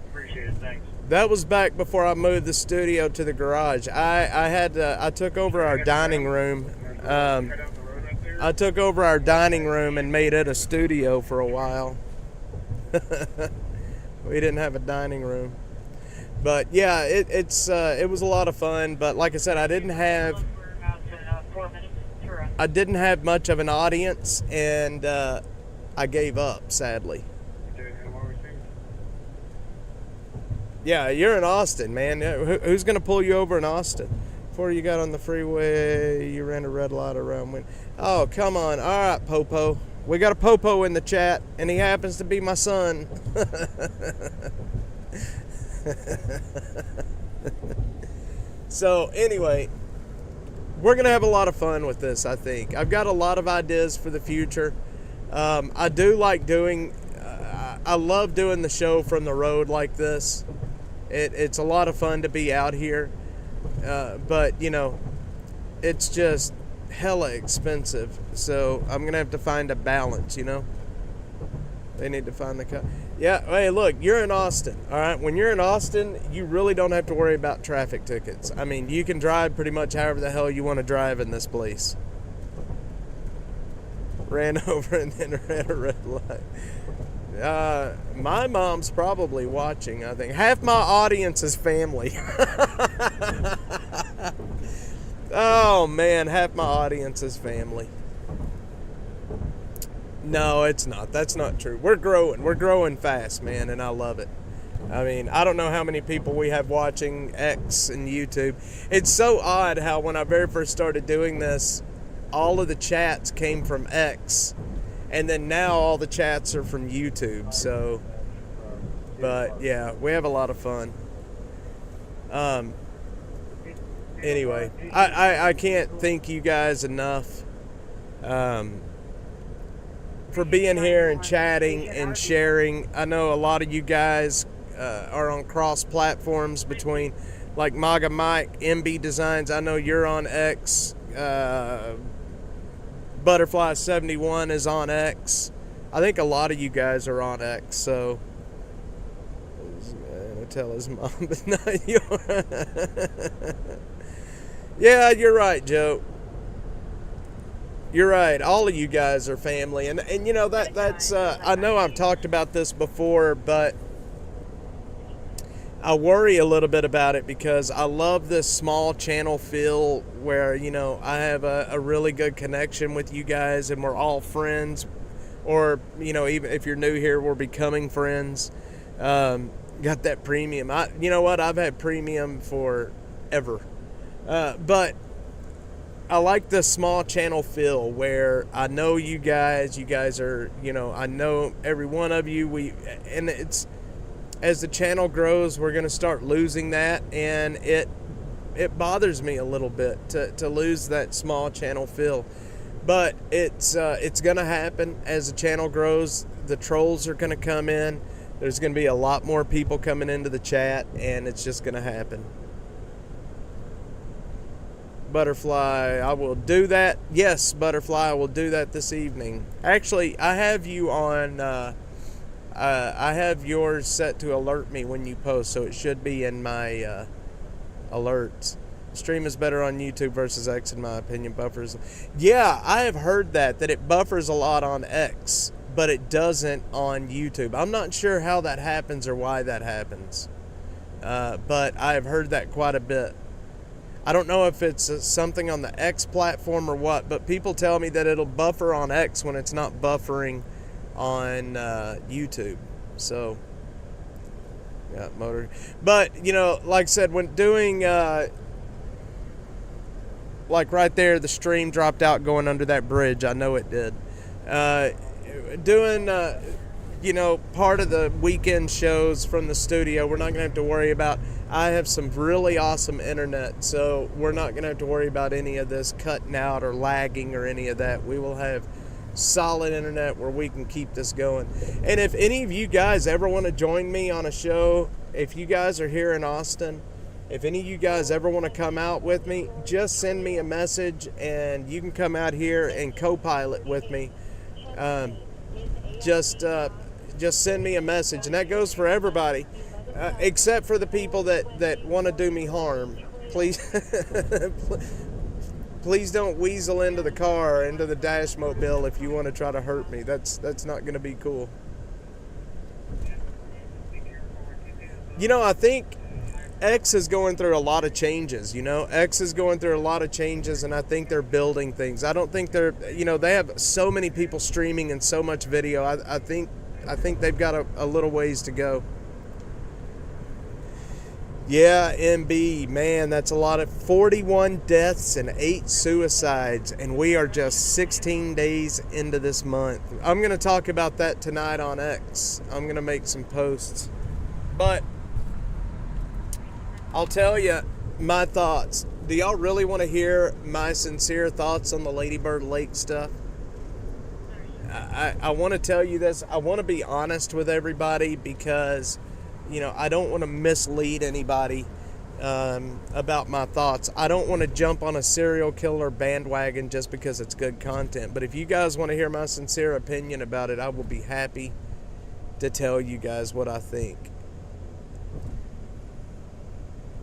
Appreciate it. Thanks. That was back before I moved the studio to the garage. I took over our dining room. I took over our dining room and made it a studio for a while. We didn't have a dining room, but yeah, it was a lot of fun. But like I said, I didn't have much of an audience, and I gave up, sadly. Yeah, you're in Austin, man. Who's going to pull you over in Austin? Before you got on the freeway, you ran a red light around when... Oh, come on. All right, Popo. We got a Popo in the chat, and he happens to be my son. So, anyway, we're going to have a lot of fun with this, I think. I've got a lot of ideas for the future. I do like doing... I love doing the show from the road like this. It's a lot of fun to be out here, but it's just hella expensive. So I'm gonna have to find a balance. They need to find the yeah. Hey, look, you're in Austin. All right, when you're in Austin, you really don't have to worry about traffic tickets. I mean, you can drive pretty much however the hell you want to drive in this place. Ran over and then ran a red light. My mom's probably watching, I think. Half my audience is family. Oh, man, half my audience is family. No, it's not. That's not true. We're growing. We're growing fast, man, and I love it. I mean, I don't know how many people we have watching X and YouTube. It's so odd how when I very first started doing this, all of the chats came from X. And then now all the chats are from YouTube, so, but yeah, we have a lot of fun. Anyway, I can't thank you guys enough for being here and chatting and sharing. I know a lot of you guys are on cross platforms between, like MAGA Mike, MB Designs. I know you're on X. Butterfly 71 is on X. I think a lot of you guys are on X, so I'll tell his mom, but no, yeah, you're right, Joe. You're right. All of you guys are family, and that's I know I've talked about this before, but I worry a little bit about it because I love this small channel feel where, I have a really good connection with you guys and we're all friends, or, even if you're new here, we're becoming friends. Got that premium. You know what? I've had premium forever. But I like the small channel feel where I know you guys are, I know every one of you. And it's, as the channel grows, we're going to start losing that, and it bothers me a little bit to lose that small channel feel. But it's going to happen as the channel grows. The trolls are going to come in. There's going to be a lot more people coming into the chat, and it's just going to happen. Butterfly, I will do that. Yes, Butterfly, I will do that this evening. Actually, I have you on, I have yours set to alert me when you post, so it should be in my alerts. Stream is better on YouTube versus X, in my opinion. Buffers. Yeah, I have heard that it buffers a lot on X, but it doesn't on YouTube. I'm not sure how that happens or why that happens, but I have heard that quite a bit. I don't know if it's something on the X platform or what, but people tell me that it'll buffer on X when it's not buffering on YouTube. So, yeah, motor. But, like I said, when doing, like right there, the stream dropped out going under that bridge. I know it did. Doing, part of the weekend shows from the studio, we're not going to have to worry about. I have some really awesome internet, so we're not going to have to worry about any of this cutting out or lagging or any of that. We will have solid internet where we can keep this going. And if any of you guys ever want to join me on a show, if you guys are here in Austin, if any of you guys ever want to come out with me, just send me a message and you can come out here and co-pilot with me. Just send me a message, and that goes for everybody. Except for the people that want to do me harm. Please please don't weasel into the car or into the dash mobile if you want to try to hurt me. That's not going to be cool. I think X is going through a lot of changes. X is going through a lot of changes, and I think they're building things. I don't think they're, they have so many people streaming and so much video. I think they've got a little ways to go. Yeah, MB, man, that's a lot of 41 deaths and 8 suicides, and we are just 16 days into this month. I'm going to talk about that tonight on X. I'm going to make some posts. But I'll tell you my thoughts. Do y'all really want to hear my sincere thoughts on the Lady Bird Lake stuff? I want to tell you this. I want to be honest with everybody because I don't want to mislead anybody about my thoughts. I don't want to jump on a serial killer bandwagon just because it's good content. But if you guys want to hear my sincere opinion about it, I will be happy to tell you guys what I think.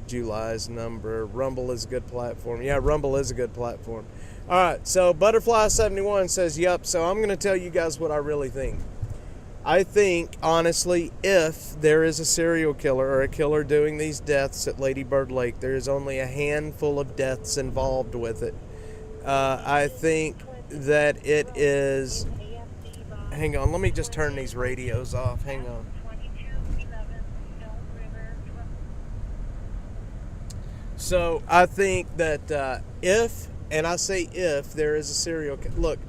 July's number. Rumble is a good platform. Yeah, Rumble is a good platform. All right, so Butterfly71 says, yep, so I'm going to tell you guys what I really think. I think, honestly, if there is a serial killer or a killer doing these deaths at Lady Bird Lake, there is only a handful of deaths involved with it. I think that it is... Hang on, let me just turn these radios off. Hang on. So, I think that if, and I say if, there is a serial killer... Look,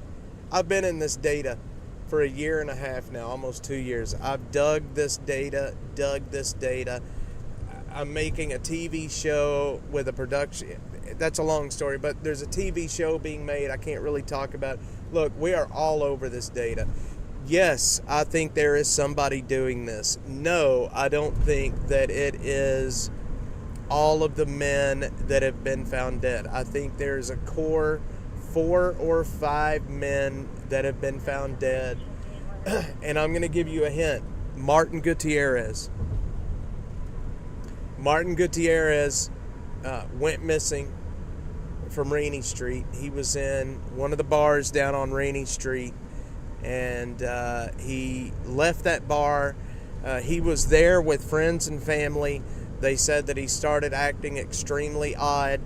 I've been in this data for a year and a half now, almost 2 years. I've dug this data. I'm making a TV show with a production. That's a long story, but there's a TV show being made. I can't really talk about it. Look, we are all over this data. Yes, I think there is somebody doing this. No, I don't think that it is all of the men that have been found dead. I think there's a core 4 or 5 men that have been found dead. And I'm going to give you a hint. Martin Gutierrez went missing from Rainey Street. He was in one of the bars down on Rainey Street, and he left that bar. He was there with friends and family. They said that he started acting extremely odd.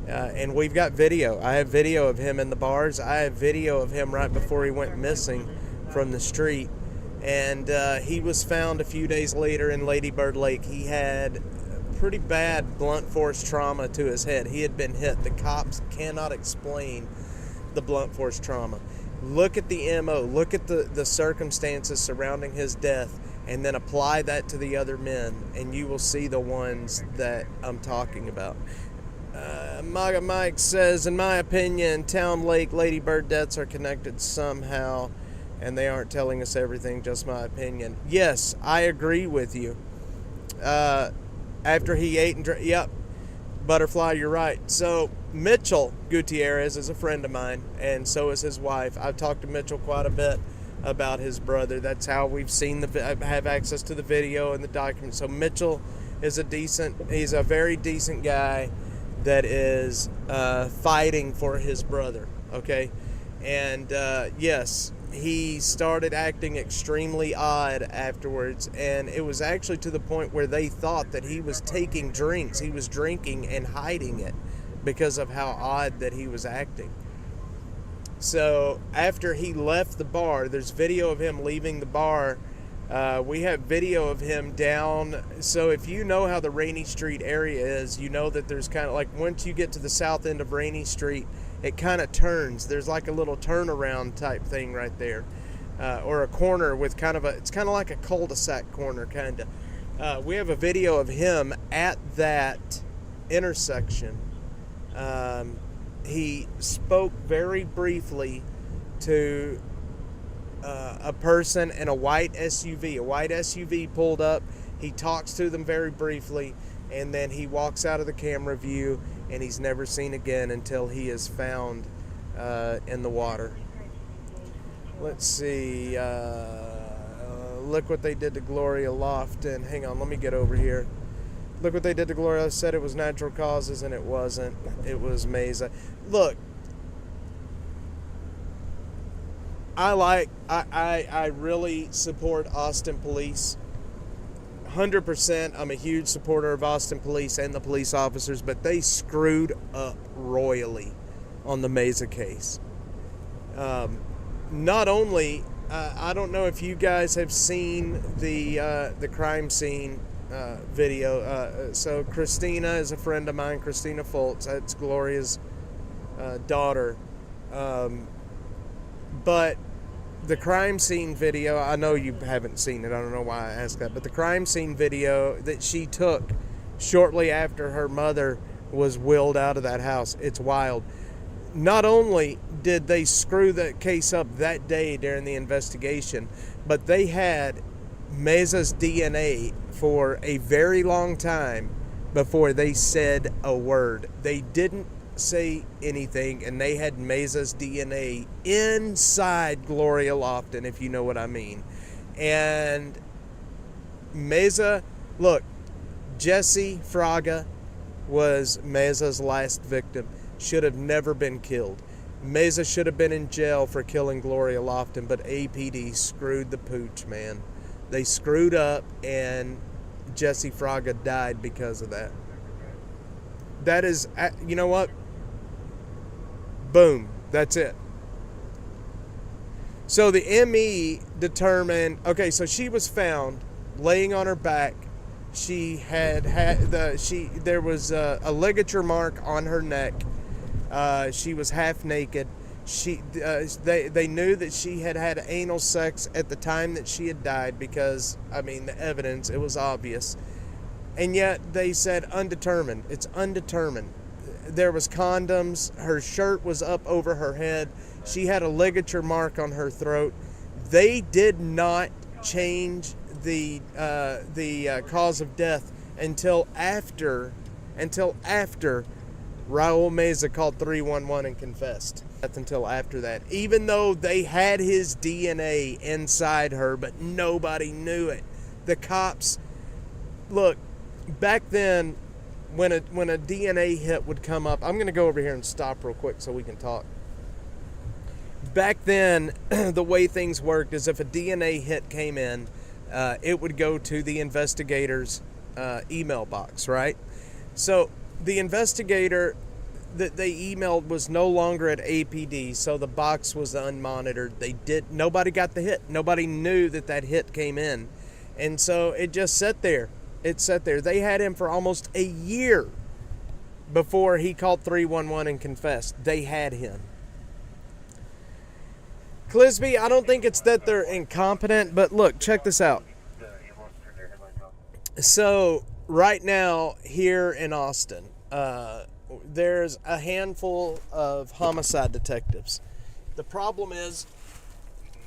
And we've got video. I have video of him in the bars. I have video of him right before he went missing from the street. And he was found a few days later in Lady Bird Lake. He had pretty bad blunt force trauma to his head. He had been hit. The cops cannot explain the blunt force trauma. Look at the MO, look at the circumstances surrounding his death, and then apply that to the other men, and you will see the ones that I'm talking about. Maga Mike says, in my opinion, Town Lake Lady Bird deaths are connected somehow, and they aren't telling us everything, just my opinion. Yes, I agree with you. After he ate and drank, yep, Butterfly, you're right. So Mitchell Gutierrez is a friend of mine, and so is his wife. I've talked to Mitchell quite a bit about his brother. That's how we've seen have access to the video and the documents. So Mitchell is he's a very decent guy that is fighting for his brother, okay? And yes, he started acting extremely odd afterwards, and it was actually to the point where they thought that he was taking drinks. He was drinking and hiding it because of how odd that he was acting. So after he left the bar, there's video of him leaving the bar. We have video of him down. So if you know how the Rainy Street area is, you know that there's kind of like, once you get to the south end of Rainy Street, it kind of turns. There's like a little turnaround type thing right there, or a corner with it's kind of like a cul-de-sac corner kind of. We have a video of him at that intersection. He spoke very briefly to a person in a white SUV. A white SUV pulled up. He talks to them very briefly, and then he walks out of the camera view, and he's never seen again until he is found in the water. Let's see. Look what they did to Gloria Lofton. Hang on, let me get over here. Look what they did to Gloria. I said it was natural causes, and it wasn't. It was Mesa. Look, I really support Austin Police. 100%. I'm a huge supporter of Austin Police and the police officers, but they screwed up royally on the Mesa case. Not only, I don't know if you guys have seen the crime scene video. So Christina is a friend of mine, Christina Foltz. That's Gloria's daughter. But the crime scene video, I know you haven't seen it. I don't know why I asked that. But the crime scene video that she took shortly after her mother was willed out of that house. It's wild. Not only did they screw the case up that day during the investigation, but they had Mesa's DNA for a very long time before they said a word. They didn't say anything, and they had Mesa's DNA inside Gloria Lofton, if you know what I mean. And Mesa, look, Jesse Fraga was Mesa's last victim. Should have never been killed. Mesa should have been in jail for killing Gloria Lofton, but APD screwed the pooch, man. They screwed up, and Jesse Fraga died because of that. That is, you know what? Boom. That's it. So the ME determined, okay, so she was found laying on her back. She there was a ligature mark on her neck. She was half naked. They knew that she had had anal sex at the time that she had died because, I mean, the evidence, it was obvious. And yet they said undetermined. It's undetermined. There was condoms. Her shirt was up over her head. She had a ligature mark on her throat. They did not change the cause of death until after Raul Mesa called 311 and confessed. Until after that, even though they had his DNA inside her, but nobody knew it. The cops, look, back then, when a DNA hit would come up, I'm going to go over here and stop real quick so we can talk. Back then, the way things worked is if a DNA hit came in, it would go to the investigator's email box, right? So the investigator that they emailed was no longer at APD, so the box was unmonitored. Nobody got the hit. Nobody knew that hit came in. And so it just sat there. It sat there. They had him for almost a year before he called 311 and confessed. They had him. Clisby, I don't think it's that they're incompetent, but look, check this out. So, right now, here in Austin, there's a handful of homicide detectives. The problem is,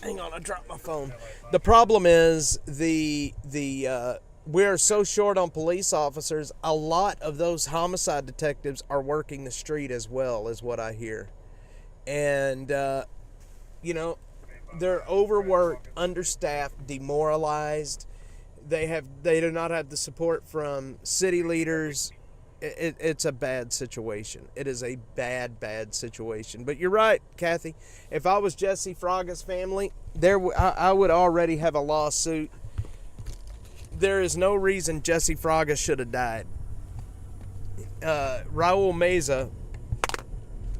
hang on, I dropped my phone. The problem is we're so short on police officers. A lot of those homicide detectives are working the street as well, is what I hear. And, you know, they're overworked, understaffed, demoralized. They do not have the support from city leaders. It's a bad situation. It is a bad situation. But you're right, Kathy. If I was Jesse Fraga's family, I would already have a lawsuit. There is no reason Jesse Fraga should have died. Raul Meza,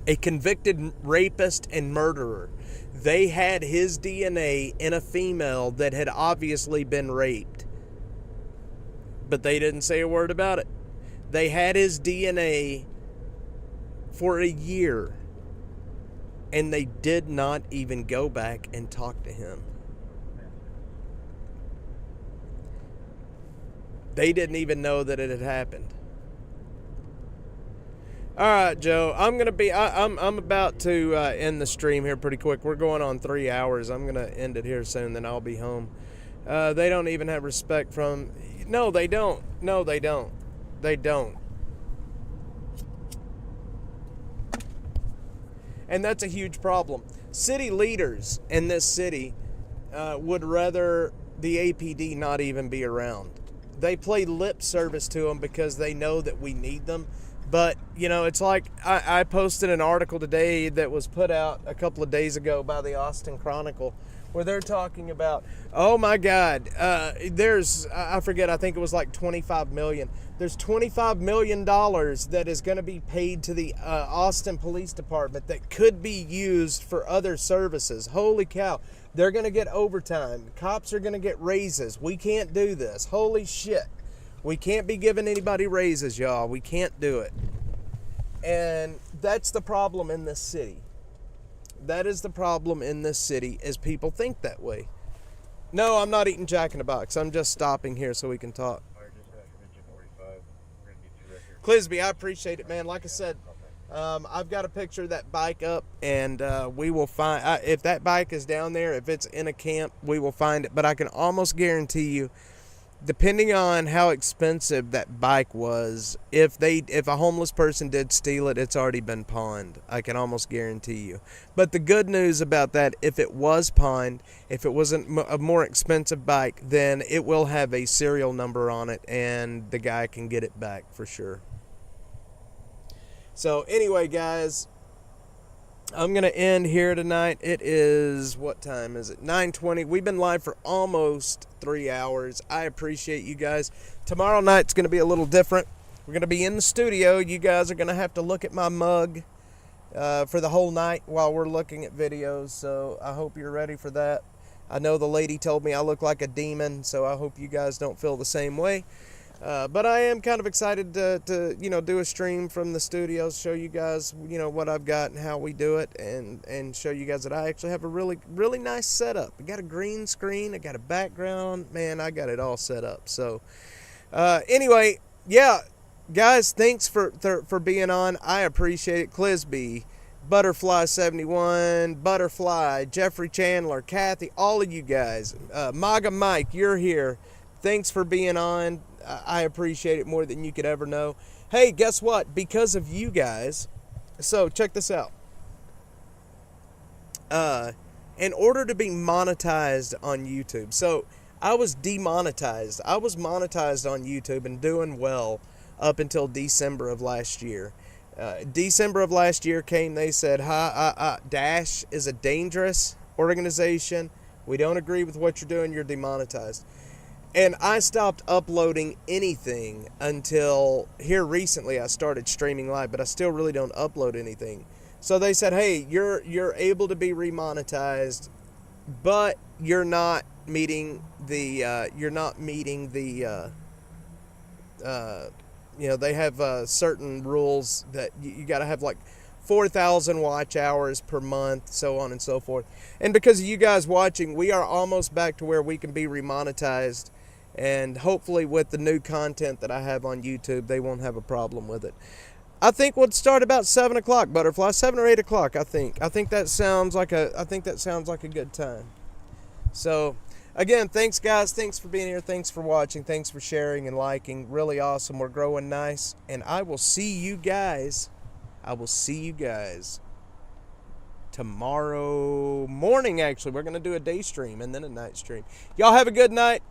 a convicted rapist and murderer, they had his DNA in a female that had obviously been raped. But they didn't say a word about it. They had his DNA for a year, and they did not even go back and talk to him. They didn't even know that it had happened. All right, Joe. I'm about to end the stream here pretty quick. We're going on 3 hours. I'm gonna end it here soon. Then I'll be home. They don't even have respect from. No, they don't. No, they don't. They don't. And that's a huge problem. City leaders in this city would rather the APD not even be around. They play lip service to them because they know that we need them. But, you know, it's like I posted an article today that was put out a couple of days ago by the Austin Chronicle where they're talking about, oh my God, I forget, I think it was like $25 million. There's $25 million that is going to be paid to the Austin Police Department that could be used for other services. Holy cow. They're going to get overtime. Cops are going to get raises. We can't do this. Holy shit. We can't be giving anybody raises, y'all. We can't do it. And that's the problem in this city. That is the problem in this city, is people think that way. No, I'm not eating Jack in the Box. I'm just stopping here so we can talk. Clisby, I appreciate it, man. Like I said, I've got a picture of that bike up, and we will find, if that bike is down there, if it's in a camp, we will find it. But I can almost guarantee you, depending on how expensive that bike was, if a homeless person did steal it, it's already been pawned. I can almost guarantee you. But the good news about that, if it was pawned, if it wasn't a more expensive bike, then it will have a serial number on it, and the guy can get it back for sure. So anyway, guys, I'm going to end here tonight. It is, what time is it? 9:20. We've been live for almost 3 hours. I appreciate you guys. Tomorrow night's going to be a little different. We're going to be in the studio. You guys are going to have to look at my mug for the whole night while we're looking at videos. So I hope you're ready for that. I know the lady told me I look like a demon, so I hope you guys don't feel the same way. But I am kind of excited to do a stream from the studio, show you guys, what I've got and how we do it, and show you guys that I actually have a really, really nice setup. I got a green screen, I got a background, man, I got it all set up. So, anyway, yeah, guys, thanks for being on. I appreciate it. Clisby, Butterfly71, Butterfly, Jeffrey Chandler, Kathy, all of you guys. MAGA Mike, you're here. Thanks for being on. I appreciate it more than you could ever know. Hey, guess what? Because of you guys, so check this out. In order to be monetized on YouTube, so I was demonetized. I was monetized on YouTube and doing well up until December of last year. December of last year came, they said, Dash is a dangerous organization. We don't agree with what you're doing. You're demonetized. And I stopped uploading anything until here recently. I started streaming live, but I still really don't upload anything. So they said, hey, you're able to be remonetized, but you're not meeting the they have certain rules that you got to have like 4,000 watch hours per month, so on and so forth. And because of you guys watching, we are almost back to where we can be remonetized. And hopefully with the new content that I have on YouTube, they won't have a problem with it. I think we'll start about 7 o'clock, Butterfly. 7 or 8 o'clock, I think. I think that sounds like a good time. So, again, thanks guys. Thanks for being here. Thanks for watching. Thanks for sharing and liking. Really awesome. We're growing nice. And I will see you guys tomorrow morning, actually. We're going to do a day stream and then a night stream. Y'all have a good night.